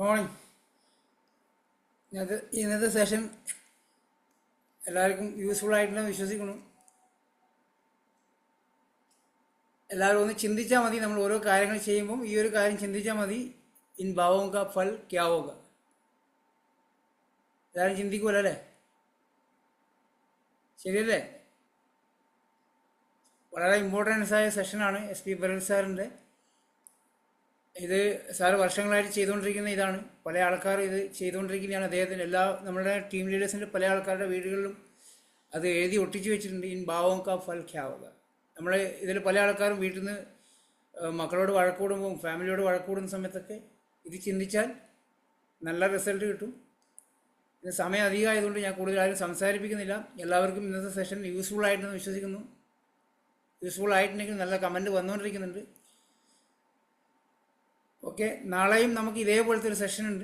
Speaker 3: Morning. ഇന്നത്തെ സെഷൻ എല്ലാവർക്കും യൂസ്ഫുൾ ആയിട്ടുണ്ടെന്ന് വിശ്വസിക്കുന്നു. എല്ലാവരും ഒന്ന് ചിന്തിച്ചാൽ മതി. നമ്മൾ ഓരോ കാര്യങ്ങൾ ചെയ്യുമ്പം ഈ ഒരു കാര്യം ചിന്തിച്ചാൽ മതി, ഇൻ ഭാവോം കാ ഫൽ ക്യാ ഹോഗ. എല്ലാവരും ചിന്തിക്കുമല്ലോ അല്ലേ? ശരിയല്ലേ? വളരെ ഇമ്പോർട്ടൻസ് ആയ സെഷനാണ് SP ബരൽ സാറിൻ്റെ. ഇത് സാറ് വർഷങ്ങളായിട്ട് ചെയ്തുകൊണ്ടിരിക്കുന്ന ഇതാണ്. പല ആൾക്കാർ ഇത് ചെയ്തുകൊണ്ടിരിക്കുന്നതാണ്. അദ്ദേഹത്തിന് നമ്മുടെ ടീം ലീഡേഴ്സിൻ്റെ പല ആൾക്കാരുടെ വീടുകളിലും അത് എഴുതി ഒട്ടിച്ച് വെച്ചിട്ടുണ്ട്, ഇൻ ഭാവോം കാ ഫൽ ക്യാ ഹോഗ. നമ്മൾ ഇതിൽ പല ആൾക്കാരും വീട്ടിൽ നിന്ന് മക്കളോട് വഴക്കൂടുമ്പോൾ, ഫാമിലിയോട് വഴക്കൂടുന്ന സമയത്തൊക്കെ ഇത് ചിന്തിച്ചാൽ നല്ല റിസൾട്ട് കിട്ടും. ഇത് സമയം അധികമായതുകൊണ്ട് ഞാൻ കൂടുതൽ ആരും സംസാരിപ്പിക്കുന്നില്ല. എല്ലാവർക്കും ഇന്നത്തെ സെഷൻ യൂസ്ഫുൾ ആയിട്ടെന്ന് വിശ്വസിക്കുന്നു. യൂസ്ഫുൾ ആയിട്ടുണ്ടെങ്കിൽ നല്ല കമൻറ്റ് വന്നുകൊണ്ടിരിക്കുന്നുണ്ട്. ഓക്കെ, നാളെയും നമുക്ക് ഇതേപോലത്തെ ഒരു സെഷനുണ്ട്.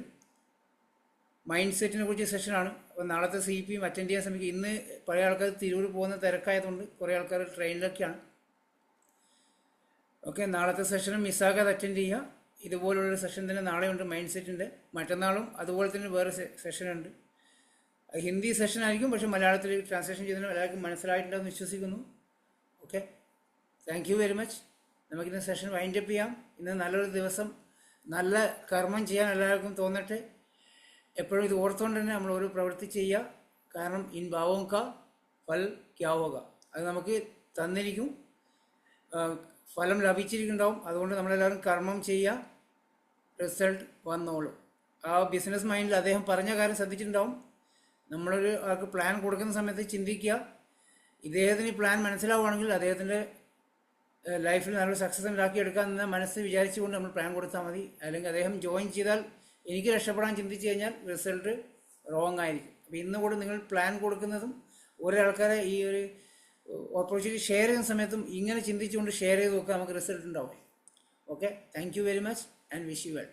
Speaker 3: മൈൻഡ് സെറ്റിനെ കുറിച്ച് സെഷനാണ്. അപ്പോൾ നാളത്തെ CPയും അറ്റൻഡ് ചെയ്യാൻ ശ്രമിക്കുക. ഇന്ന് പല ആൾക്കാർ തിരൂർ പോകുന്ന തിരക്കായതുകൊണ്ട് കുറേ ആൾക്കാർ ട്രെയിനിലൊക്കെയാണ്. ഓക്കെ, നാളത്തെ സെഷനും മിസ്സാക്കാതെ അറ്റൻഡ് ചെയ്യുക. ഇതുപോലുള്ളൊരു സെഷൻ തന്നെ നാളെയുണ്ട് മൈൻഡ് സെറ്റിൻ്റെ. മറ്റന്നാളും അതുപോലെ തന്നെ വേറെ സെഷനുണ്ട്. ഹിന്ദി സെഷൻ ആയിരിക്കും, പക്ഷേ മലയാളത്തിൽ ട്രാൻസ്ലേഷൻ ചെയ്തതിന് എല്ലാവർക്കും മനസ്സിലായിട്ടുണ്ടെന്ന് വിശ്വസിക്കുന്നു. Okay, thank you very much. നമുക്കിന്ന് സെഷൻ വൈൻഡ് അപ്പ് ചെയ്യാം. ഇന്ന് നല്ലൊരു ദിവസം, നല്ല കർമ്മം ചെയ്യാൻ എല്ലാവർക്കും തോന്നട്ടെ. എപ്പോഴും ഇത് ഓർത്തുകൊണ്ട് തന്നെ നമ്മൾ ഒരു പ്രവൃത്തി ചെയ്യുക. കാരണം ഇൻ ഭാവോം കാ ഫൽ ക്യാ ഹോഗ, അത് നമുക്ക് തന്നിരിക്കും, ഫലം ലഭിച്ചിരിക്കുന്നുണ്ടാവും. അതുകൊണ്ട് നമ്മളെല്ലാവരും കർമ്മം ചെയ്യുക, റിസൾട്ട് വന്നോളും. ആ ബിസിനസ് മൈൻഡിൽ അദ്ദേഹം പറഞ്ഞ കാര്യം ശ്രദ്ധിച്ചിട്ടുണ്ടാവും. നമ്മളൊരു ആൾക്ക് പ്ലാൻ കൊടുക്കുന്ന സമയത്ത് ചിന്തിക്കുക, ഇദ്ദേഹത്തിന് പ്ലാൻ മനസ്സിലാവുകയാണെങ്കിൽ അദ്ദേഹത്തിൻ്റെ ലൈഫിൽ നല്ലൊരു സക്സസ് ഉണ്ടാക്കിയെടുക്കാൻ എന്ന മനസ്സ് വിചാരിച്ചുകൊണ്ട് നമ്മൾ പ്ലാൻ കൊടുത്താൽ മതി. അല്ലെങ്കിൽ അദ്ദേഹം ജോയിൻ ചെയ്താൽ എനിക്ക് രക്ഷപ്പെടാൻ ചിന്തിച്ച് കഴിഞ്ഞാൽ റിസൾട്ട് റോങ് ആയിരിക്കും. അപ്പോൾ ഇന്ന് കൂടി നിങ്ങൾ പ്ലാൻ കൊടുക്കുന്നതും ഒരാൾക്കാരെ ഈ ഒരു ഓപ്പർച്യൂണിറ്റി ഷെയർ ചെയ്യുന്ന സമയത്തും ഇങ്ങനെ ചിന്തിച്ചുകൊണ്ട് ഷെയർ ചെയ്ത് നോക്കുക, നമുക്ക് റിസൾട്ട് ഉണ്ടാവും. Okay, thank you very much and wish you well.